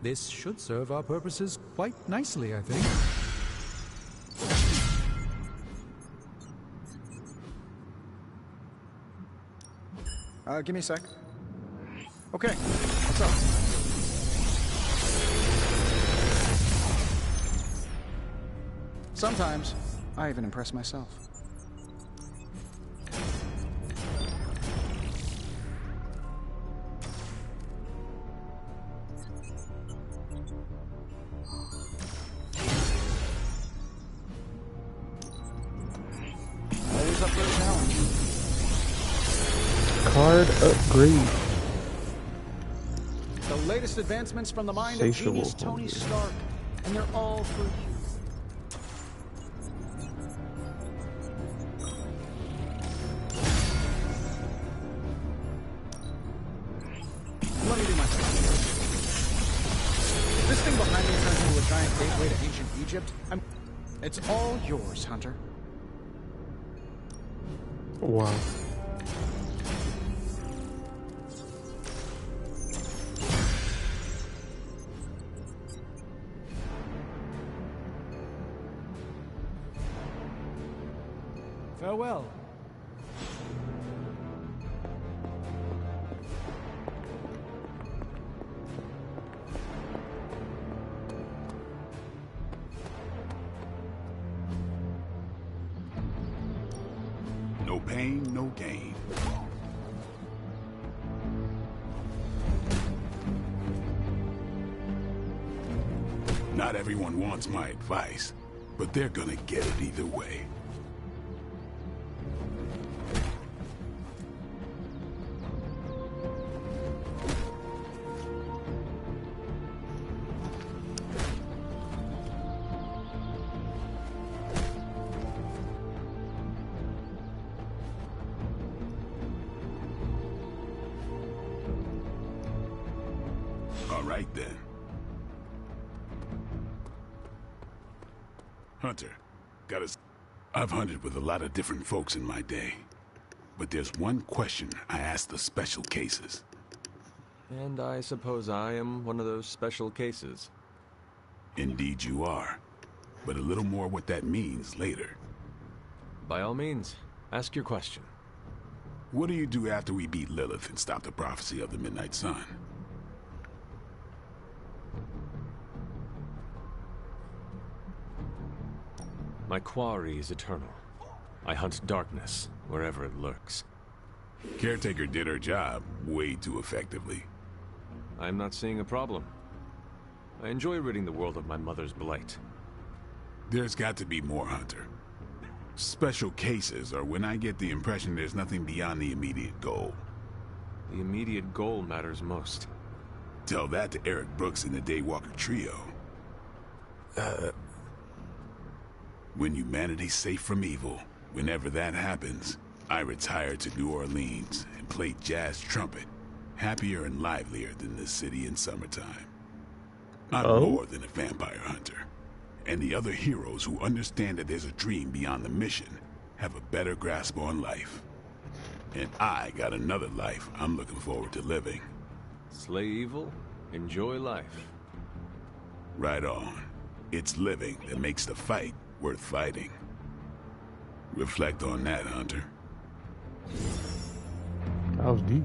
This should serve our purposes quite nicely, I think. Give me a sec. Okay, what's up? Sometimes, I even impress myself. Always up for a challenge. Card upgrade. The latest advancements from the mind of Insatiable genius Tony hunger. Stark, and they're all for you. Let me do my thing. If this thing behind me turns into a giant gateway to ancient Egypt, it's all yours, Hunter. Wow. Farewell. No pain, no gain. Not everyone wants my advice, but they're gonna get it either way. All right then. Hunter, I've hunted with a lot of different folks in my day. But there's one question I ask the special cases. And I suppose I am one of those special cases. Indeed you are. But a little more what that means later. By all means, ask your question. What do you do after we beat Lilith and stop the prophecy of the Midnight Sun? My quarry is eternal. I hunt darkness wherever it lurks. Caretaker did her job way too effectively. I'm not seeing a problem. I enjoy ridding the world of my mother's blight. There's got to be more, Hunter. Special cases are when I get the impression there's nothing beyond the immediate goal. The immediate goal matters most. Tell that to Eric Brooks and the Daywalker Trio. When humanity's safe from evil, whenever that happens, I retire to New Orleans and play jazz trumpet, happier and livelier than this city in summertime. I'm more than a vampire hunter, and the other heroes who understand that there's a dream beyond the mission have a better grasp on life. And I got another life I'm looking forward to living. Slay evil, enjoy life. Right on. It's living that makes the fight worth fighting. Reflect on that, Hunter. That was deep.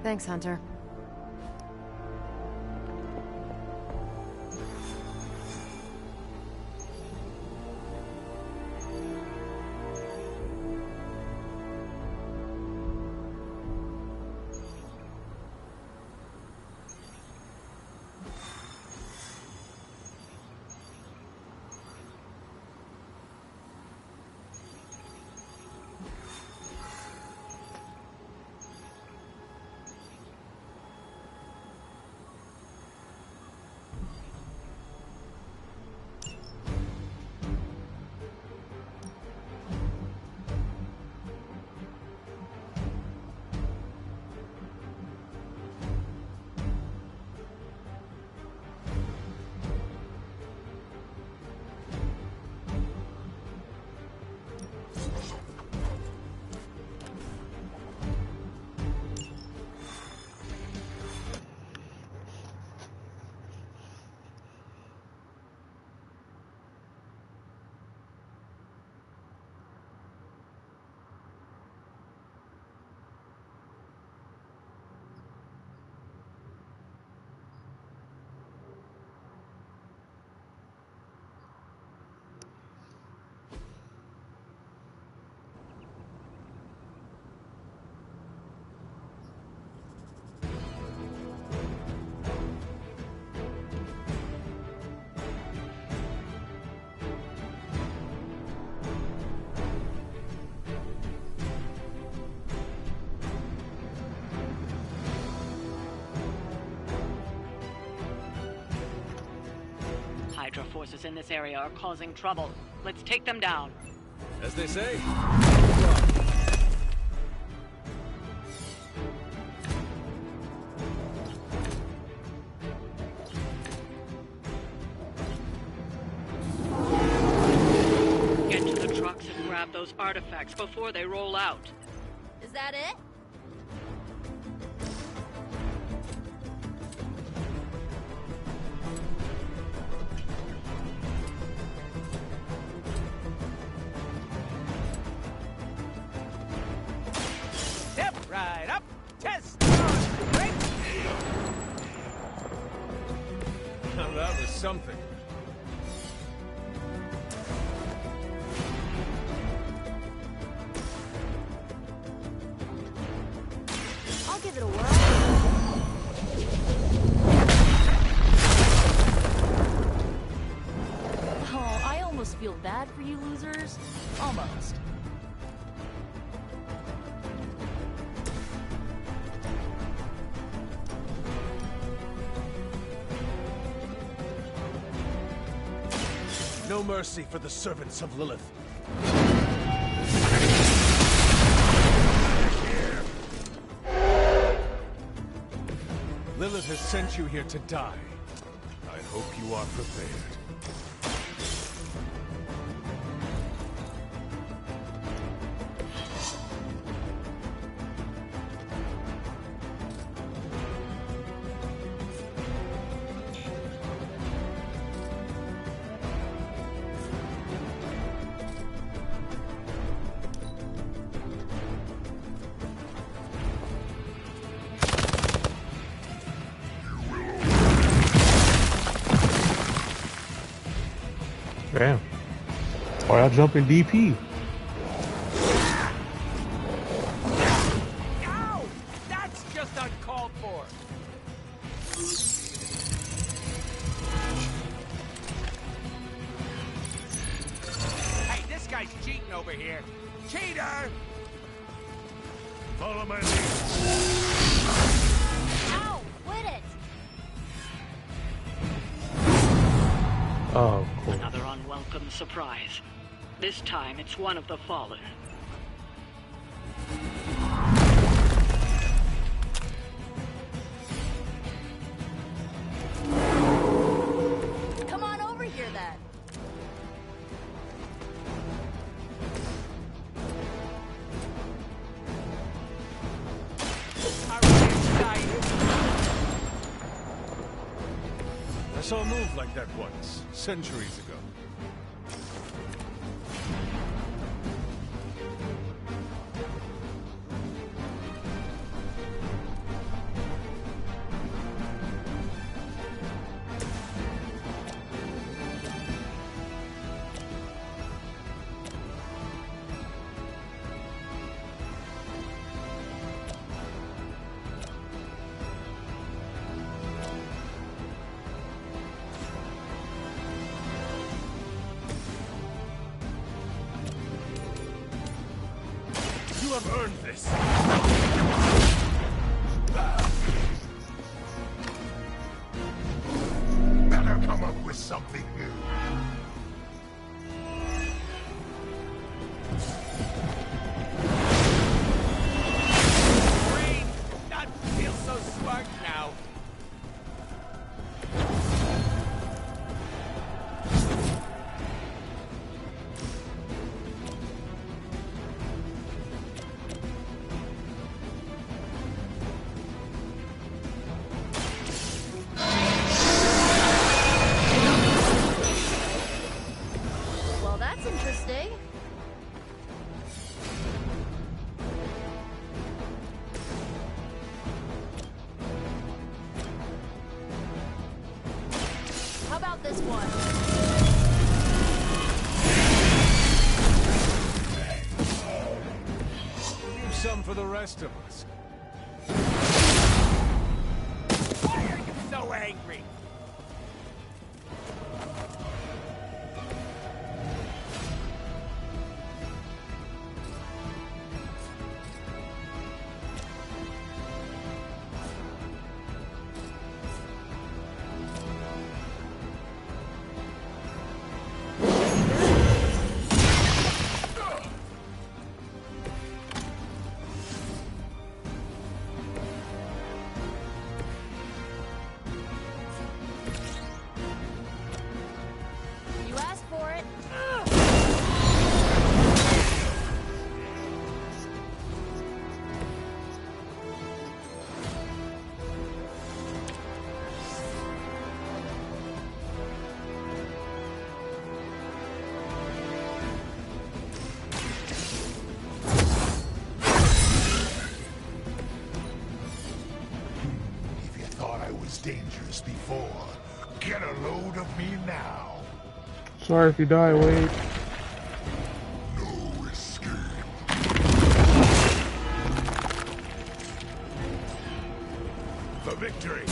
Thanks, Hunter. Hydra forces in this area are causing trouble. Let's take them down. As they say. Get to the trucks and grab those artifacts before they roll out. Is that it? Step right up. Test. Now that was something. I'll give it a whirl. Oh, I almost feel bad for you losers. Almost. No mercy for the servants of Lilith. Lilith has sent you here to die. I hope you are prepared. Damn. Why y'all jumping DP? Ow! That's just uncalled for. Hey, this guy's cheating over here. Cheater! Follow my lead. Ow! Quit it! Oh, cool. Another unwelcome surprise. This time it's one of the Fallen. Come on over here then. I saw a move like that once, centuries ago. You have earned this. Better come up with something new. Brain! Not feel so smart now. Well, that's interesting. How about this one? Leave some for the rest of us. Why are you so angry? dangers before. Get a load of me now. Sorry if you die, Wade. No escape. For victory.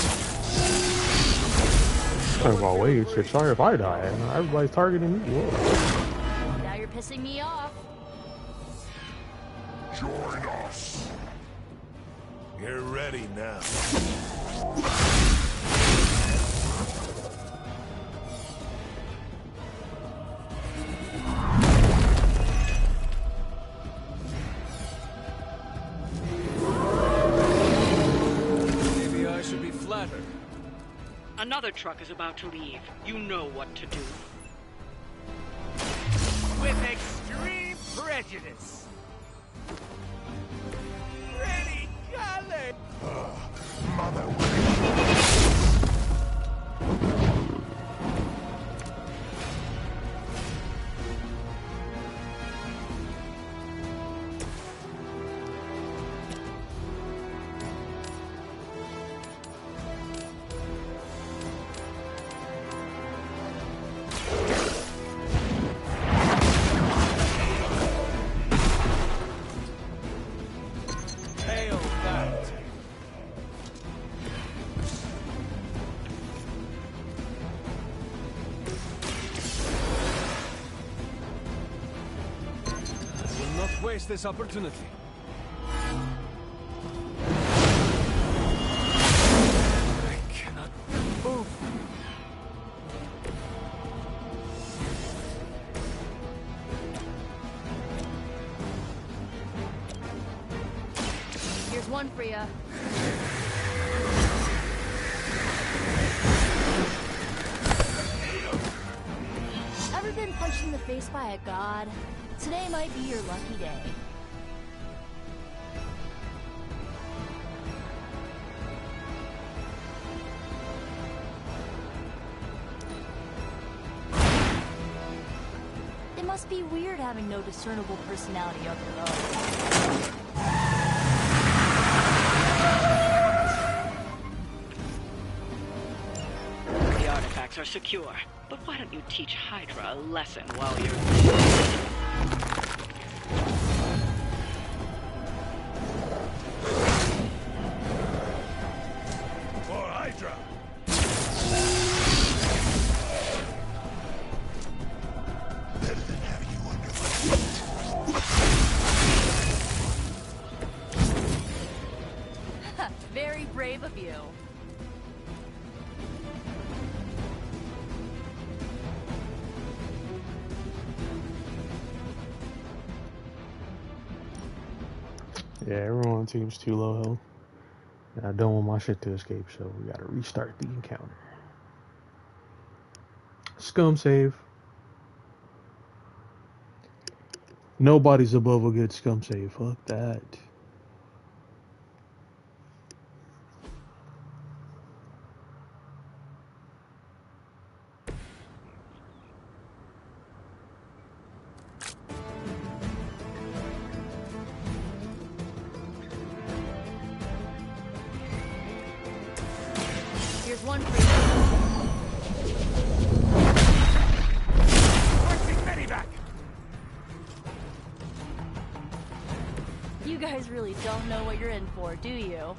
Talking about Wade, shit. Sorry if I die. Everybody's targeting me. Whoa. Now you're pissing me off. Join us. You're ready now. Maybe I should be flattered. Another truck is about to leave. You know what to do. With extreme prejudice. Pretty color. Mother. Hail that. I will not waste this opportunity. I cannot move. Here's one for ya. Ever been punched in the face by a god? Today might be your lucky day. It must be weird having no discernible personality of your own. The artifacts are secure, but why don't you teach Hydra a lesson while you're... For Hydra. Better than having you under my feet. Very brave of you. Yeah, everyone on the team's too low health. And I don't want my shit to escape, so we gotta restart the encounter. Scum save. Nobody's above a good scum save. Fuck that. Here's one for you. You guys really don't know what you're in for, do you?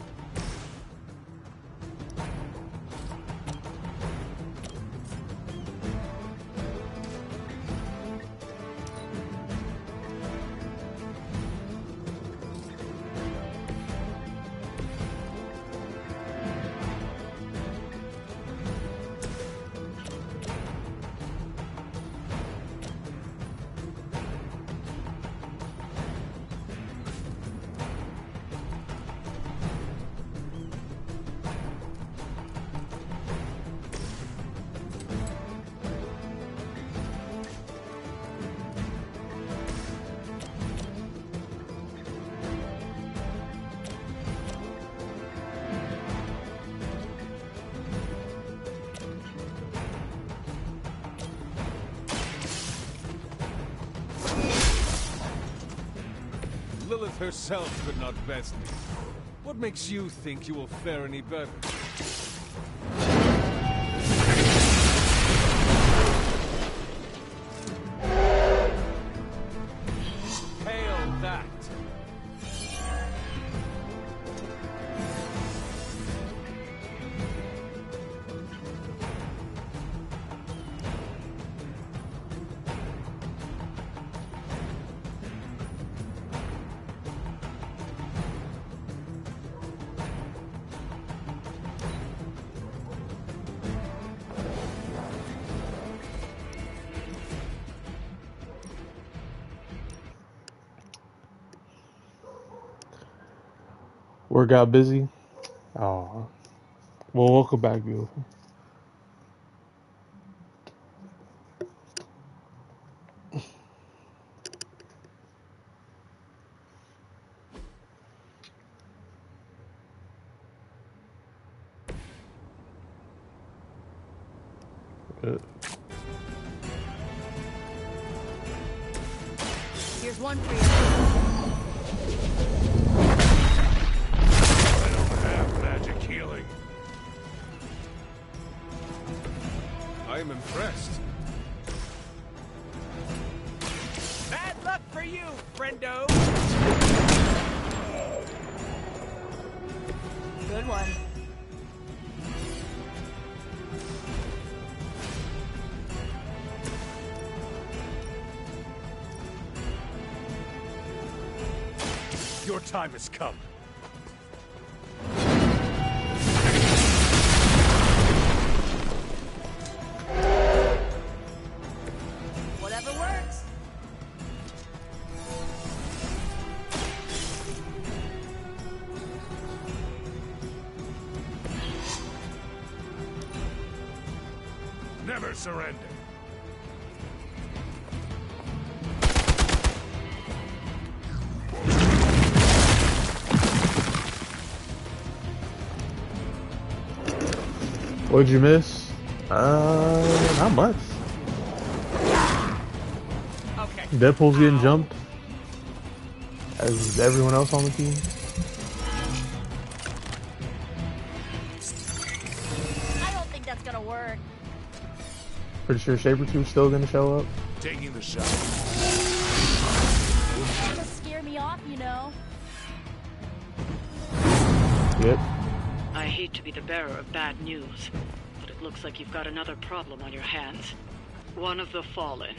Lilith herself could not best me. What makes you think you will fare any better? Work got busy. Oh, well, welcome back, beautiful. Here's one for you. I don't have magic healing. I am impressed. Bad luck for you, friendo. Good one. Your time has come. Whatever works. Never surrender. What'd you miss? Not much. Okay. Deadpool's getting jumped, as everyone else on the team. I don't think that's gonna work. Pretty sure Sabretooth's still gonna show up. Taking the shot. Trying to scare me off, you know. Yep. I hate to be the bearer of bad news, but it looks like you've got another problem on your hands. One of the Fallen.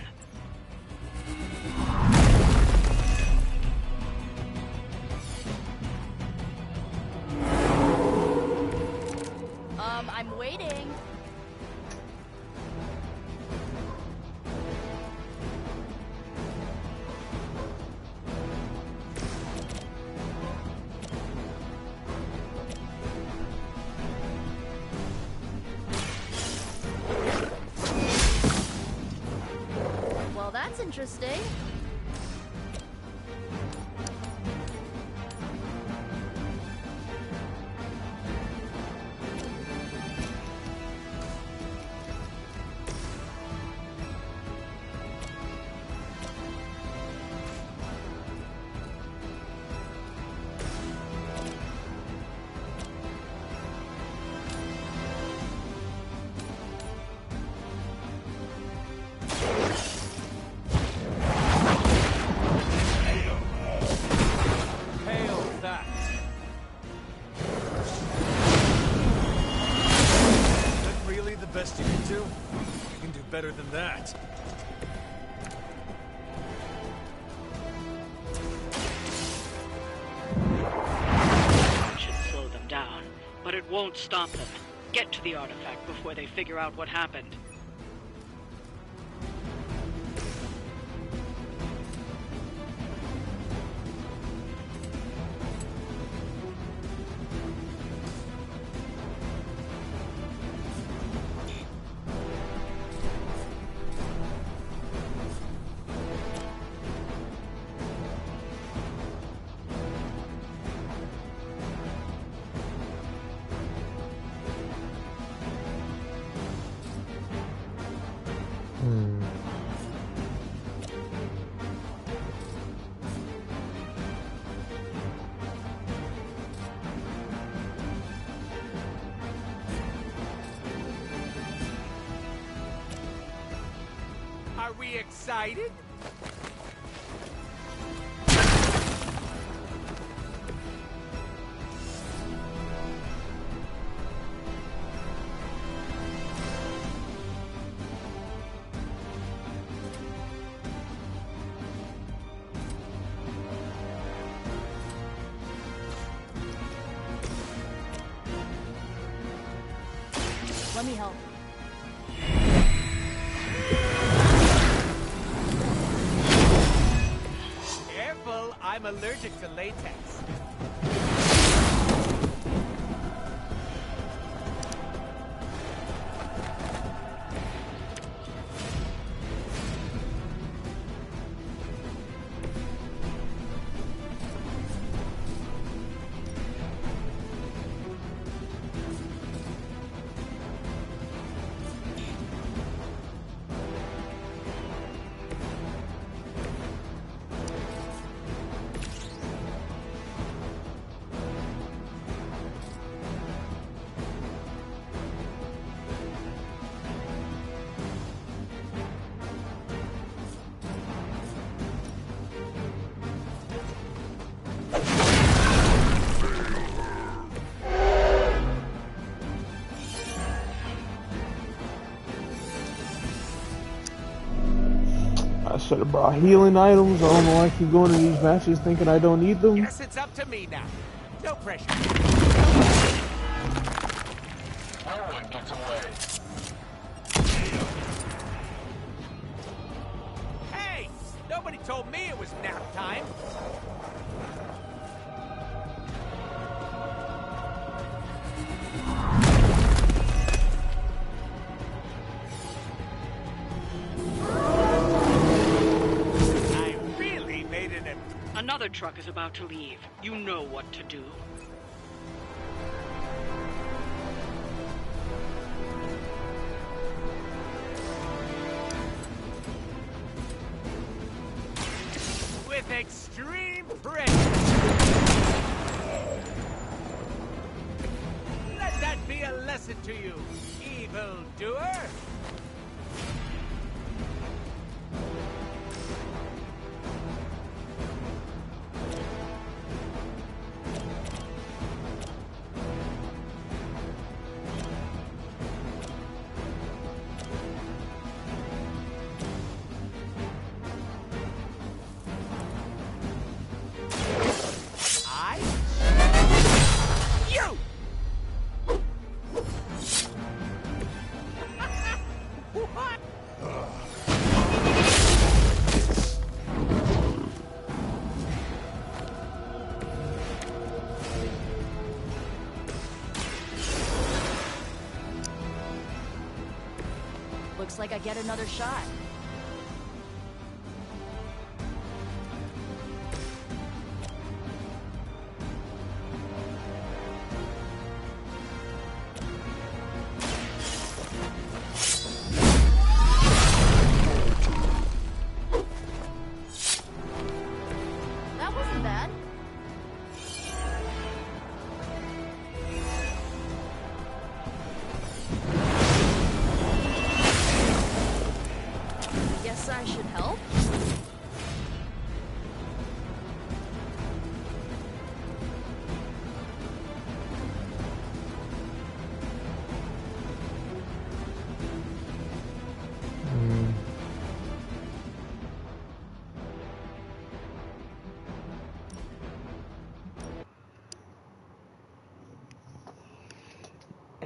I'm waiting. Well, that's interesting. Hail that. Is that really the best you can do? You can do better than that. It should slow them down, but it won't stop them. Get to the artifact before they figure out what happened. Are we excited? Let me help. Careful, I'm allergic to latex. I should have brought healing items. I don't know why I keep going to these matches thinking I don't need them. Guess it's up to me now. No pressure. No one gets away. Hey! Nobody told me it was nap time. Another truck is about to leave. You know what to do. With extreme pressure. Let that be a lesson to you, evildoer. Looks like I get another shot. That wasn't bad. Guess I should help?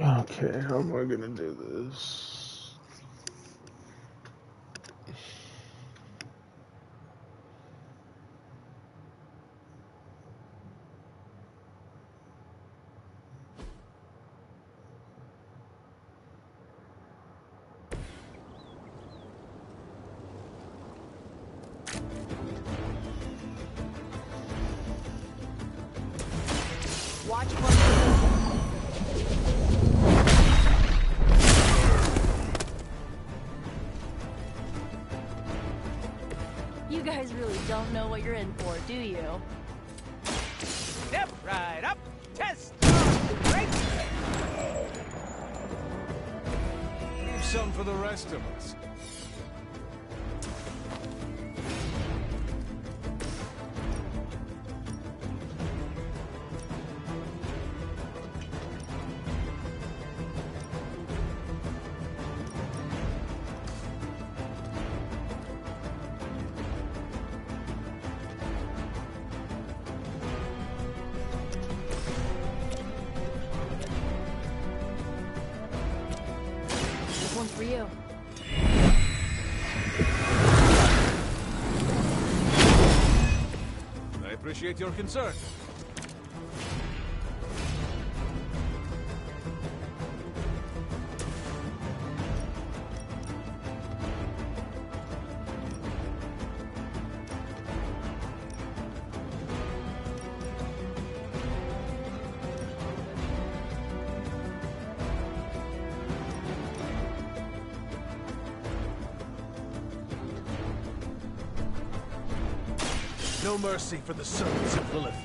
Okay, how am I gonna do this? Watch for You guys really don't know what you're in for, do you? Step right up, test race. Leave some for the rest of us. This one's for you. I appreciate your concern. No mercy for the servants of Lilith.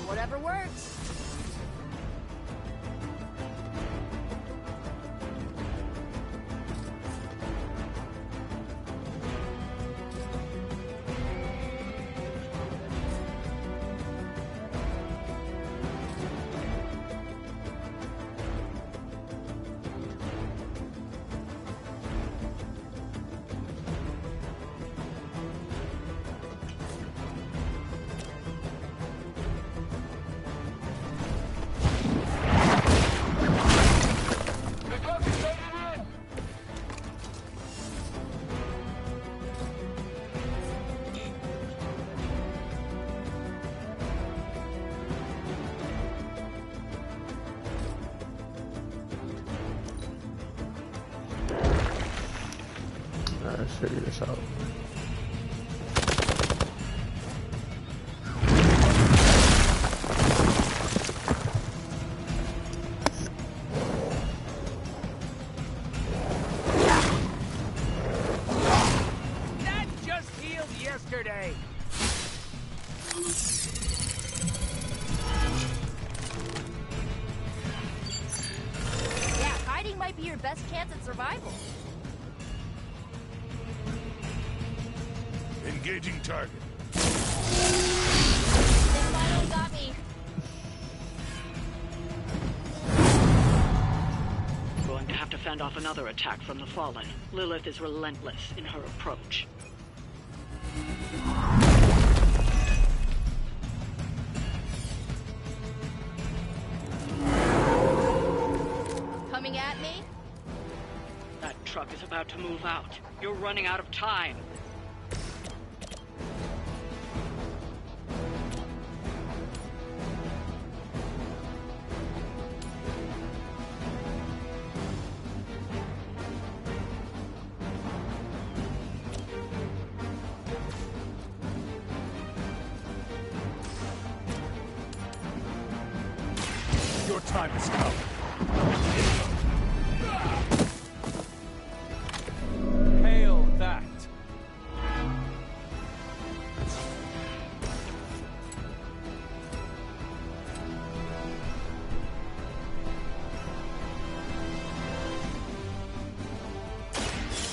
Whatever works. figure this out. That just healed yesterday. Yeah, hiding might be your best chance at survival. Engaging target. They finally got me. Going to have to fend off another attack from the Fallen. Lilith is relentless in her approach. Coming at me? That truck is about to move out. You're running out of time. Your time has come. Hail that.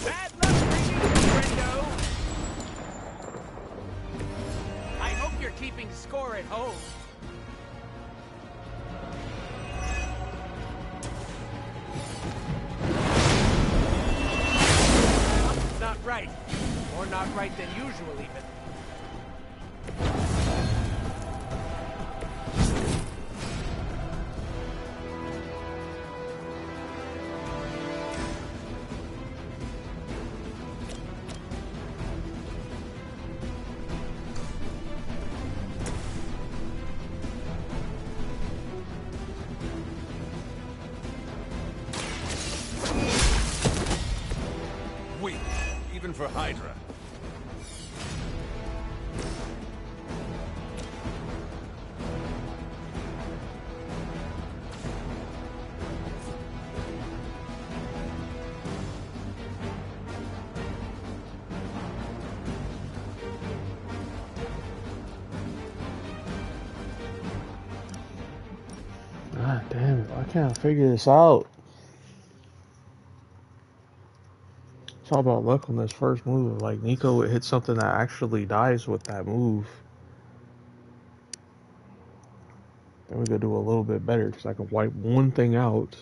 Bad luck for you, friendo. I hope you're keeping score at home. Not right. Or not right than usual, even. Weak, even for Hydra. God damn it, I can't figure this out. It's all about luck on this first move. Like, Nico would hit something that actually dies with that move. Then we could do a little bit better, because I can wipe one thing out.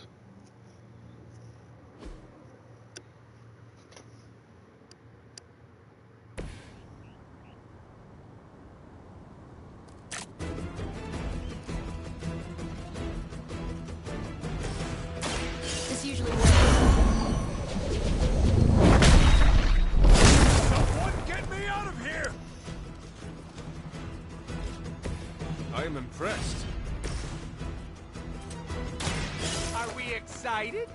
This usually works. Someone get me out of here! I am impressed. Are we excited?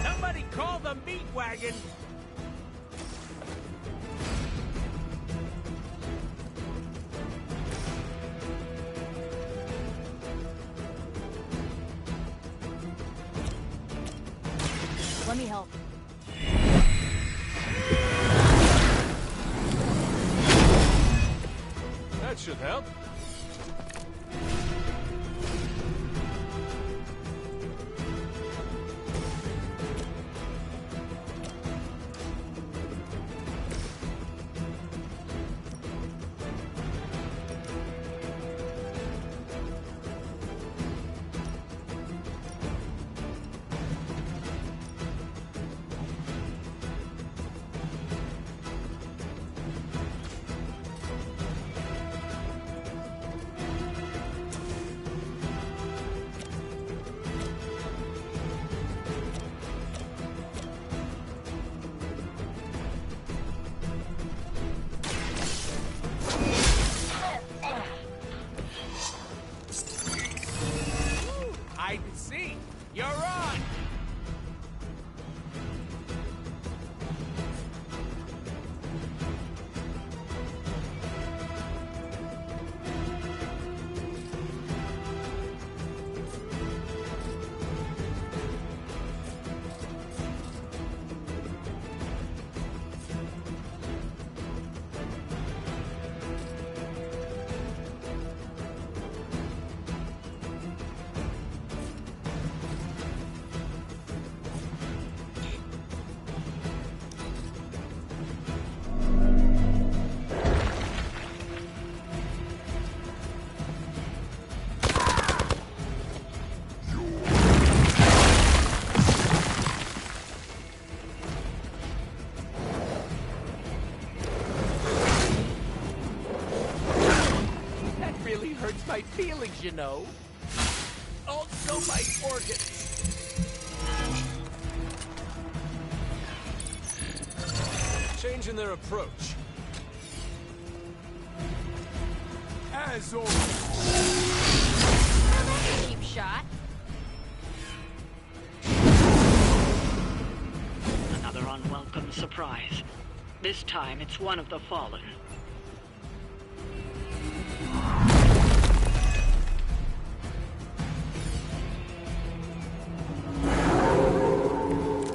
Somebody call the meat wagon. Let me help. That should help. Hide and seek. You're on. really hurts my feelings, you know. Also my organs. Change in their approach. As always. Cheap shot. Another unwelcome surprise. This time it's one of the Fallen.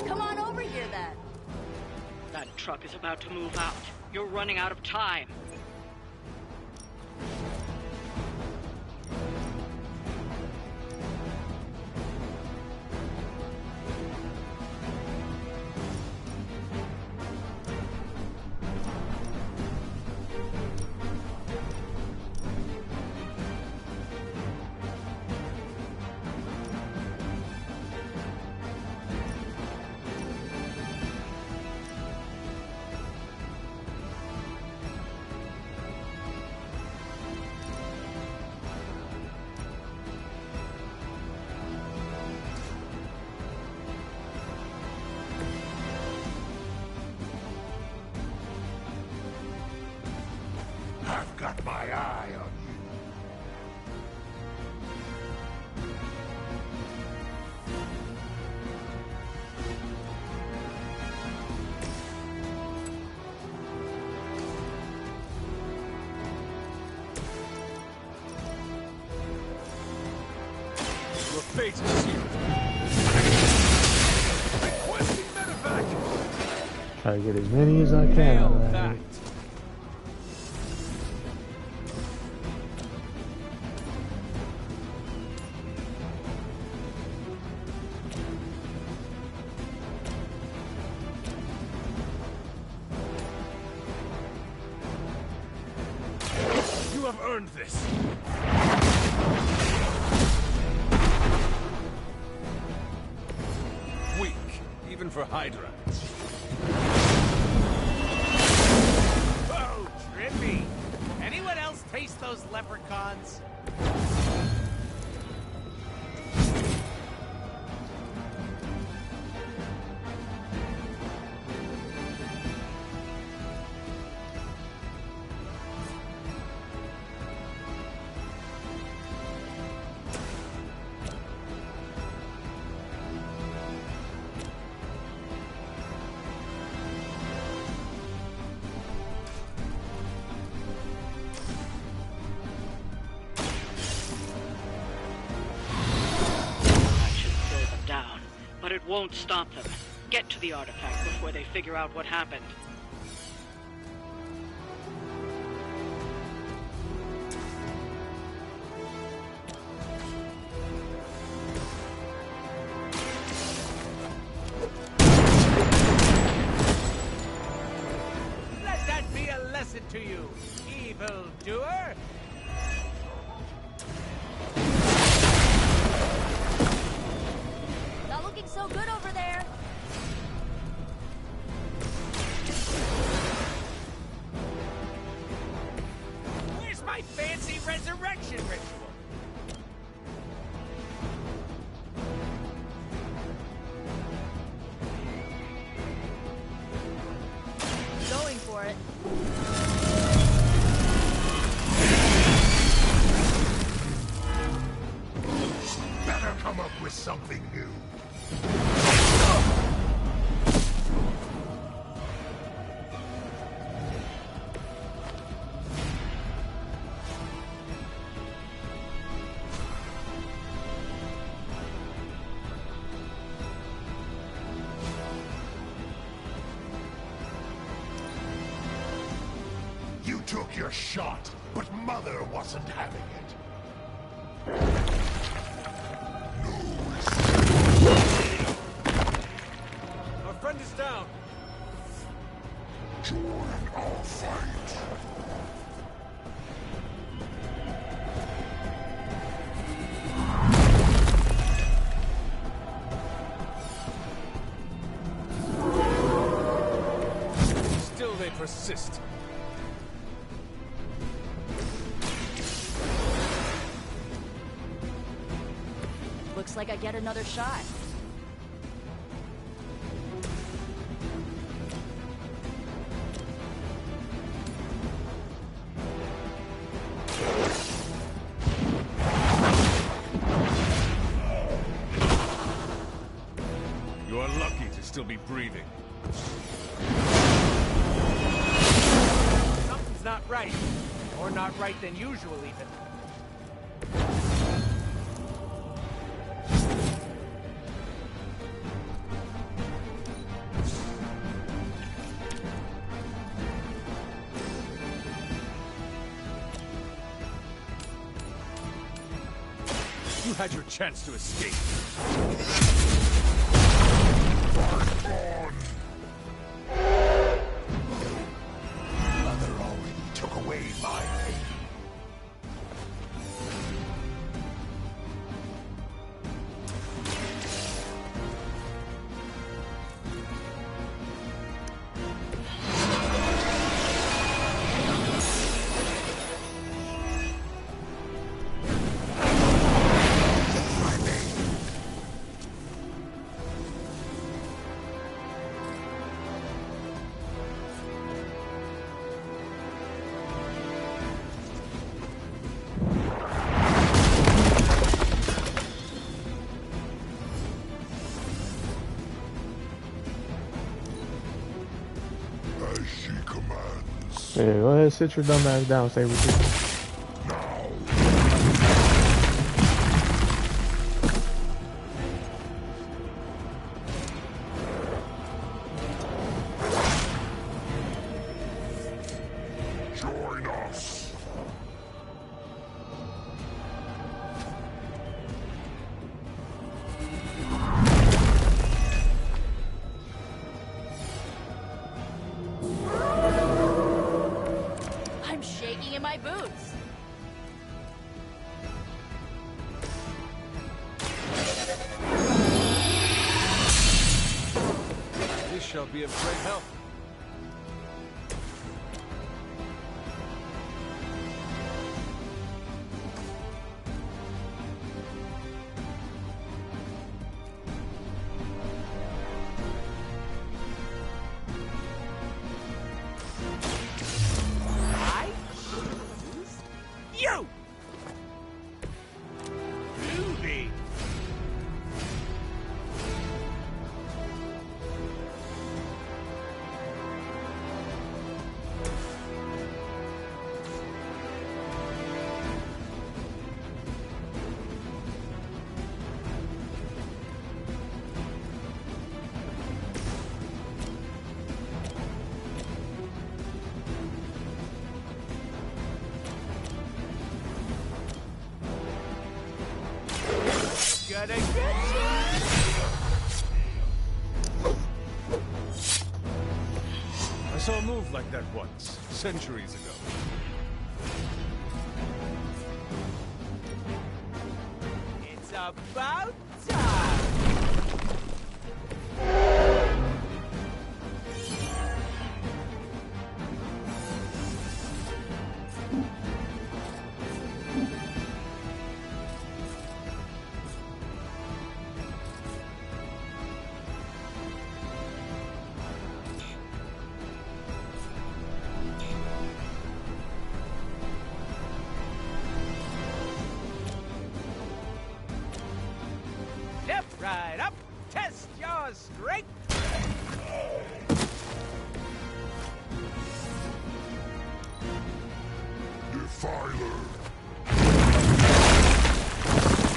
Come on over here, then. That truck is about to move out. You're running out of time. I've got my eye on Your fate is sealed. Requesting medevac. Try to get as many as I can. Hail Right? that. You have earned this. Weak, even for Hydra. Oh, trippy. Anyone else taste those leprechauns? But it won't stop them. Get to the artifact before they figure out what happened. Let that be a lesson to you, evildoer! Not looking so good over there. Where's my fancy resurrection ritual? Going for it. Better come up with something new. You took your shot, but Mother wasn't having it. Our friend is down. Join our fight. Still they persist. Looks like I get another shot. You are lucky to still be breathing. Something's not right. Or not right than usual, even. You had your chance to escape. Mother already took away my pain. Yeah, go ahead, sit your dumb ass down, Sabretooth. Join us. I'm shaking in my boots. This shall be of great help. I choose you! Ruby! Gotta get you! I saw a move like that once, centuries ago. It's about time! Step right up, test your strength! Defiler.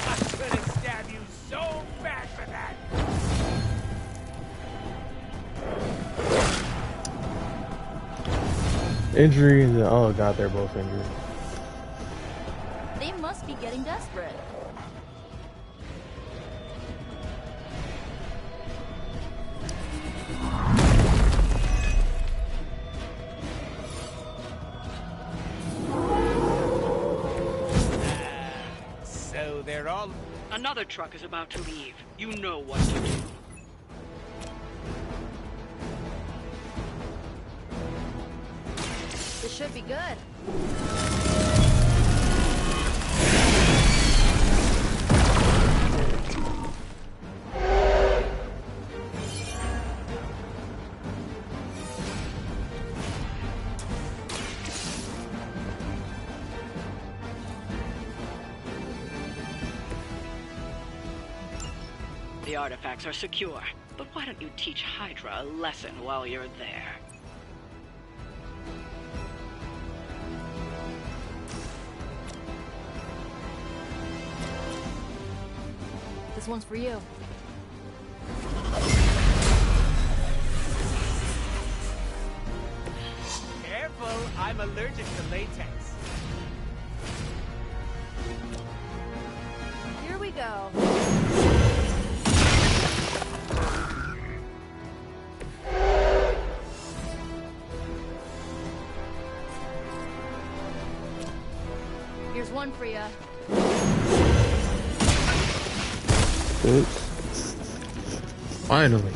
I could have stabbed you so bad for that! Injury and oh god, they're both injured. They must be getting desperate. So they're all... Another truck is about to leave. You know what to do. This should be good. the artifacts are secure. But why don't you teach Hydra a lesson while you're there? This one's for you. Careful, I'm allergic to latex. Here we go. Here's one for you. Oops. Finally.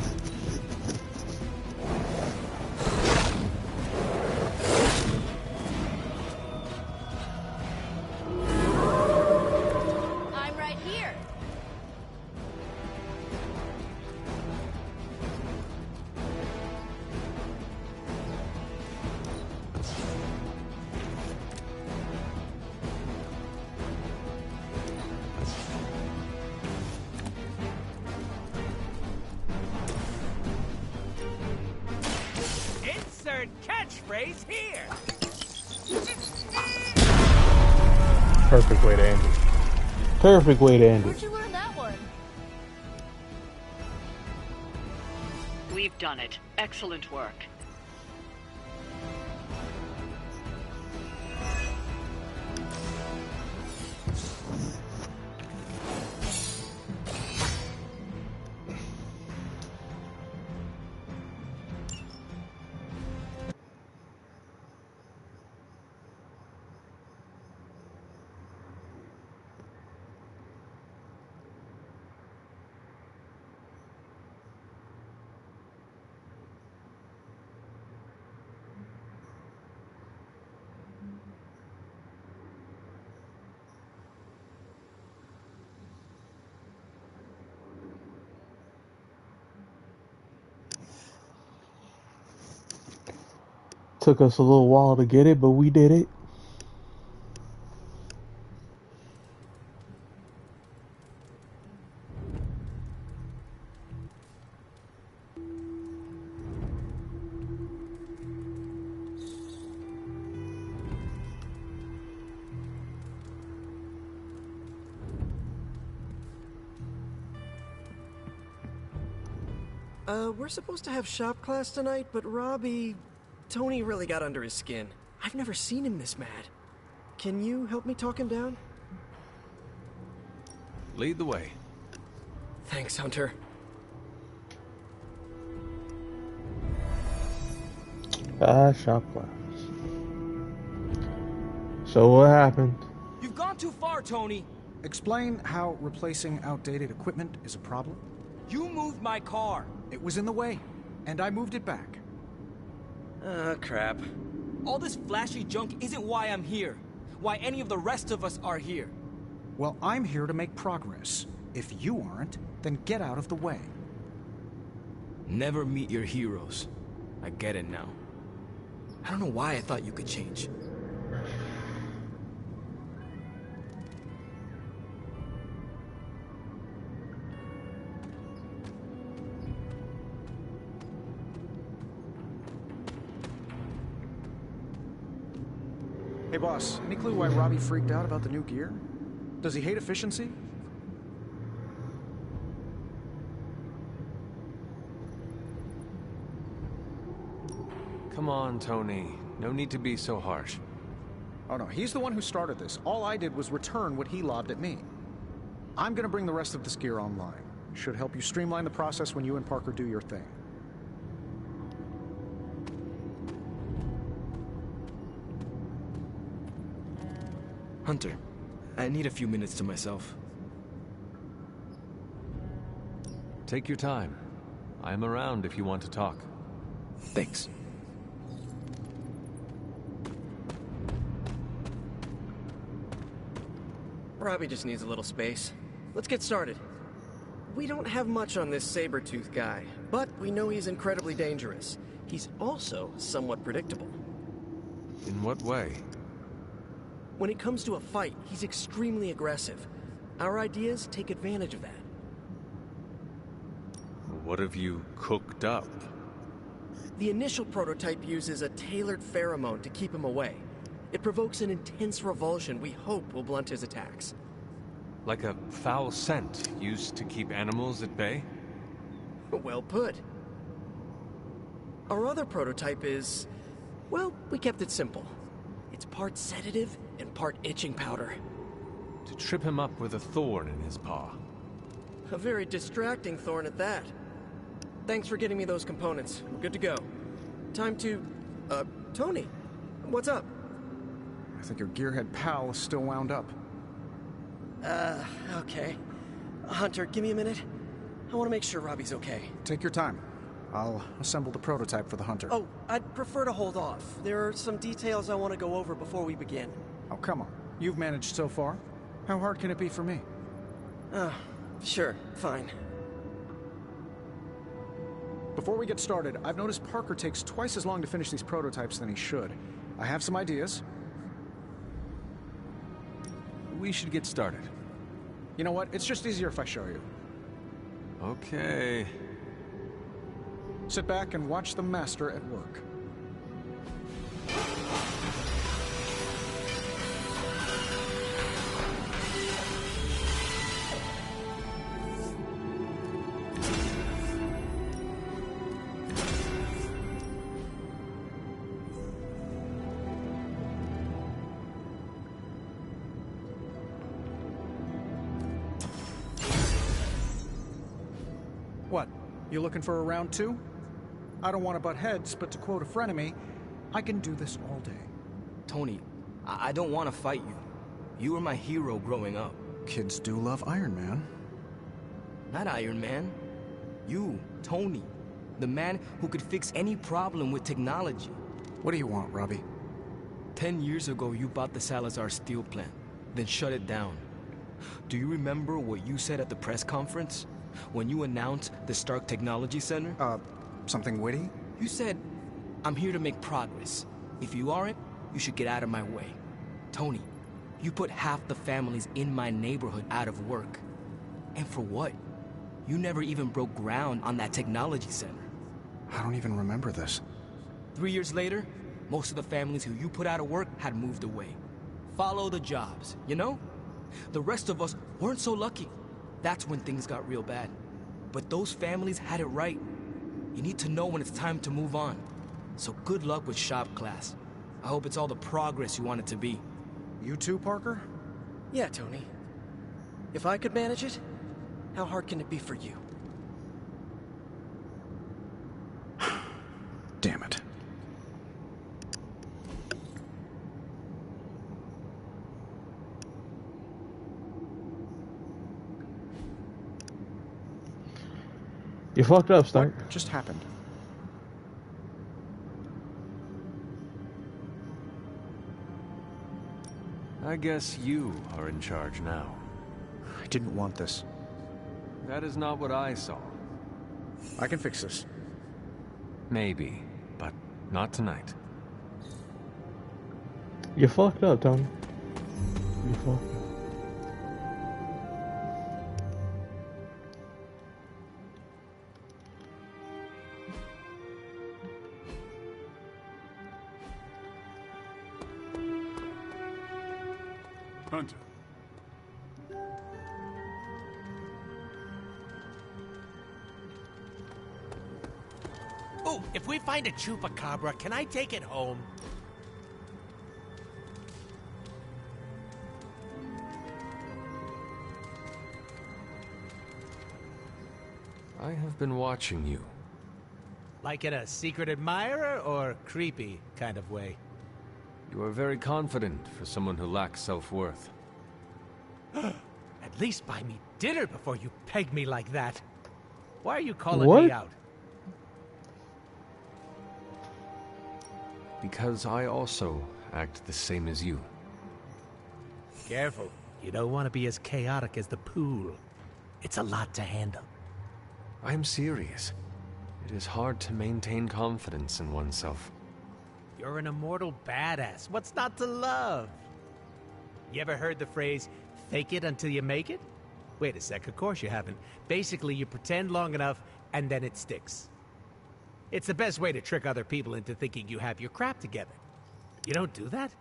I'm right here. Insert catchphrase here. Perfect way to end it. Perfect way to end Where'd it. you learn that one? We've done it. Excellent work. Took us a little while to get it, but we did it. We're supposed to have shop class tonight, but Tony really got under his skin. I've never seen him this mad. Can you help me talk him down? Lead the way. Thanks, Hunter. Shop class. So what happened? You've gone too far, Tony. Explain how replacing outdated equipment is a problem. You moved my car. It was in the way, and I moved it back. Crap. All this flashy junk isn't why I'm here. Why any of the rest of us are here. Well, I'm here to make progress. If you aren't, then get out of the way. Never meet your heroes. I get it now. I don't know why I thought you could change. Hey boss, any clue why Robbie freaked out about the new gear? Does he hate efficiency? Come on, Tony. No need to be so harsh. Oh no, he's the one who started this. All I did was return what he lobbed at me. I'm gonna bring the rest of this gear online. Should help you streamline the process when you and Parker do your thing. Hunter, I need a few minutes to myself. Take your time. I'm around if you want to talk. Thanks. Robbie just needs a little space. Let's get started. We don't have much on this Sabretooth guy, but we know he's incredibly dangerous. He's also somewhat predictable. In what way? When it comes to a fight, he's extremely aggressive. Our ideas take advantage of that. what have you cooked up? The initial prototype uses a tailored pheromone to keep him away. It provokes an intense revulsion we hope will blunt his attacks. Like a foul scent used to keep animals at bay? Well put. Our other prototype is... well, we kept it simple. It's part sedative and part itching powder. To trip him up with a thorn in his paw. A very distracting thorn at that. Thanks for getting me those components. We're good to go. Time to... Tony, what's up? I think your gearhead pal is still wound up. Okay. Hunter, give me a minute. I want to make sure Robbie's okay. Take your time. I'll assemble the prototype for the Hunter. Oh, I'd prefer to hold off. There are some details I want to go over before we begin. Oh, come on. You've managed so far. How hard can it be for me? Sure, fine. Before we get started, I've noticed Parker takes twice as long to finish these prototypes than he should. I have some ideas. We should get started. You know what? It's just easier if I show you. Okay. Sit back and watch the master at work. What? You looking for a round two? I don't want to butt heads, but to quote a frenemy, I can do this all day. Tony, I don't want to fight you. You were my hero growing up. Kids do love Iron Man. Not Iron Man. You, Tony. The man who could fix any problem with technology. What do you want, Robbie? 10 years ago, you bought the Salazar steel plant, then shut it down. Do you remember what you said at the press conference? When you announced the Stark Technology Center? Something witty? You said, I'm here to make progress. If you aren't, you should get out of my way. Tony, you put half the families in my neighborhood out of work. And for what? You never even broke ground on that technology center. I don't even remember this. 3 years later, most of the families who you put out of work had moved away. Follow the jobs, you know? The rest of us weren't so lucky. That's when things got real bad. But those families had it right. You need to know when it's time to move on. So good luck with shop class. I hope it's all the progress you want it to be. You too, Parker? Yeah, Tony. If I could manage it, how hard can it be for you? Damn it. You fucked up, Stark. What just happened? I guess you are in charge now. I didn't want this. That is not what I saw. I can fix this. Maybe, but not tonight. You fucked up, Tony. You fucked up. Hunter. Oh, if we find a chupacabra, can I take it home? I have been watching you. Like in a secret admirer or creepy kind of way? You are very confident for someone who lacks self-worth. At least buy me dinner before you peg me like that. Why are you calling What? me out? Because I also act the same as you. Careful. You don't want to be as chaotic as the pool. It's a lot to handle. I am serious. It is hard to maintain confidence in oneself. You're an immortal badass. What's not to love? You ever heard the phrase, fake it until you make it? Wait a sec, of course you haven't. Basically, you pretend long enough, and then it sticks. It's the best way to trick other people into thinking you have your crap together. You don't do that?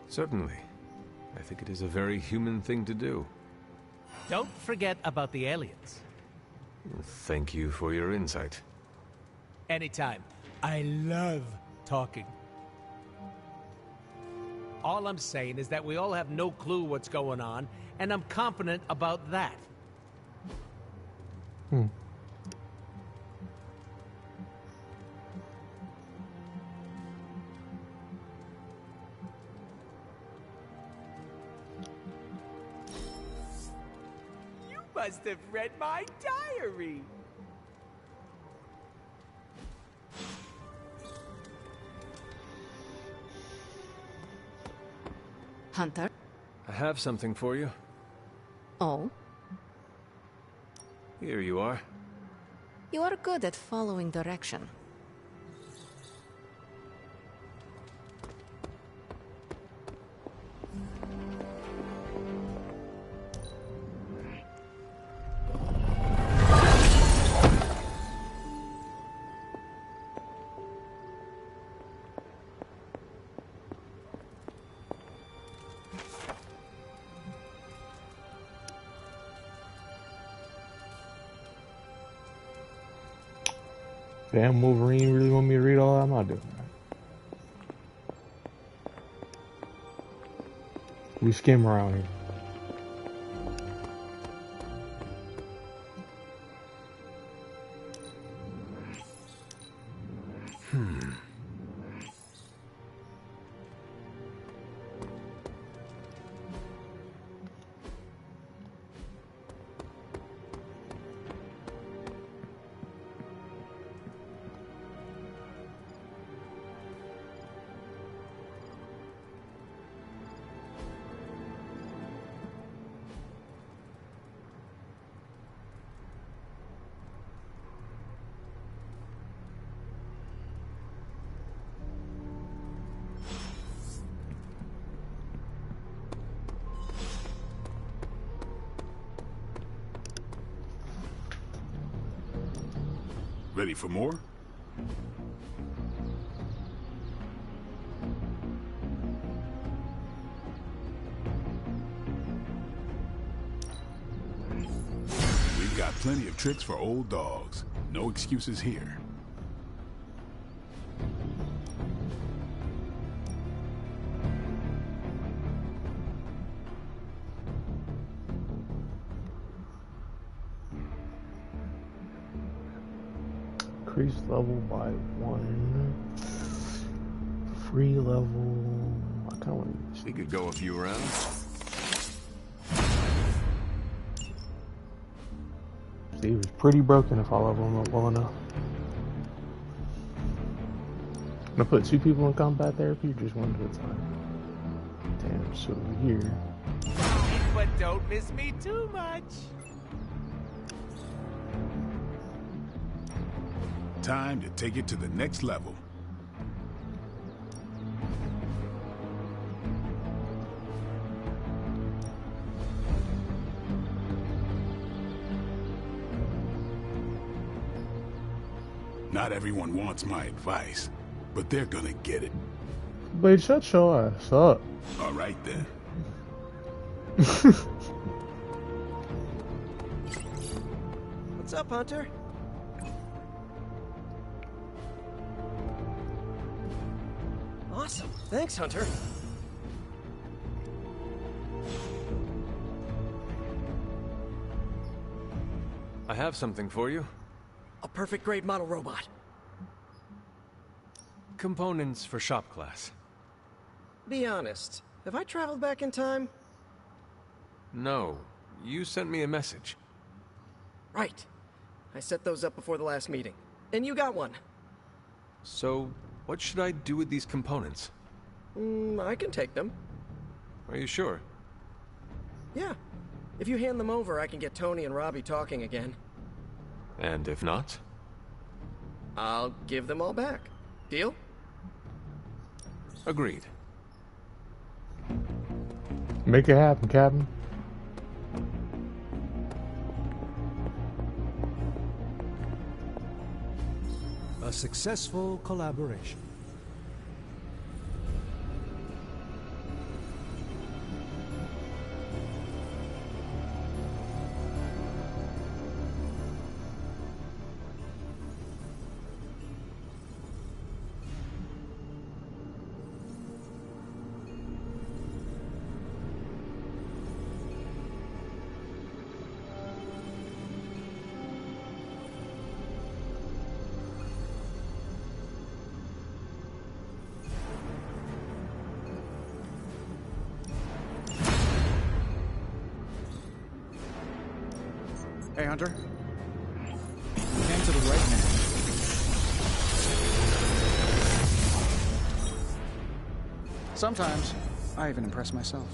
Certainly. I think it is a very human thing to do. Don't forget about the aliens. Thank you for your insight. Anytime. I love talking. All I'm saying is that we all have no clue what's going on, and I'm confident about that. You must have read my diary. Hunter? I have something for you. Oh? Here you are. You are good at following direction. Damn, Wolverine really want me to read all that? I'm not doing that. We skim around here. Ready for more? We've got plenty of tricks for old dogs. No excuses here. Increase level by 1. Free level. I kind of want to use. We could go a few rounds. Steve is pretty broken if I level him up well enough. I'm gonna put 2 people in combat therapy or just 1 at a time. Damn, so here. But don't miss me too much. Time to take it to the next level. Not everyone wants my advice, but they're gonna get it. But shut your ass up. All right then. What's up, Hunter? Awesome. Thanks, Hunter. I have something for you. A perfect grade model robot. Components for shop class. Be honest. Have I traveled back in time? No. You sent me a message. Right. I set those up before the last meeting. And you got one. So, what should I do with these components? I can take them. Are you sure? Yeah. If you hand them over, I can get Tony and Robbie talking again. And if not? I'll give them all back. Deal? Agreed. Make it happen, Captain. A successful collaboration. Hey, Hunter. Came to the right man. Sometimes, I even impress myself.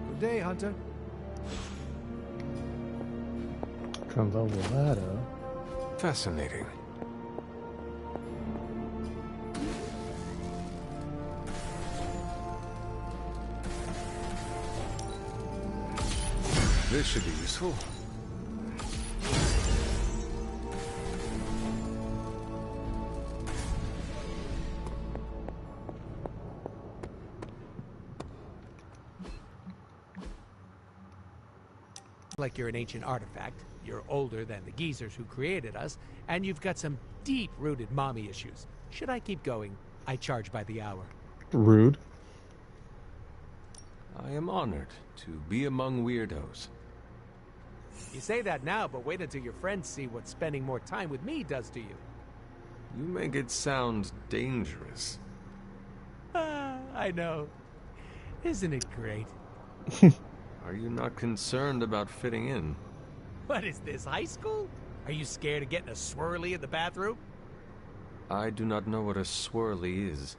Good day, Hunter. Comes over the ladder. Fascinating. This should be useful. Like you're an ancient artifact. You're older than the geezers who created us, and you've got some deep-rooted mommy issues. Should I keep going? I charge by the hour. Rude. I am honored to be among weirdos. You say that now, but wait until your friends see what spending more time with me does to you. You make it sound dangerous. I know. Isn't it great? Are you not concerned about fitting in? What is this, high school? Are you scared of getting a swirly in the bathroom? I do not know what a swirly is.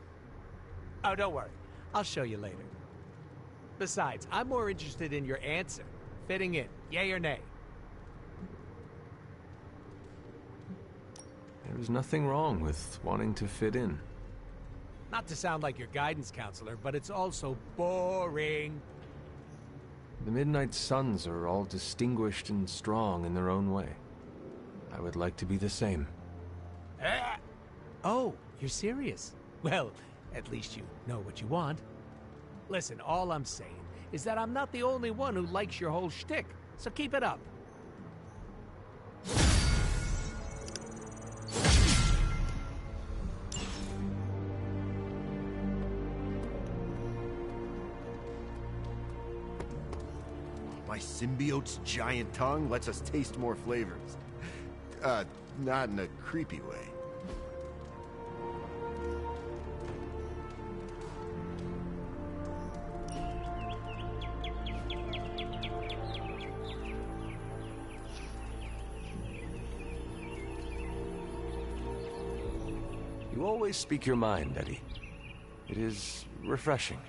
Oh, don't worry. I'll show you later. Besides, I'm more interested in your answer. Fitting in, yay or nay? There is nothing wrong with wanting to fit in. Not to sound like your guidance counselor, but it's also boring. The Midnight Suns are all distinguished and strong in their own way. I would like to be the same. Oh, you're serious? Well, at least you know what you want. Listen, all I'm saying is that I'm not the only one who likes your whole shtick, so keep it up. My symbiote's giant tongue lets us taste more flavors. Not in a creepy way. You always speak your mind, Eddie. It is refreshing.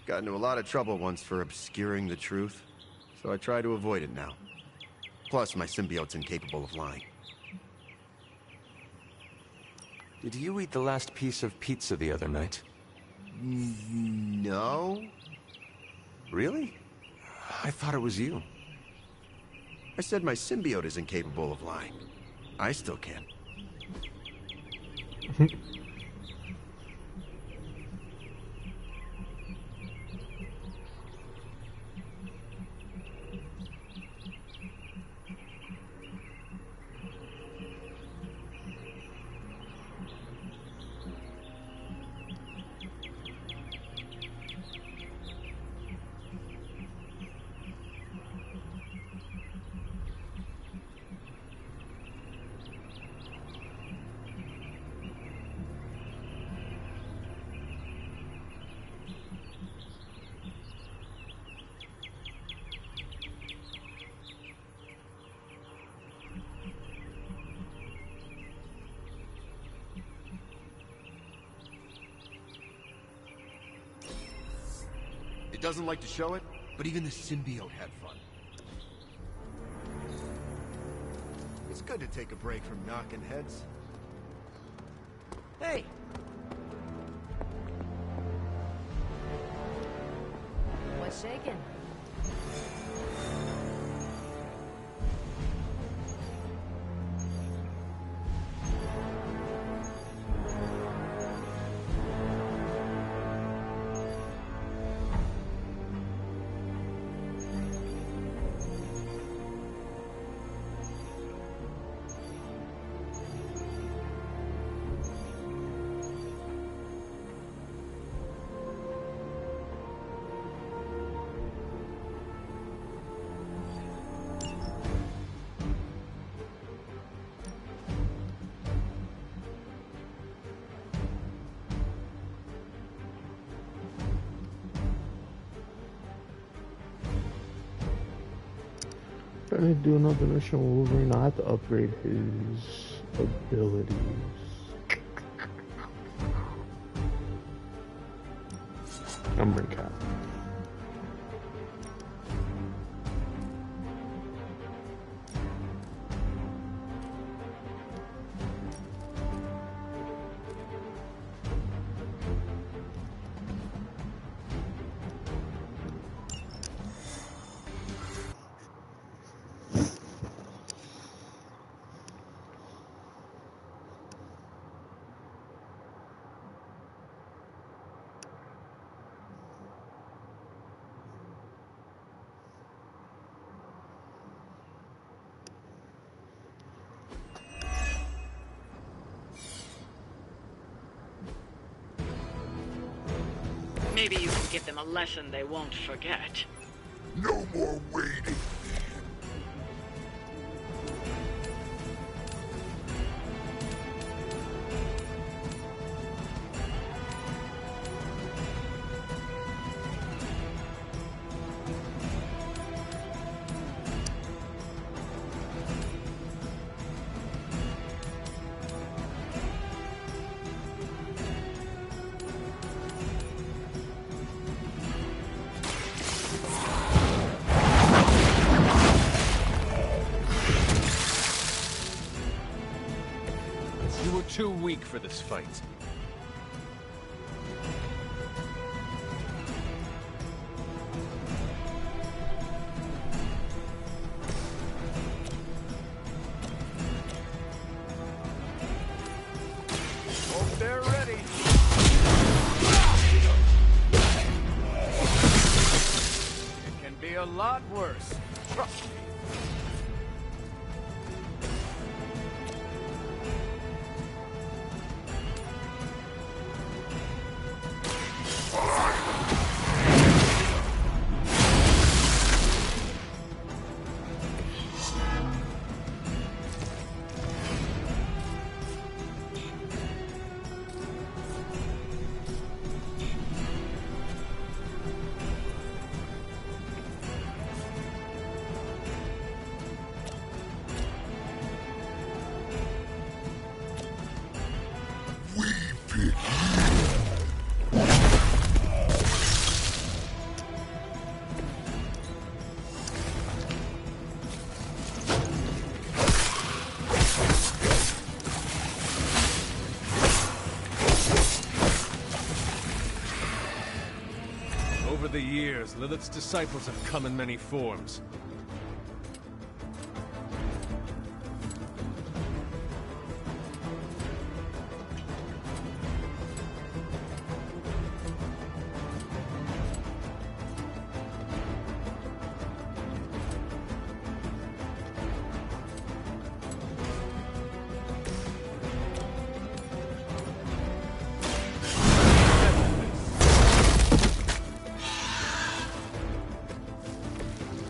Got into a lot of trouble once for obscuring the truth, so I try to avoid it now. Plus, my symbiote's incapable of lying. Did you eat the last piece of pizza the other night? No. Really? I thought it was you. I said my symbiote is incapable of lying. I still can. Doesn't like to show it, but even the symbiote had fun. It's good to take a break from knocking heads. Hey! What's shaking? Trying to do another mission with Wolverine, I have to upgrade his abilities. I'm bring Cap. Maybe you can give them a lesson they won't forget. No more waiting. You were too weak for this fight. Hope they're ready. It can be a lot worse. Trust me. Over the years, Lilith's disciples have come in many forms.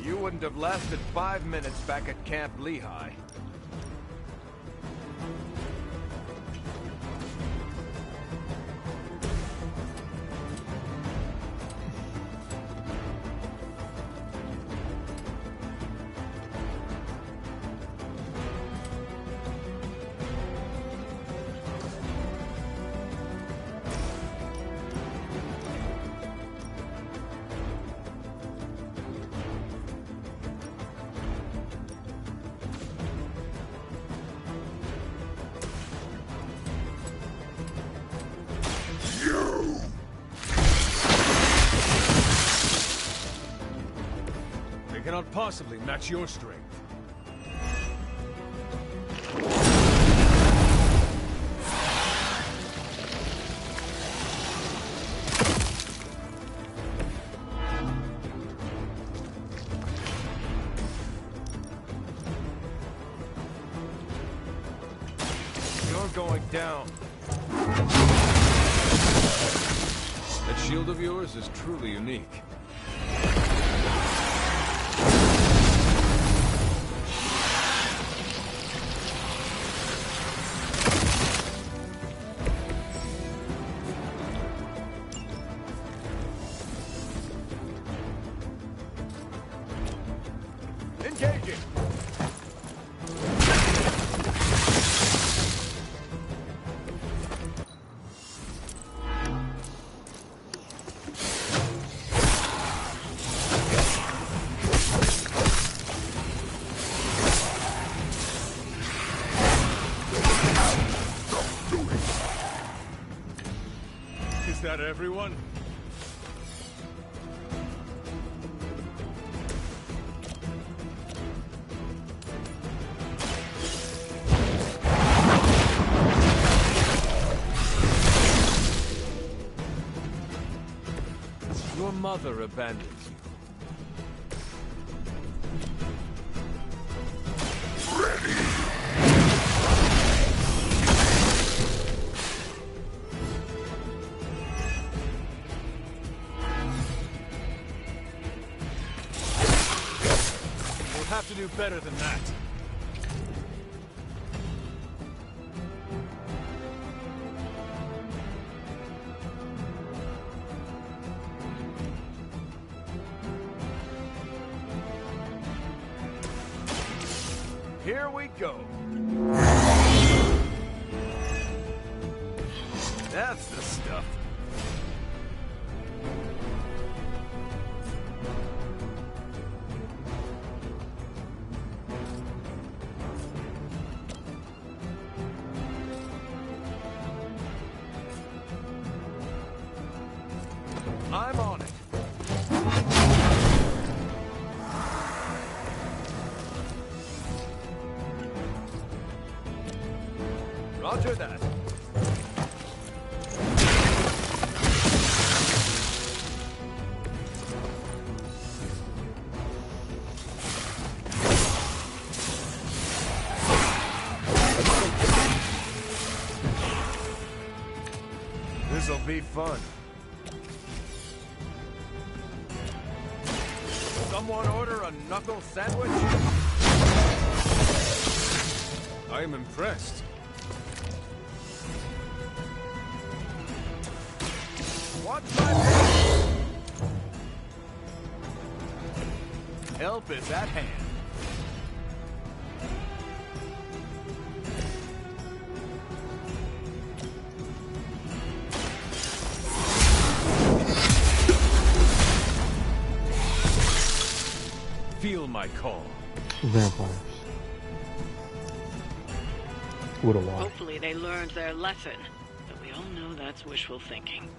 You wouldn't have lasted 5 minutes back at Camp Lehigh. cannot possibly match your strength. You're going down. That shield of yours is truly unique. Engaging! Is that everyone? Your mother abandoned you. You'll have to do better than that. Here we go. That's the stuff. I'm on it. Roger that. This'll be fun. Someone order a knuckle sandwich? I am impressed. Watch my back. Help is at hand. Feel my call. Vampires. What a lot. Hopefully they learned their lesson, but we all know that's wishful thinking.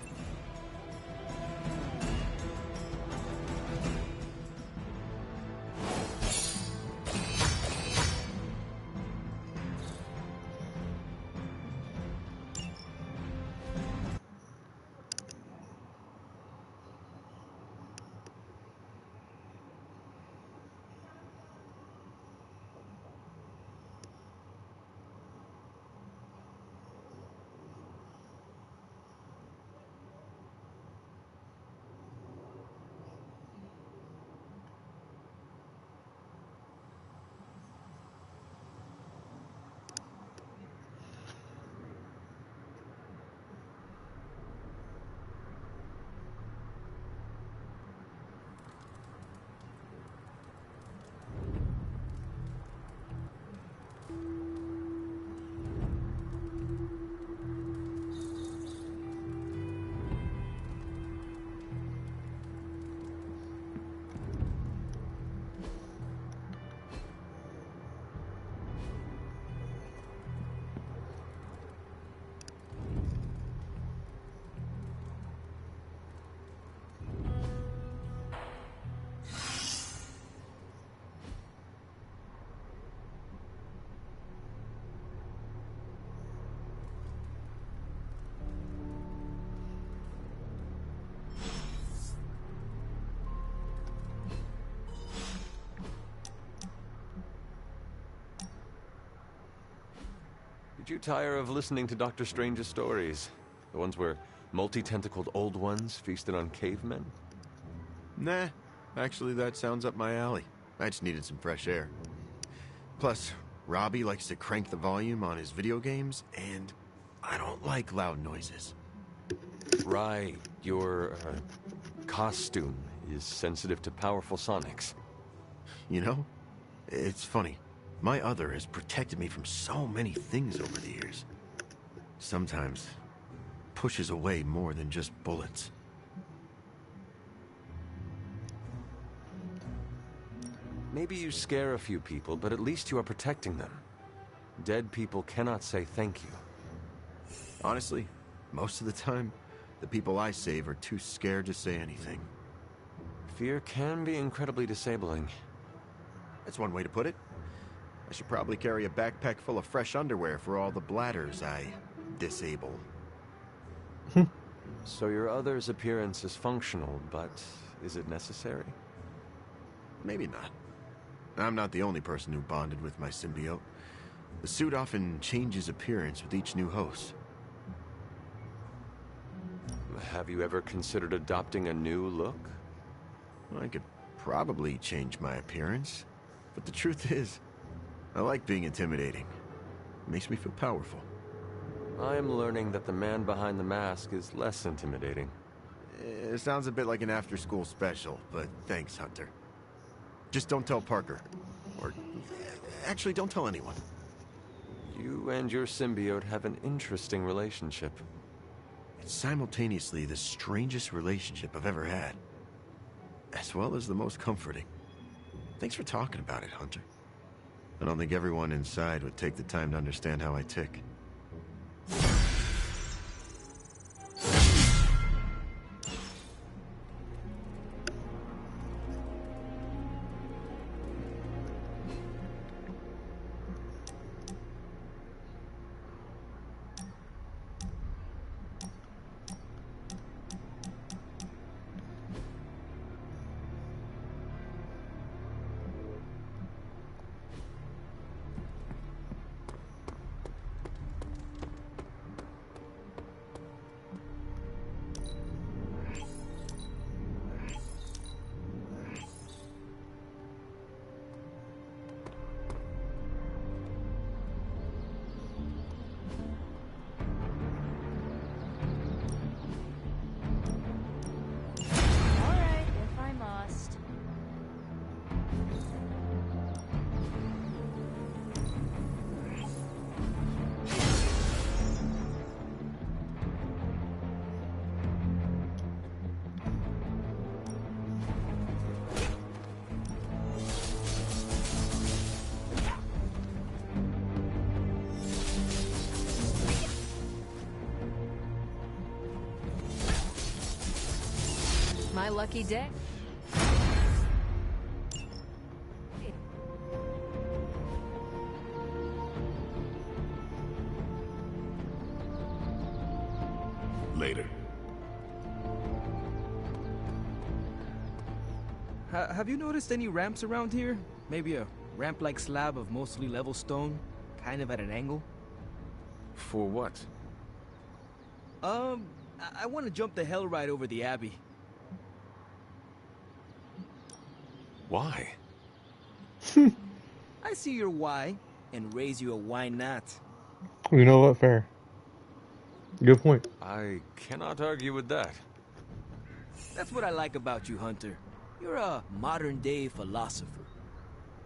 Did you tire of listening to Dr. Strange's stories? The ones where multi-tentacled old ones feasted on cavemen? Nah, actually that sounds up my alley. I just needed some fresh air. Plus, Robbie likes to crank the volume on his video games, and I don't like loud noises. Right, your costume is sensitive to powerful sonics. You know, it's funny. My other has protected me from so many things over the years. Sometimes pushes away more than just bullets. Maybe you scare a few people, but at least you are protecting them. Dead people cannot say thank you. Honestly, most of the time, the people I save are too scared to say anything. Fear can be incredibly disabling. That's one way to put it. I should probably carry a backpack full of fresh underwear for all the bladders I disable. So your other's appearance is functional, but is it necessary? Maybe not. I'm not the only person who bonded with my symbiote. The suit often changes appearance with each new host. Have you ever considered adopting a new look? I could probably change my appearance, but the truth is, I like being intimidating. It makes me feel powerful. I am learning that the man behind the mask is less intimidating. It sounds a bit like an after-school special, but thanks, Hunter. Just don't tell Parker. Or, actually, don't tell anyone. You and your symbiote have an interesting relationship. It's simultaneously the strangest relationship I've ever had, as well as the most comforting. Thanks for talking about it, Hunter. I don't think everyone inside would take the time to understand how I tick. My lucky day. Later. Have you noticed any ramps around here? Maybe a ramp-like slab of mostly level stone, kind of at an angle? For what? I want to jump the hell ride over the Abbey. Why? I see your why, and raise you a why not. You know what? Fair. Good point. I cannot argue with that. That's what I like about you, Hunter. You're a modern-day philosopher.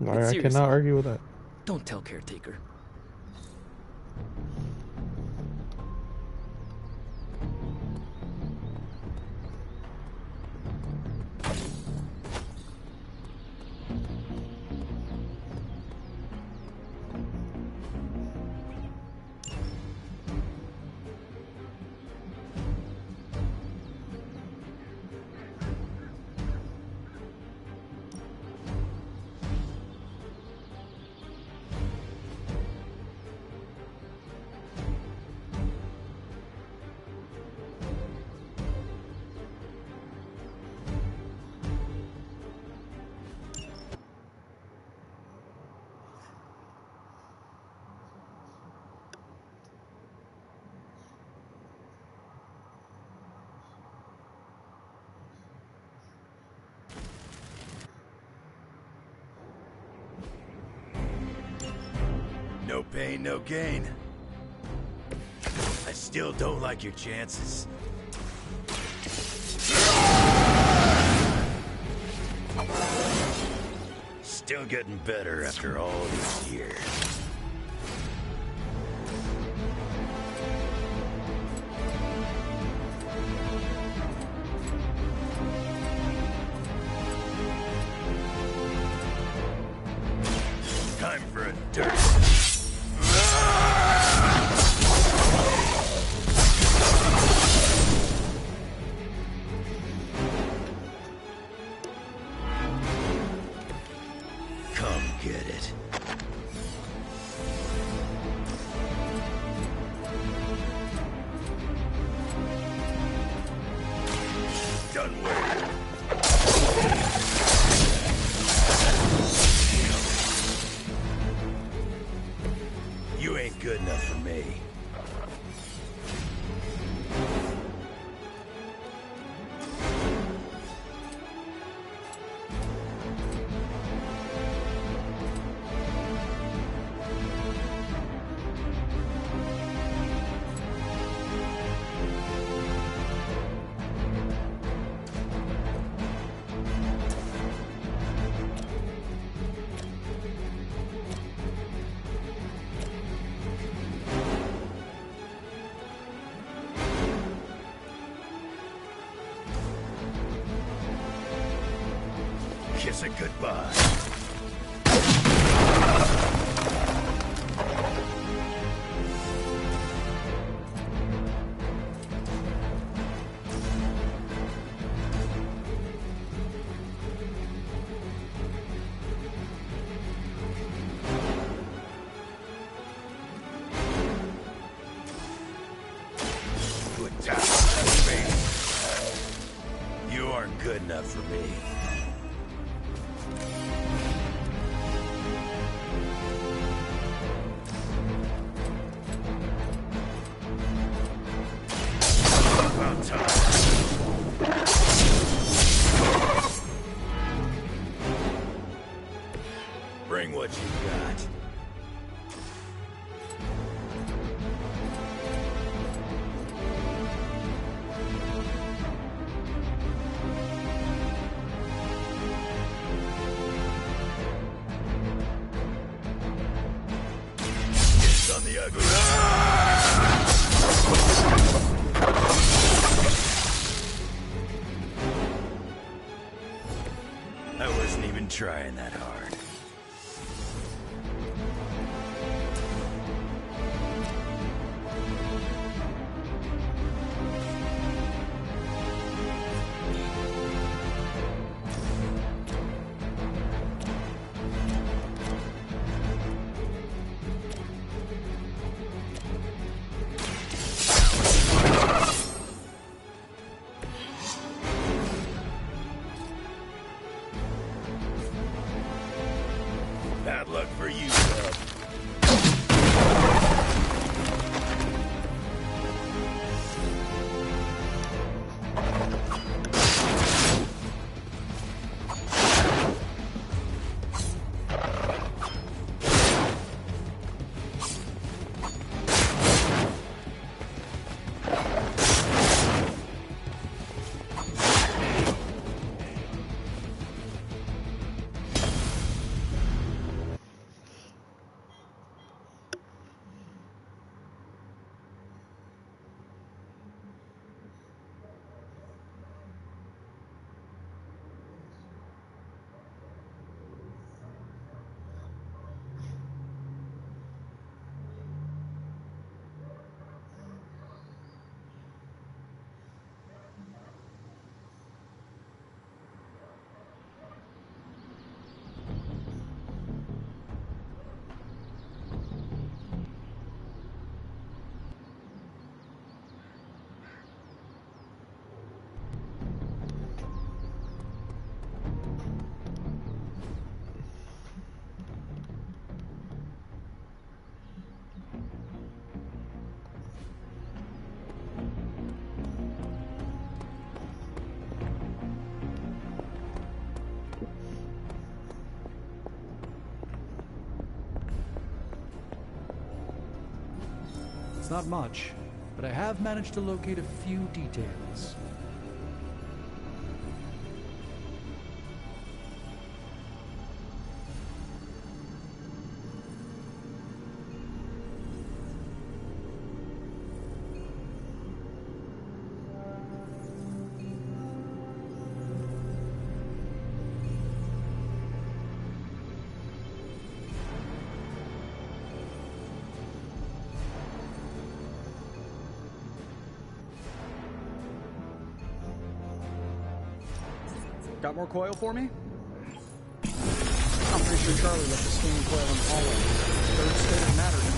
I cannot argue with that. Don't tell Caretaker. pain, no gain. I still don't like your chances. Still getting better after all these years. Time for a dirt. Come get it. Done waiting. You ain't good enough for me. Kiss it goodbye. Put down that face. You aren't good enough for me. About time. Bring what you got. It's on the ugly. I wasn't even trying that hard. Bad luck for you, bub. It's not much, but I have managed to locate a few details. Got more coil for me? I'm pretty sure Charlie left the steam coil in the hallway. Third state of matter in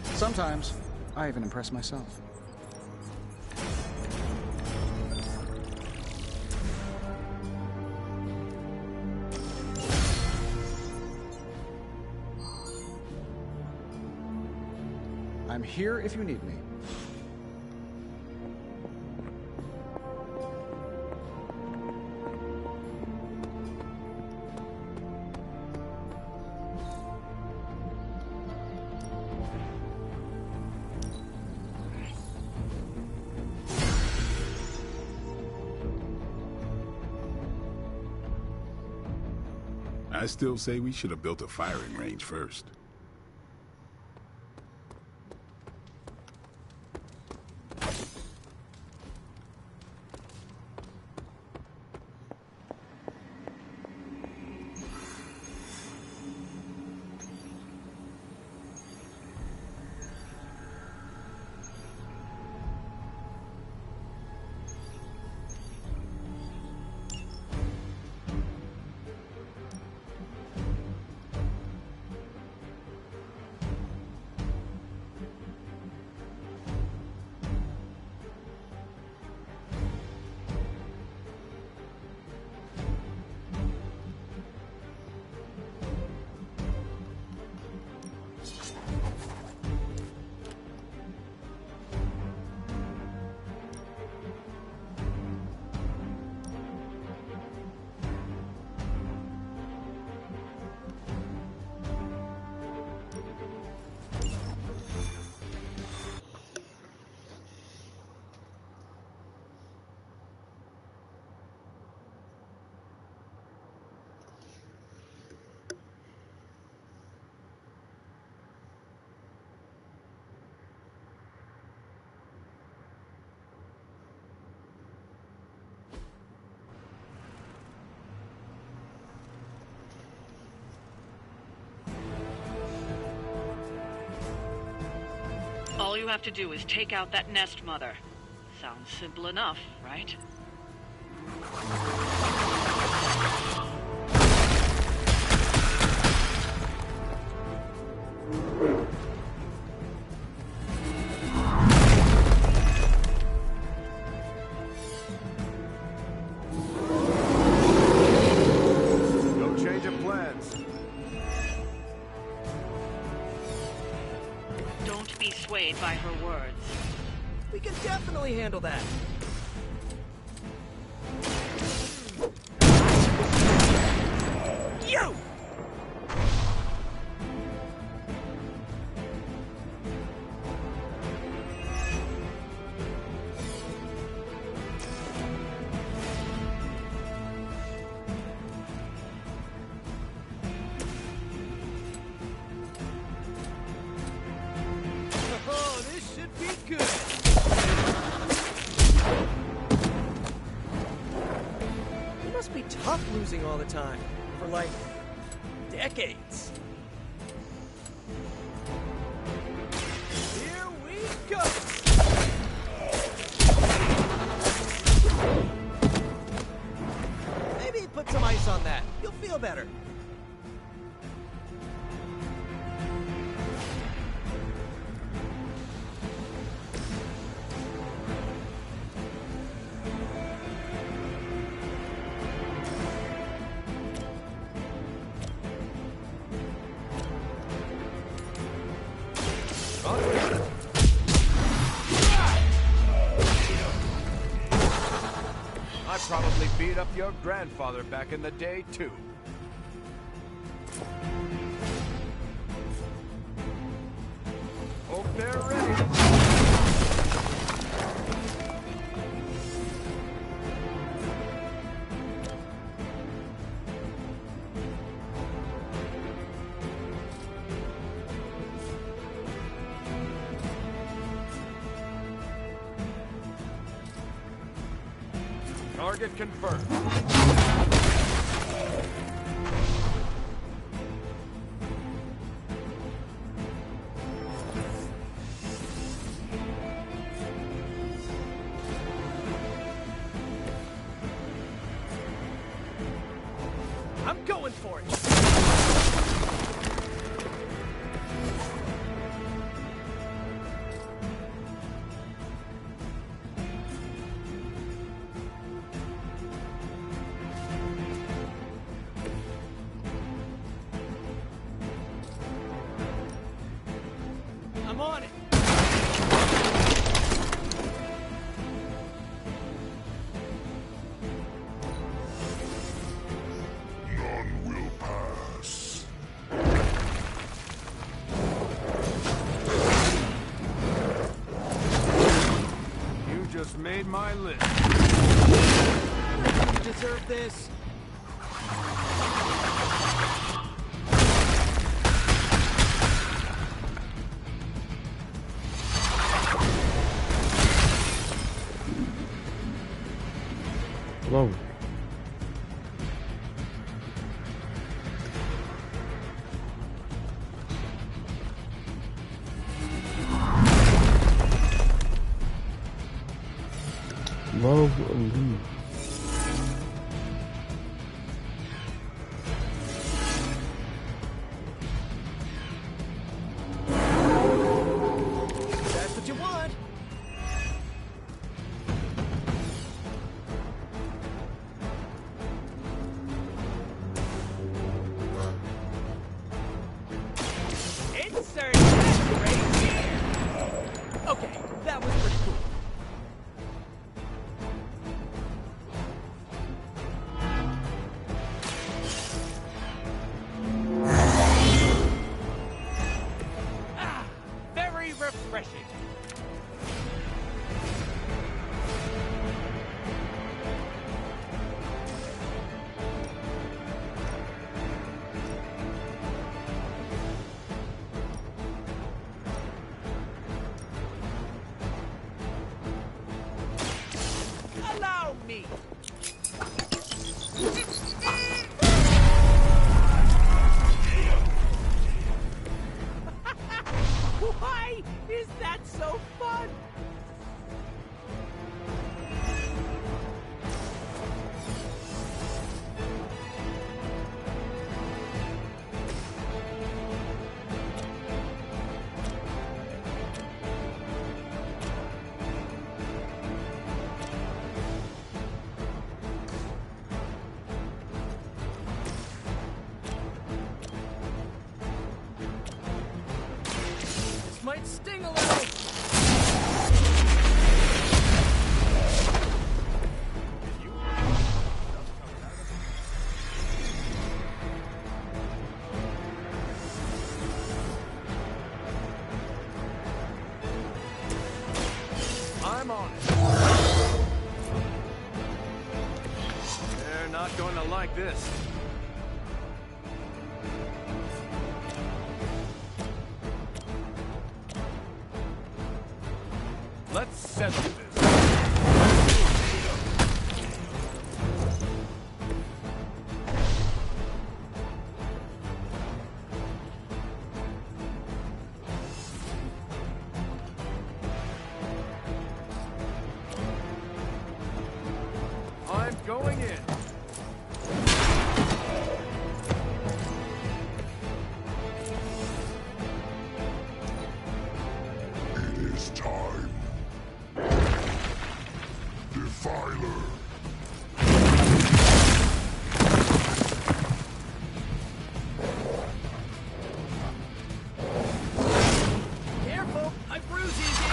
the Sometimes, I even impress myself. I'm here if you need me. I still say we should have built a firing range first. All you have to do is take out that nest mother. Sounds simple enough, right? No change of plans. Don't be swayed by her words. We can definitely handle that. You! Oh, this should be good. It must be tough losing all the time. For like decades. Here we go. Maybe put some ice on that. You'll feel better. I probably beat up your grandfather back in the day, too. They're ready. Target confirmed. I'm going for it. I'm on it. None will pass. You just made my list. You deserve this. Hello. Love and leave. That's what you want. Insert that right here. Okay, that was pretty cool. Very refreshing. Allow me. Why is that so fun? This might sting a little. I'm on it. They're not going to like this. Let's settle this. I'm going in. It is time. Defiler. Careful, I bruise easy.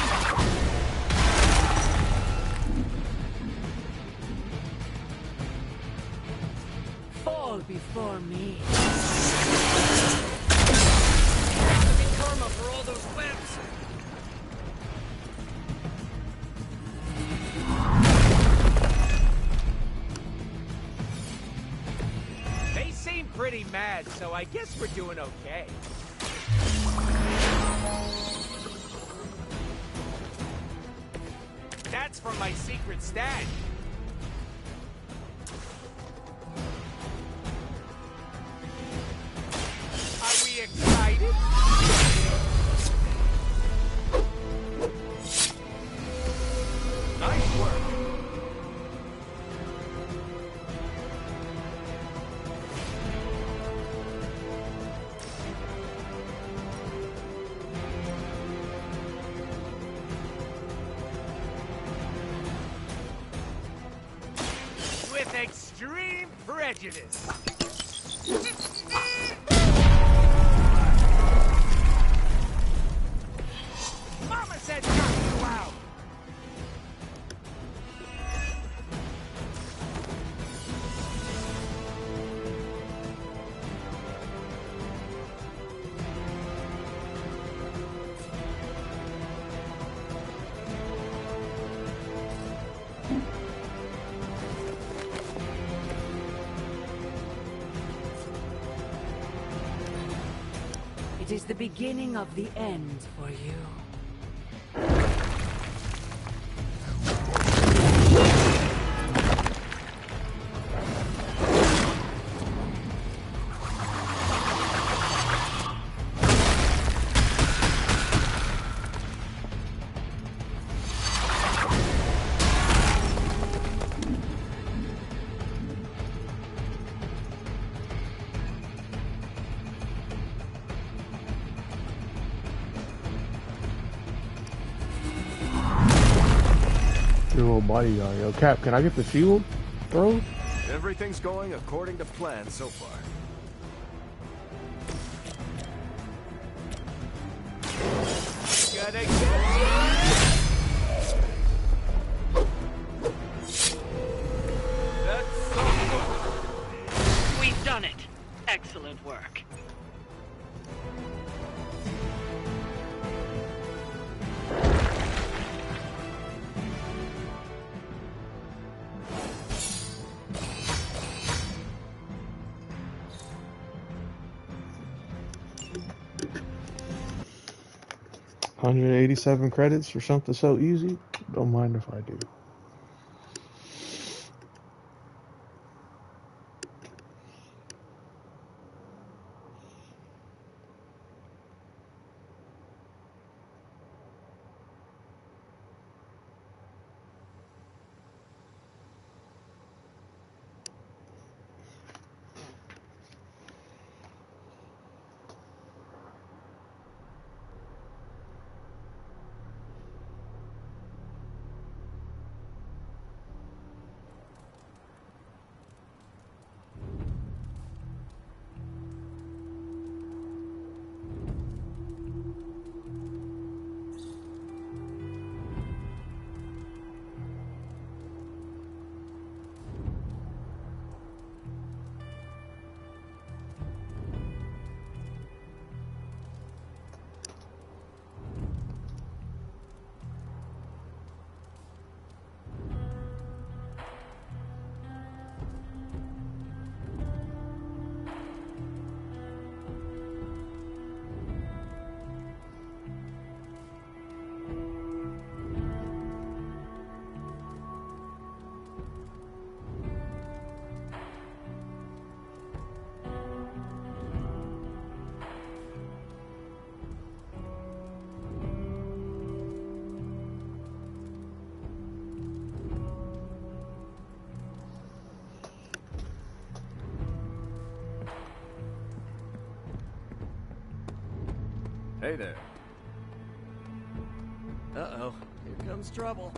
Fall before me. Gotta be karma for all those webs. pretty mad, so I guess we're doing okay. That's from my secret stash. Are we excited? Nice work. With extreme prejudice. Mama said not too loud. It is the beginning of the end for you. Your little bodyguard. Yo, Cap, can I get the shield throw? Everything's going according to plan so far. Gotta get That's so good. We've done it. Excellent work. $187 credits for something so easy. Don't mind if I do. Hey there. Uh-oh, here comes trouble.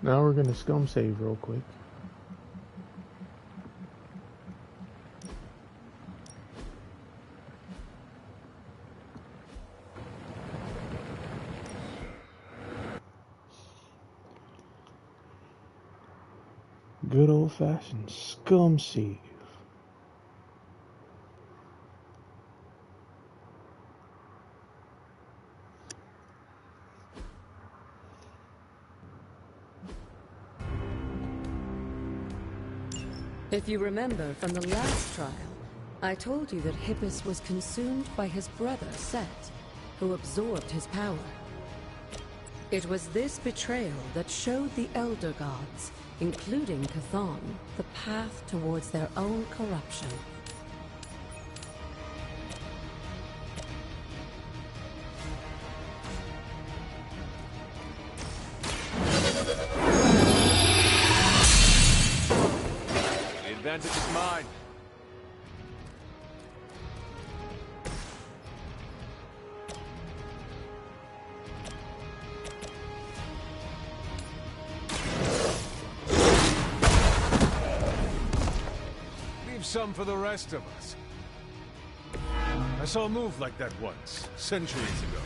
Now we're gonna scum save real quick. Good old-fashioned scum save. If you remember from the last trial, I told you that Hippus was consumed by his brother, Set, who absorbed his power. It was this betrayal that showed the Elder Gods, including Chthon, the path towards their own corruption. The advantage is mine. Leave some for the rest of us. I saw a move like that once, centuries ago.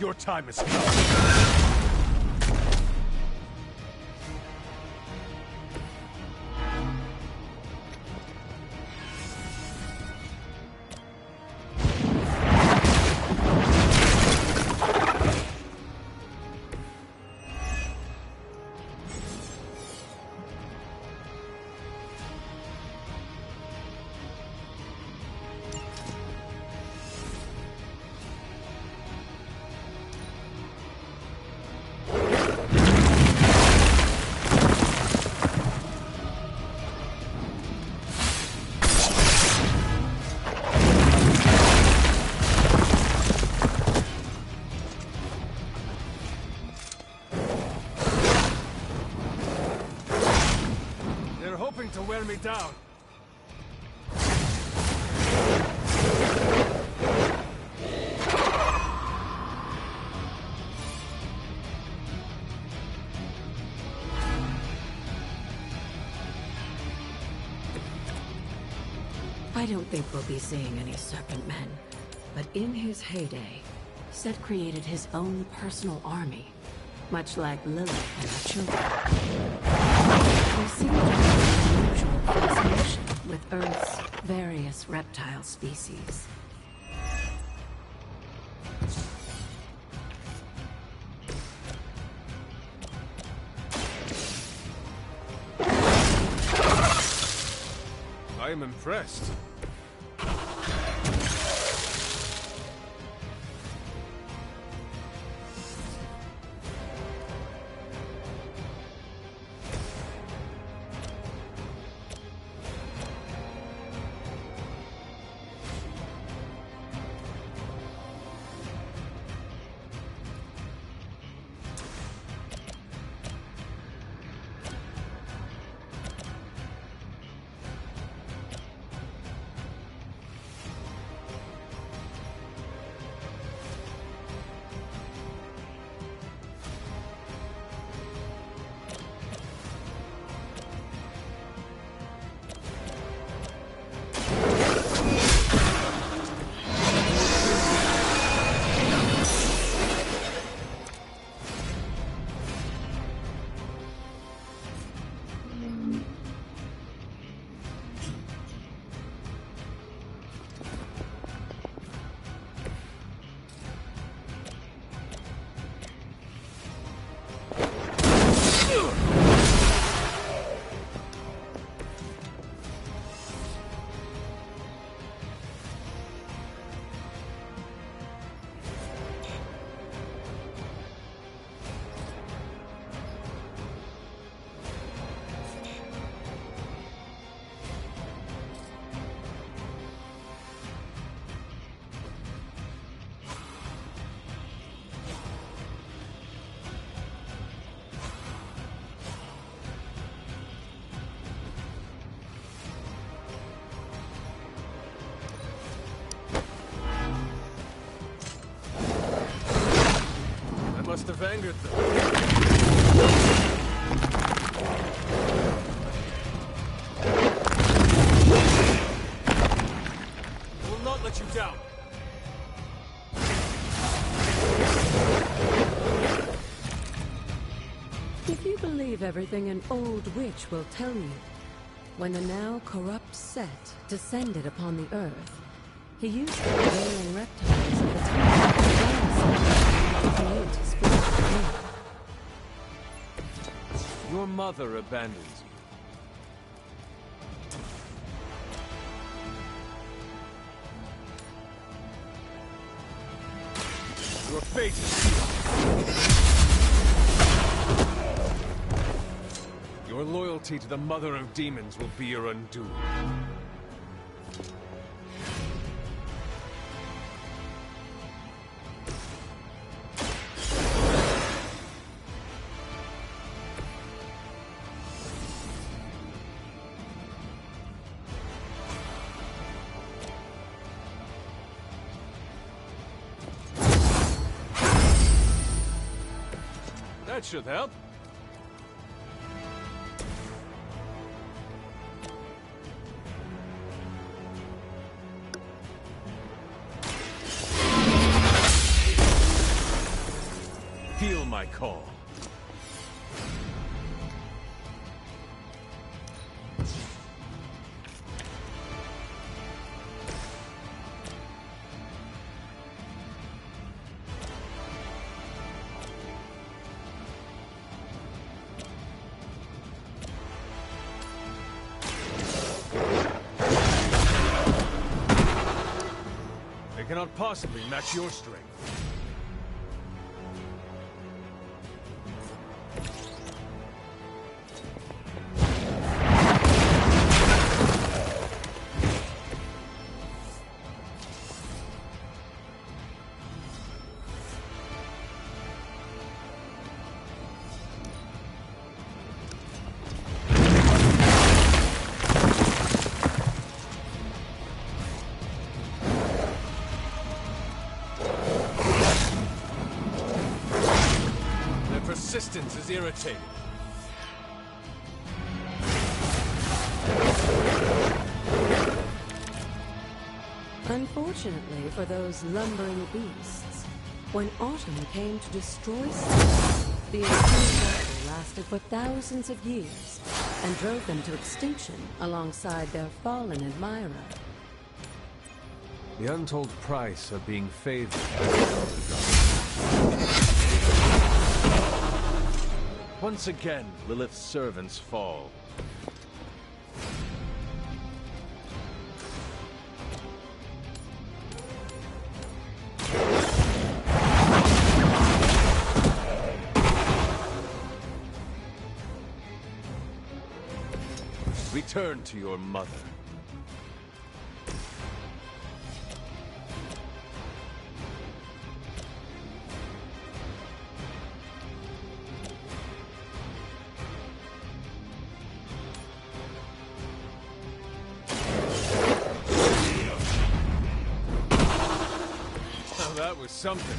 Your time is come. To wear me down. I don't think we'll be seeing any Serpent Men, but in his heyday, Set created his own personal army, much like Lilith and her children. They seem to have an unusual fascination with Earth's various reptile species. I am impressed. must have angered them. I will not let you down. If you believe everything an old witch will tell you, when the now corrupt Set descended upon the Earth, he used the prevailing reptiles of the time to create his spiritual being. Your mother abandons you. Your fate is sealed. Your loyalty to the Mother of Demons will be your undoing. That should help. Feel my call. They cannot possibly match your strength. Persistence is irritating. Unfortunately for those lumbering beasts, when autumn came to destroy Seth, the ensuing battle lasted for thousands of years and drove them to extinction alongside their fallen admirer. The untold price of being favored. Once again, Lilith's servants fall. Return to your mother. That was something.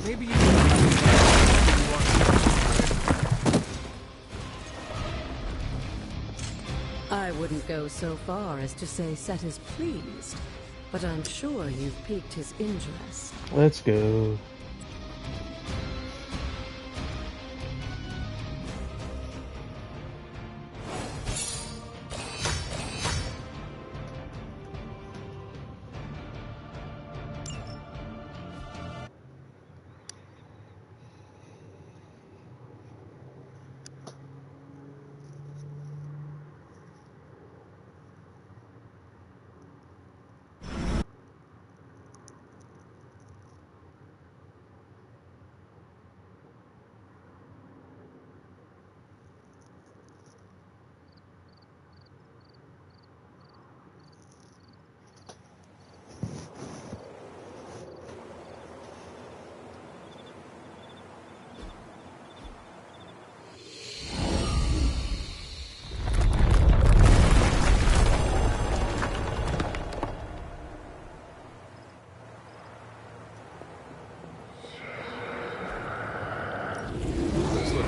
Maybe you I wouldn't go so far as to say Set is pleased, but I'm sure you've piqued his interest. Let's go.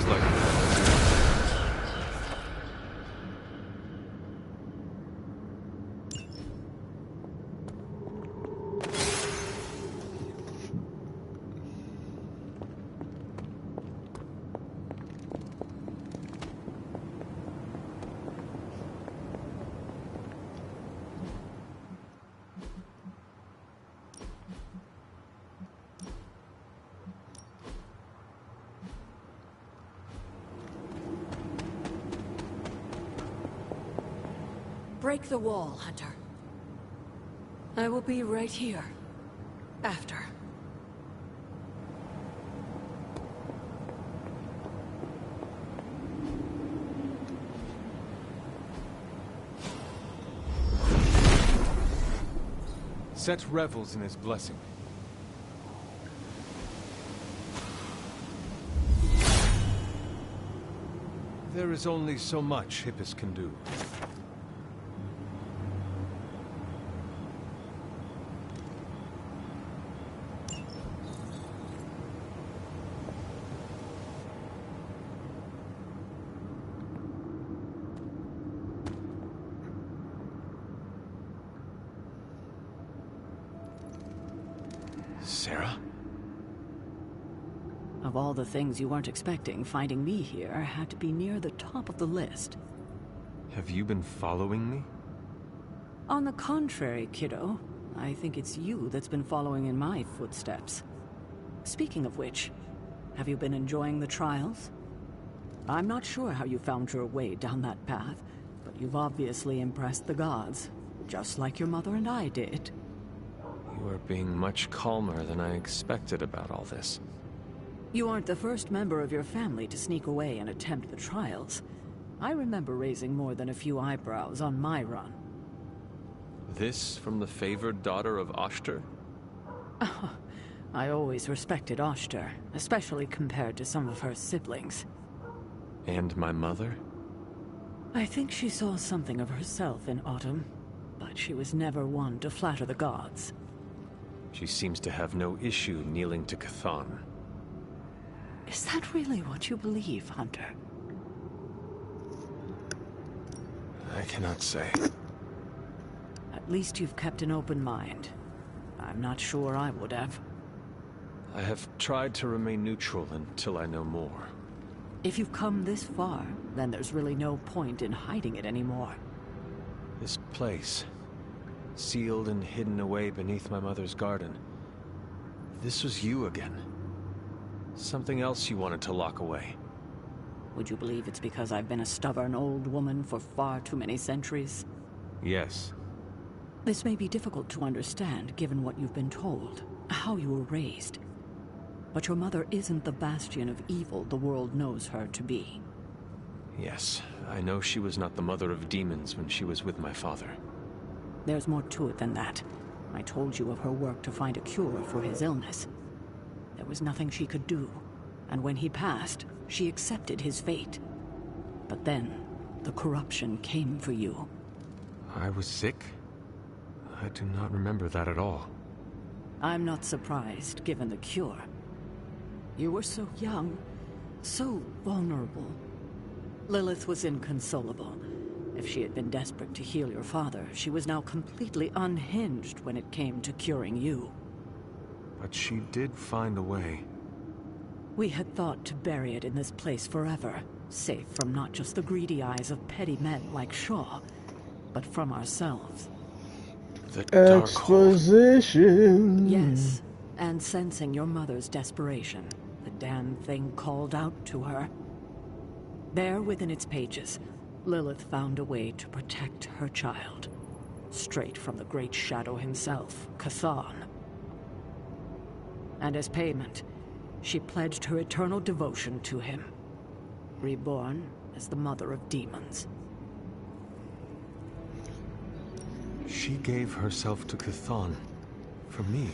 Seems like... Break the wall, Hunter. I will be right here. After. Set revels in his blessing. There is only so much Hippus can do. Sarah? Of all the things you weren't expecting, finding me here had to be near the top of the list. Have you been following me? On the contrary, kiddo, I think it's you that's been following in my footsteps. Speaking of which, have you been enjoying the trials? I'm not sure how you found your way down that path, but you've obviously impressed the gods, just like your mother and I did. You are being much calmer than I expected about all this. You aren't the first member of your family to sneak away and attempt the trials. I remember raising more than a few eyebrows on my run. This from the favored daughter of Oshter? I always respected Oshter, especially compared to some of her siblings. And my mother? I think she saw something of herself in Autumn, but she was never one to flatter the gods. She seems to have no issue kneeling to Chthon. Is that really what you believe, Hunter? I cannot say. At least you've kept an open mind. I'm not sure I would have. I have tried to remain neutral until I know more. If you've come this far, then there's really no point in hiding it anymore. This place, sealed and hidden away beneath my mother's garden. This was you again. Something else you wanted to lock away. Would you believe it's because I've been a stubborn old woman for far too many centuries? Yes. This may be difficult to understand given what you've been told, how you were raised. But your mother isn't the bastion of evil the world knows her to be. Yes, I know she was not the mother of demons when she was with my father. There's more to it than that. I told you of her work to find a cure for his illness. There was nothing she could do, and when he passed, she accepted his fate. But then, the corruption came for you. I was sick? I do not remember that at all. I'm not surprised, given the cure. You were so young, so vulnerable. Lilith was inconsolable. If she had been desperate to heal your father, she was now completely unhinged when it came to curing you. But she did find a way. We had thought to bury it in this place forever, safe from not just the greedy eyes of petty men like Shaw, but from ourselves. The dark Exposition. Yes, and sensing your mother's desperation, the damn thing called out to her. There within its pages, Lilith found a way to protect her child. Straight from the Great Shadow himself, Chthon. And as payment, she pledged her eternal devotion to him. Reborn as the mother of demons. She gave herself to Chthon. For me.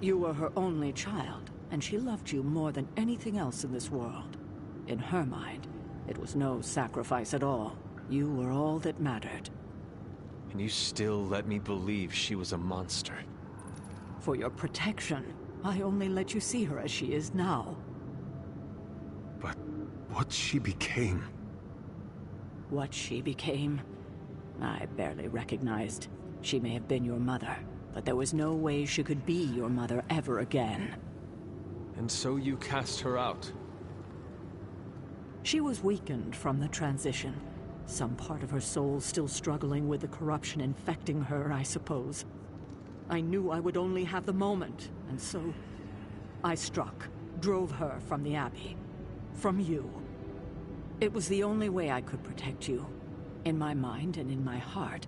You were her only child, and she loved you more than anything else in this world. In her mind, it was no sacrifice at all. You were all that mattered. And you still let me believe she was a monster. For your protection, I only let you see her as she is now. What she became. What she became? I barely recognized. She may have been your mother, but there was no way she could be your mother ever again. And so you cast her out? She was weakened from the transition. Some part of her soul still struggling with the corruption infecting her, I suppose. I knew I would only have the moment, and so I struck, drove her from the Abbey. From you. It was the only way I could protect you. In my mind and in my heart,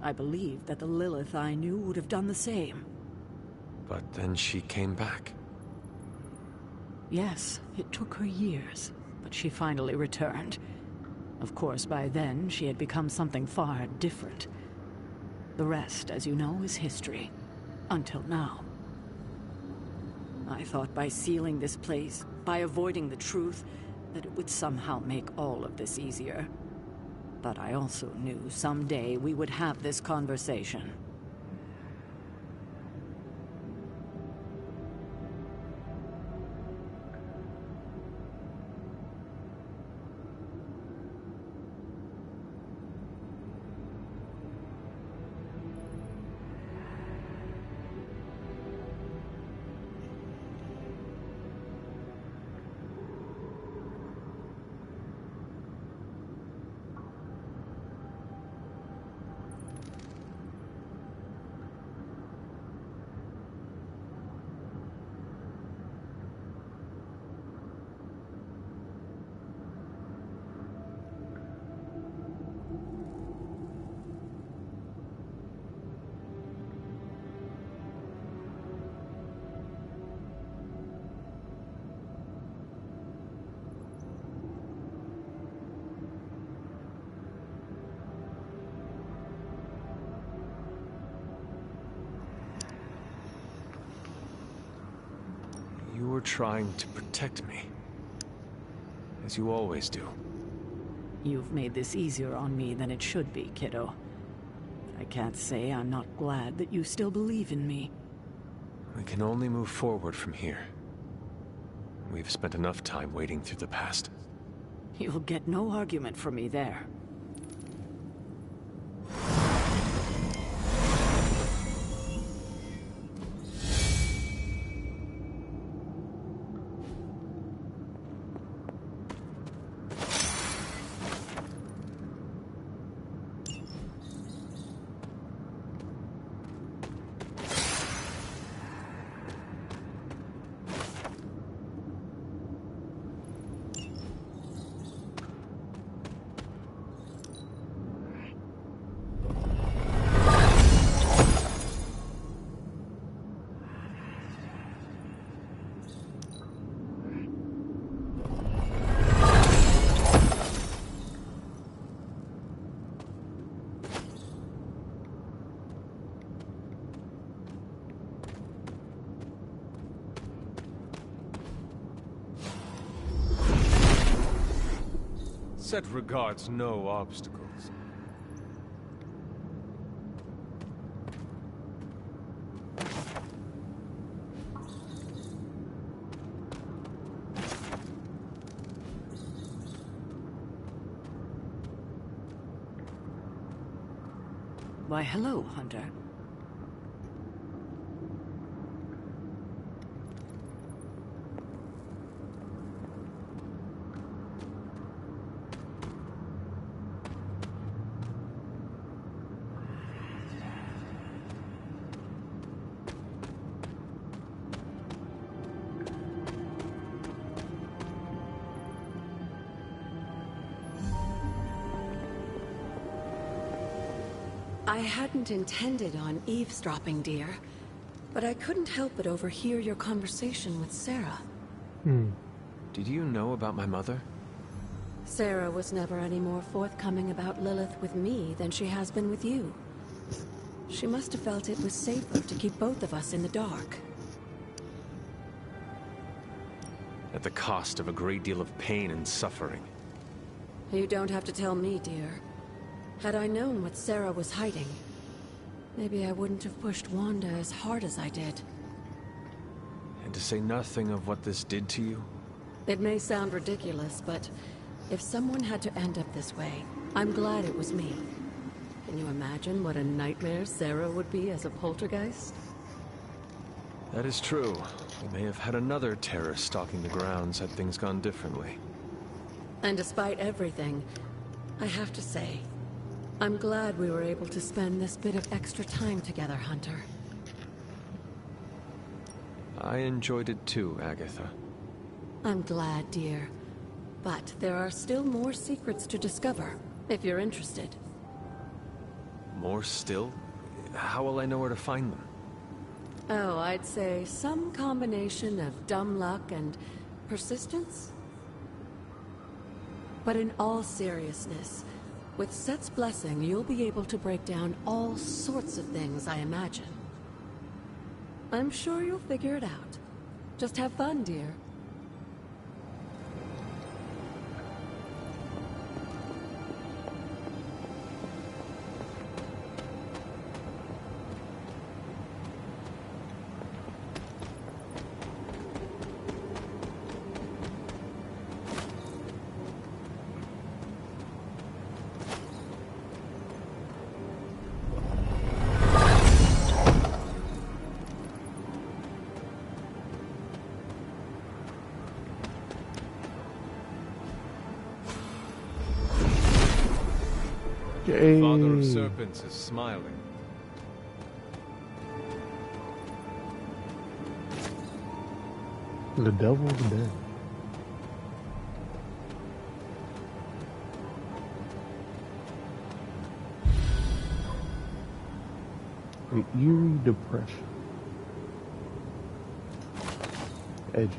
I believed that the Lilith I knew would have done the same. But then she came back. Yes, it took her years, but she finally returned. Of course, by then, she had become something far different. The rest, as you know, is history. Until now. I thought by sealing this place, by avoiding the truth, that it would somehow make all of this easier. But I also knew someday we would have this conversation. You were trying to protect me. As you always do. You've made this easier on me than it should be, kiddo. I can't say I'm not glad that you still believe in me. We can only move forward from here. We've spent enough time wading through the past. You'll get no argument from me there. Set regards no obstacles. Why, hello, Hunter. I hadn't intended on eavesdropping, dear, but I couldn't help but overhear your conversation with Sarah. Did you know about my mother? Sarah was never any more forthcoming about Lilith with me than she has been with you. She must have felt it was safer to keep both of us in the dark. At the cost of a great deal of pain and suffering. You don't have to tell me, dear. Had I known what Sarah was hiding, maybe I wouldn't have pushed Wanda as hard as I did. And to say nothing of what this did to you, It may sound ridiculous, but if someone had to end up this way, I'm glad it was me. Can you imagine what a nightmare Sarah would be as a poltergeist? That is true. We may have had another terrorist stalking the grounds had things gone differently. And despite everything, I have to say, I'm glad we were able to spend this bit of extra time together, Hunter. I enjoyed it too, Agatha. I'm glad, dear. But there are still more secrets to discover, if you're interested. More still? How will I know where to find them? Oh, I'd say some combination of dumb luck and persistence? But in all seriousness, with Set's blessing, you'll be able to break down all sorts of things, I imagine. I'm sure you'll figure it out. Just have fun, dear. The Father of Serpents is smiling. The devil's dead. An eerie depression. Edgy.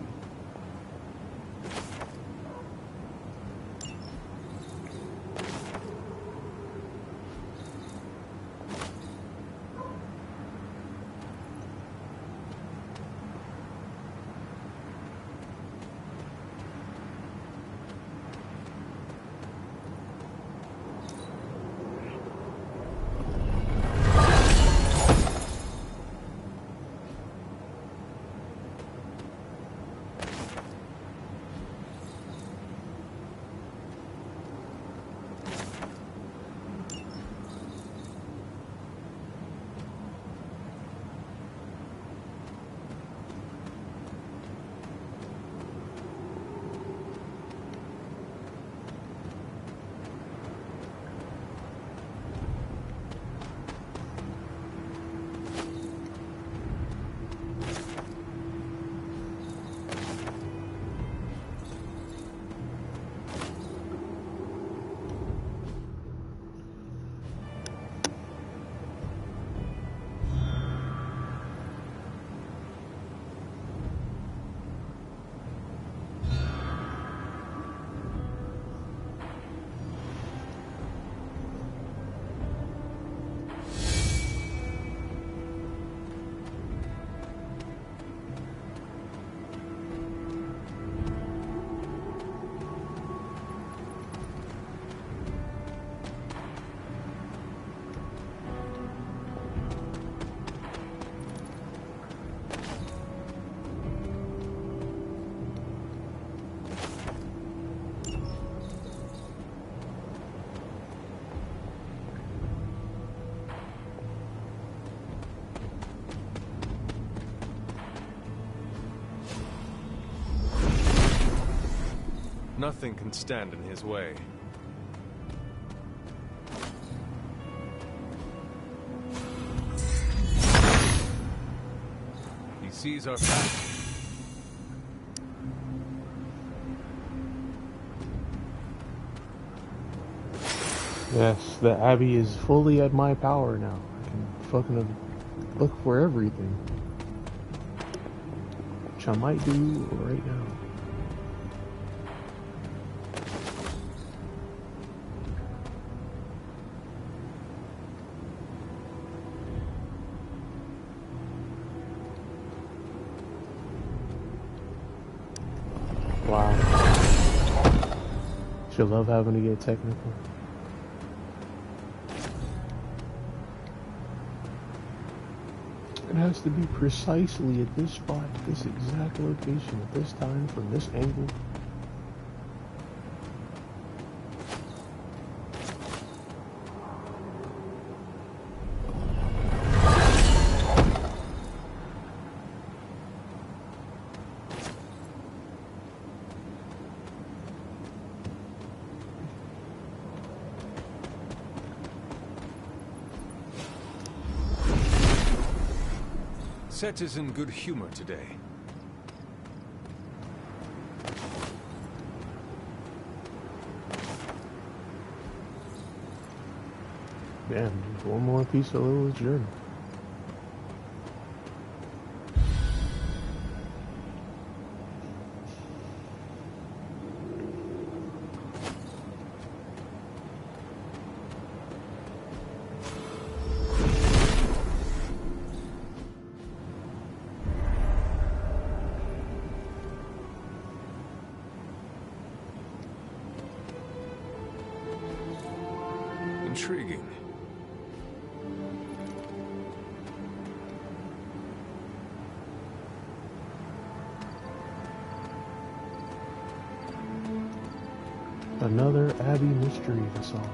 Nothing can stand in his way. He sees our path. Yes, the Abbey is fully at my power now. I can fucking look for everything. Which I might do right now. Wow. She'll love having to get technical. It has to be precisely at this spot, this exact location, at this time, from this angle. Set is in good humor today. Man, just one more piece of Lilith's journey. Intriguing. Another Abbey mystery to solve.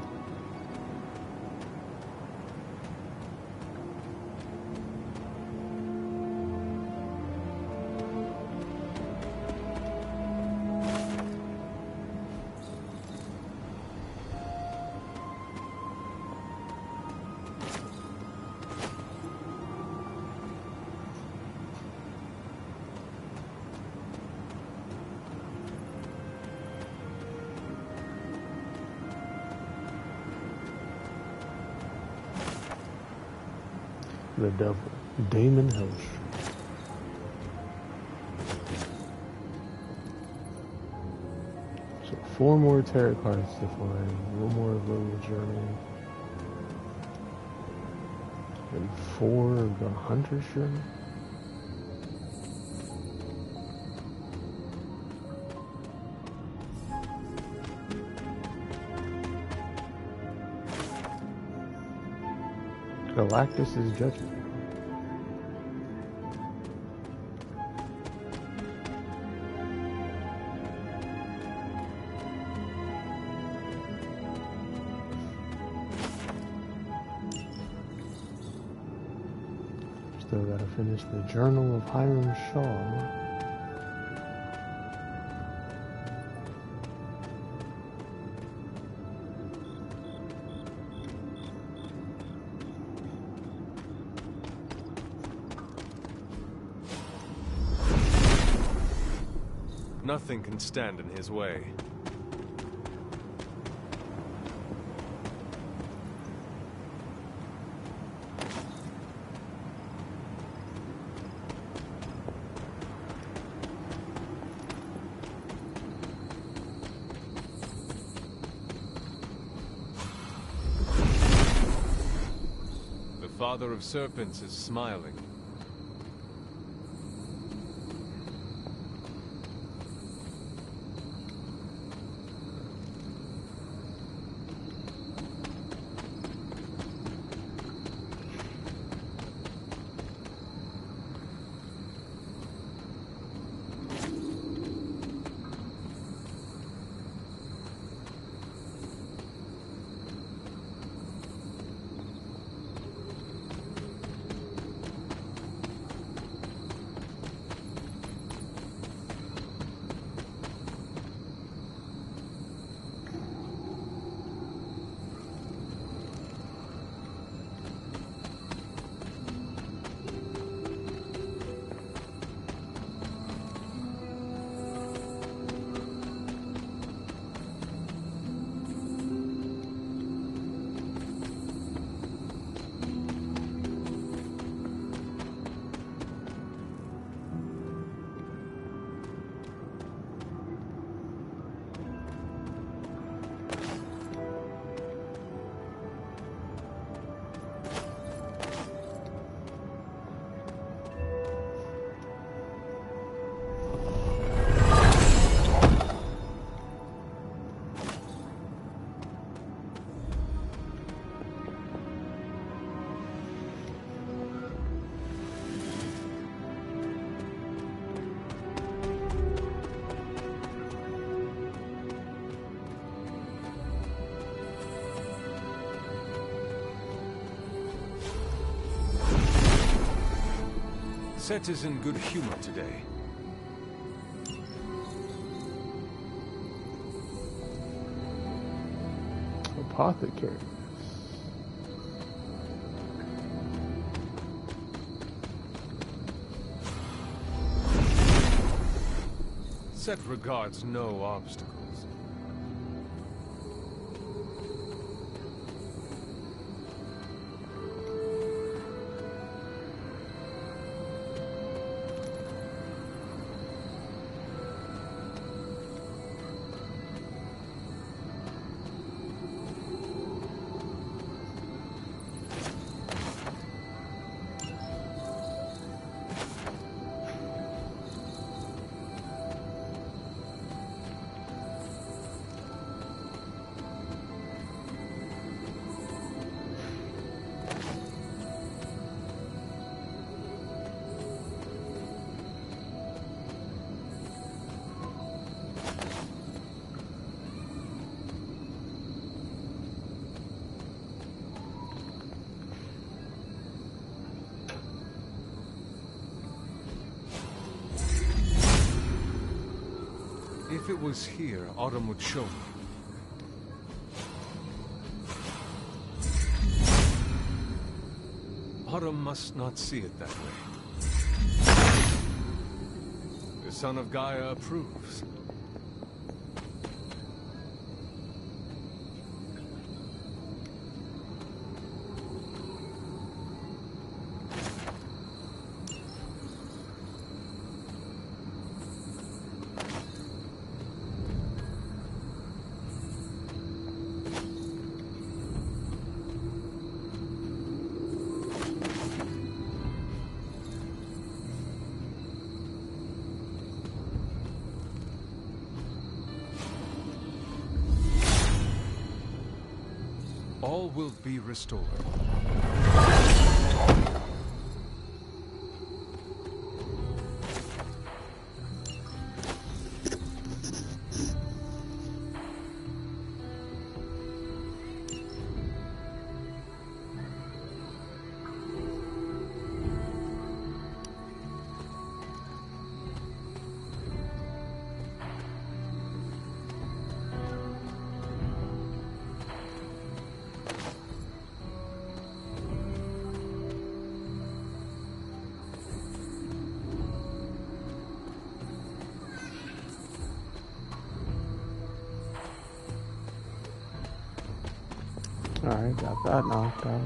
The devil, Damon Hirsch. So 4 more tarot cards to find, 1 more of Lilith's journey, and 4 of the Hunter's journey. Galactus' judgment. Still gotta finish the Journal of Hiram Shaw. Nothing can stand in his way. The Father of Serpents is smiling. Set is in good humor today. Apothecary. Set regards no obstacles. If it was here, Autumn would show me. Autumn must not see it that way. The son of Gaia approves. All will be restored. Alright, got that knocked out.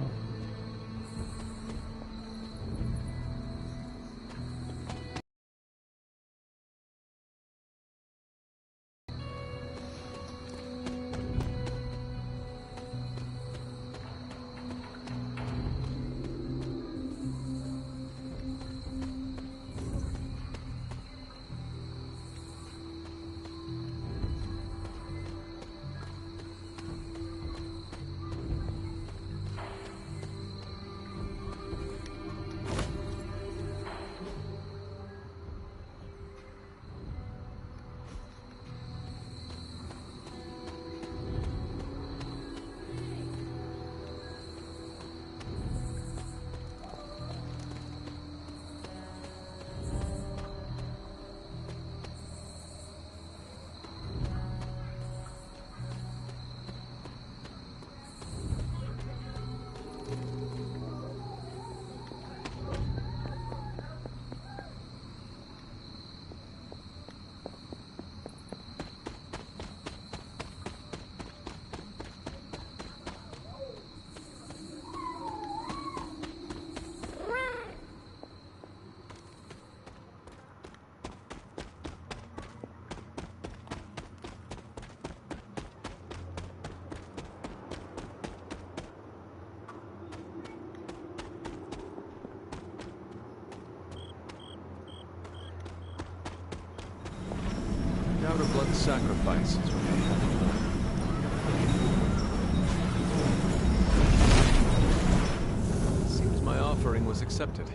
Doubt a blood sacrifice is remaining. Seems my offering was accepted.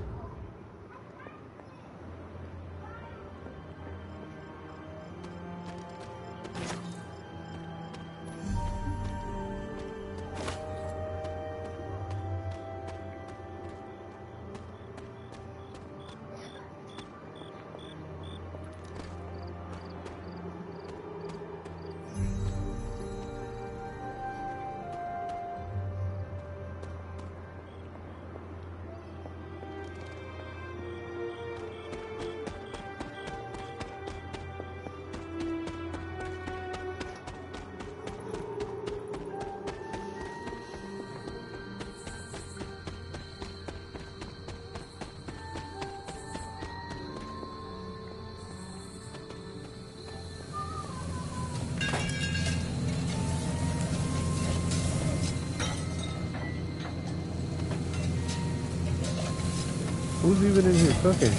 Who's even in here cooking?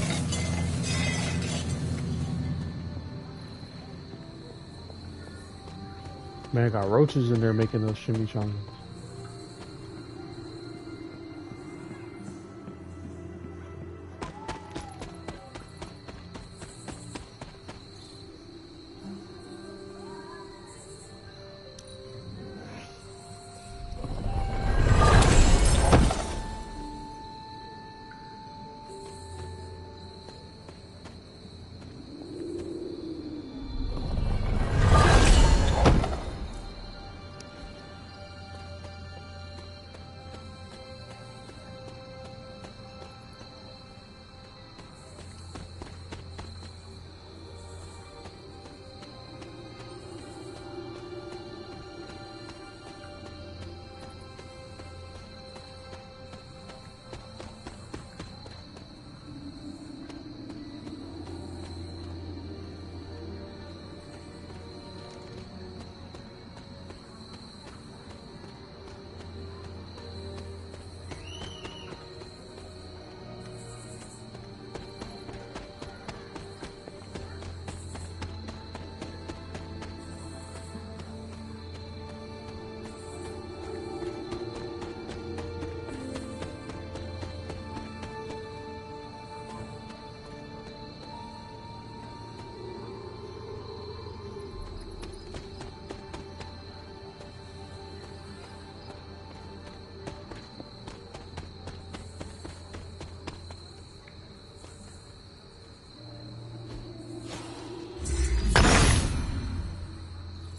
Man, I got roaches in there making those chimichangas.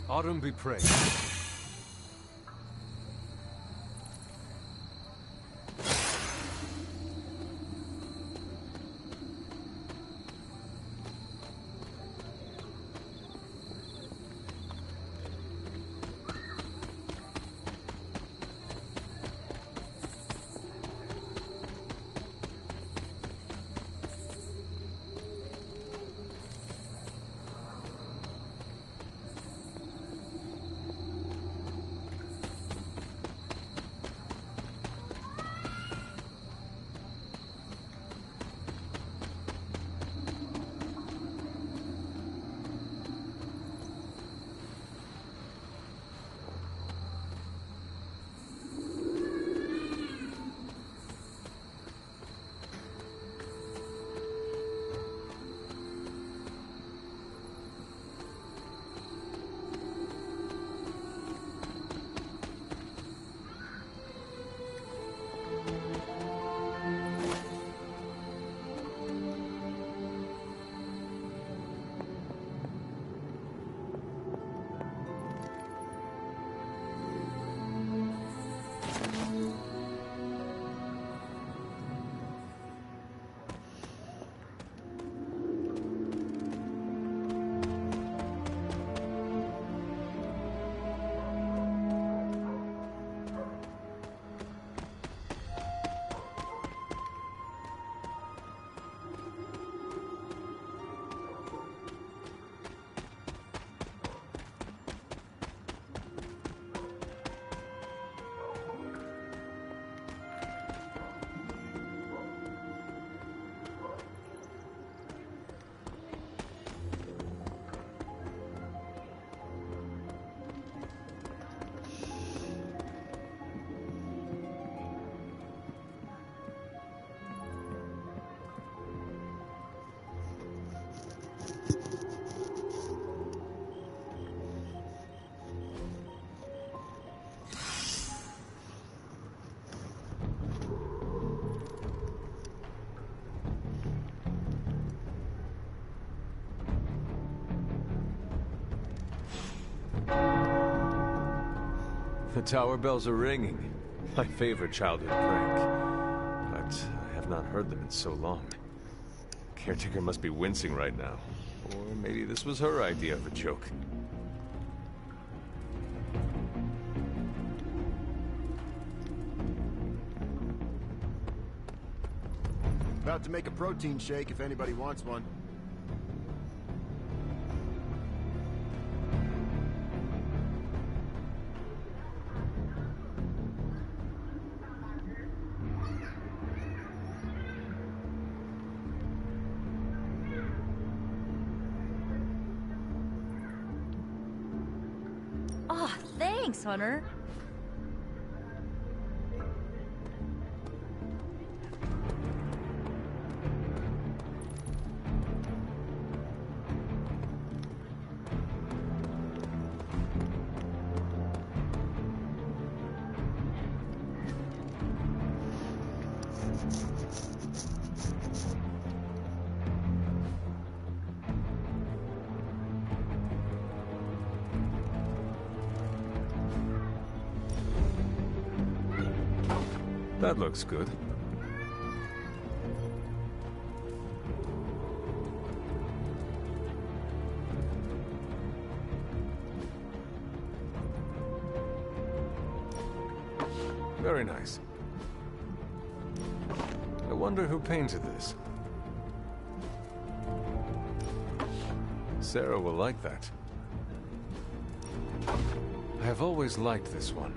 Autumn be praised. The tower bells are ringing. My favorite childhood prank. But I have not heard them in so long. Caretaker must be wincing right now. Or maybe this was her idea of a joke. About to make a protein shake if anybody wants one. Ah, thanks, Hunter. That looks good. Very nice. I wonder who painted this. Sarah will like that. I have always liked this one.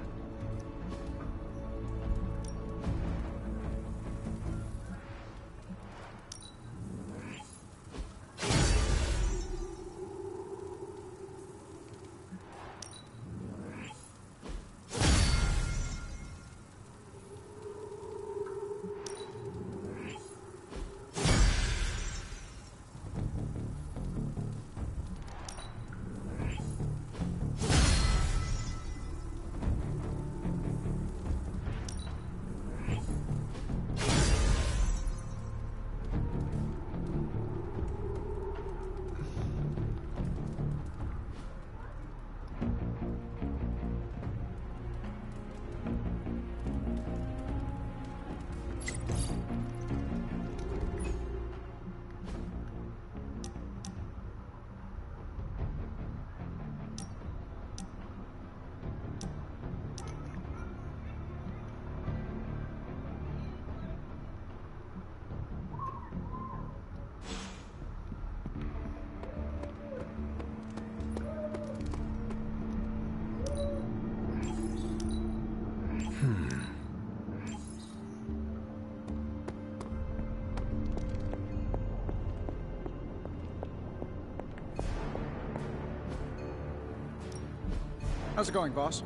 How's it going, boss?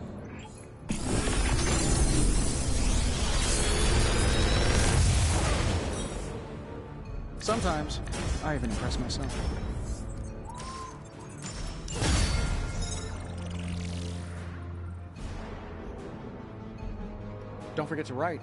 Sometimes, I even impress myself. Don't forget to write.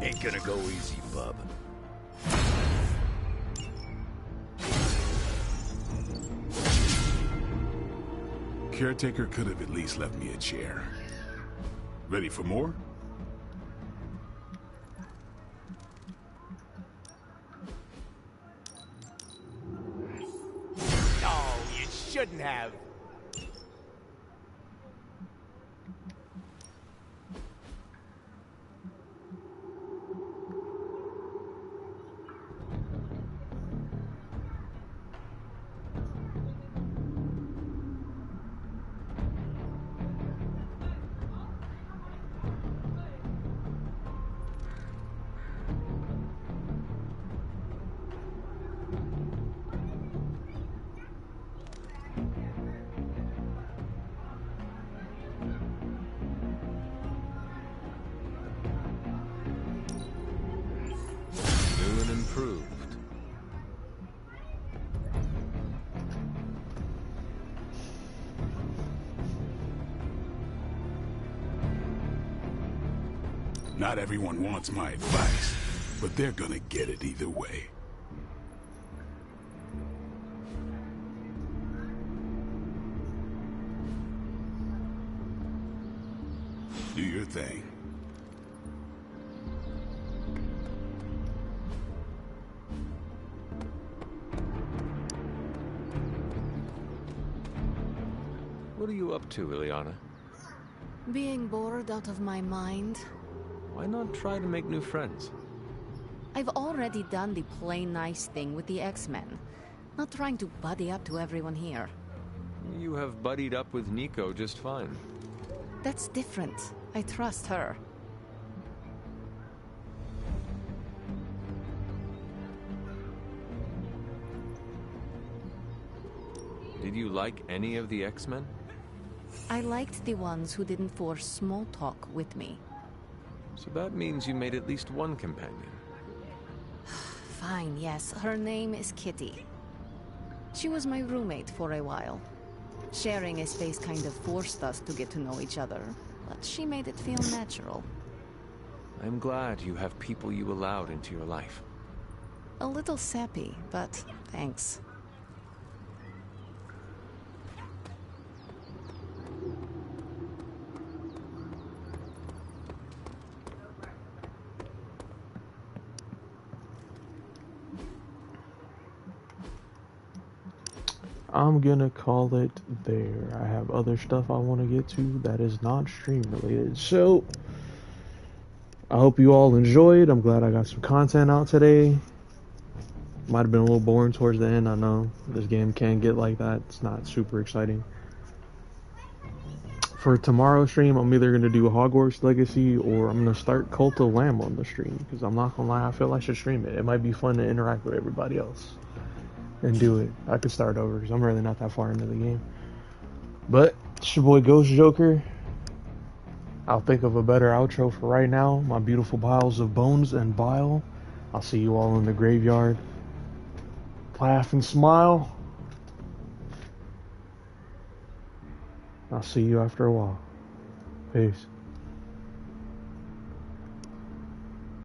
Ain't gonna go easy, bub. Caretaker could have at least left me a chair. Ready for more? Oh, you shouldn't have. New and improved. Not everyone wants my advice, but they're gonna get it either way. Do your thing. What are you up to, Ileana? Being bored out of my mind. Why not try to make new friends? I've already done the play nice thing with the X-Men. Not trying to buddy up to everyone here. You have buddied up with Nico just fine. That's different. I trust her. Did you like any of the X-Men? I liked the ones who didn't force small talk with me. So that means you made at least one companion. Fine, yes. Her name is Kitty. She was my roommate for a while. Sharing a space kind of forced us to get to know each other, but she made it feel natural. I'm glad you have people you allowed into your life. A little sappy, but thanks. I'm gonna call it there. I have other stuff I want to get to that is not stream related. So, I hope you all enjoyed. I'm glad I got some content out today. Might have been a little boring towards the end. I know this game can get like that. It's not super exciting. For tomorrow's stream, I'm either going to do Hogwarts Legacy or I'm going to start Cult of Lamb on the stream. Because I'm not going to lie, I feel I should stream it. It might be fun to interact with everybody else and do it. I could start over because I'm really not that far into the game. But it's your boy Ghost Joker. I'll think of a better outro for right now. My beautiful piles of bones and bile. I'll see you all in the graveyard. Laugh and smile. I'll see you after a while. Peace.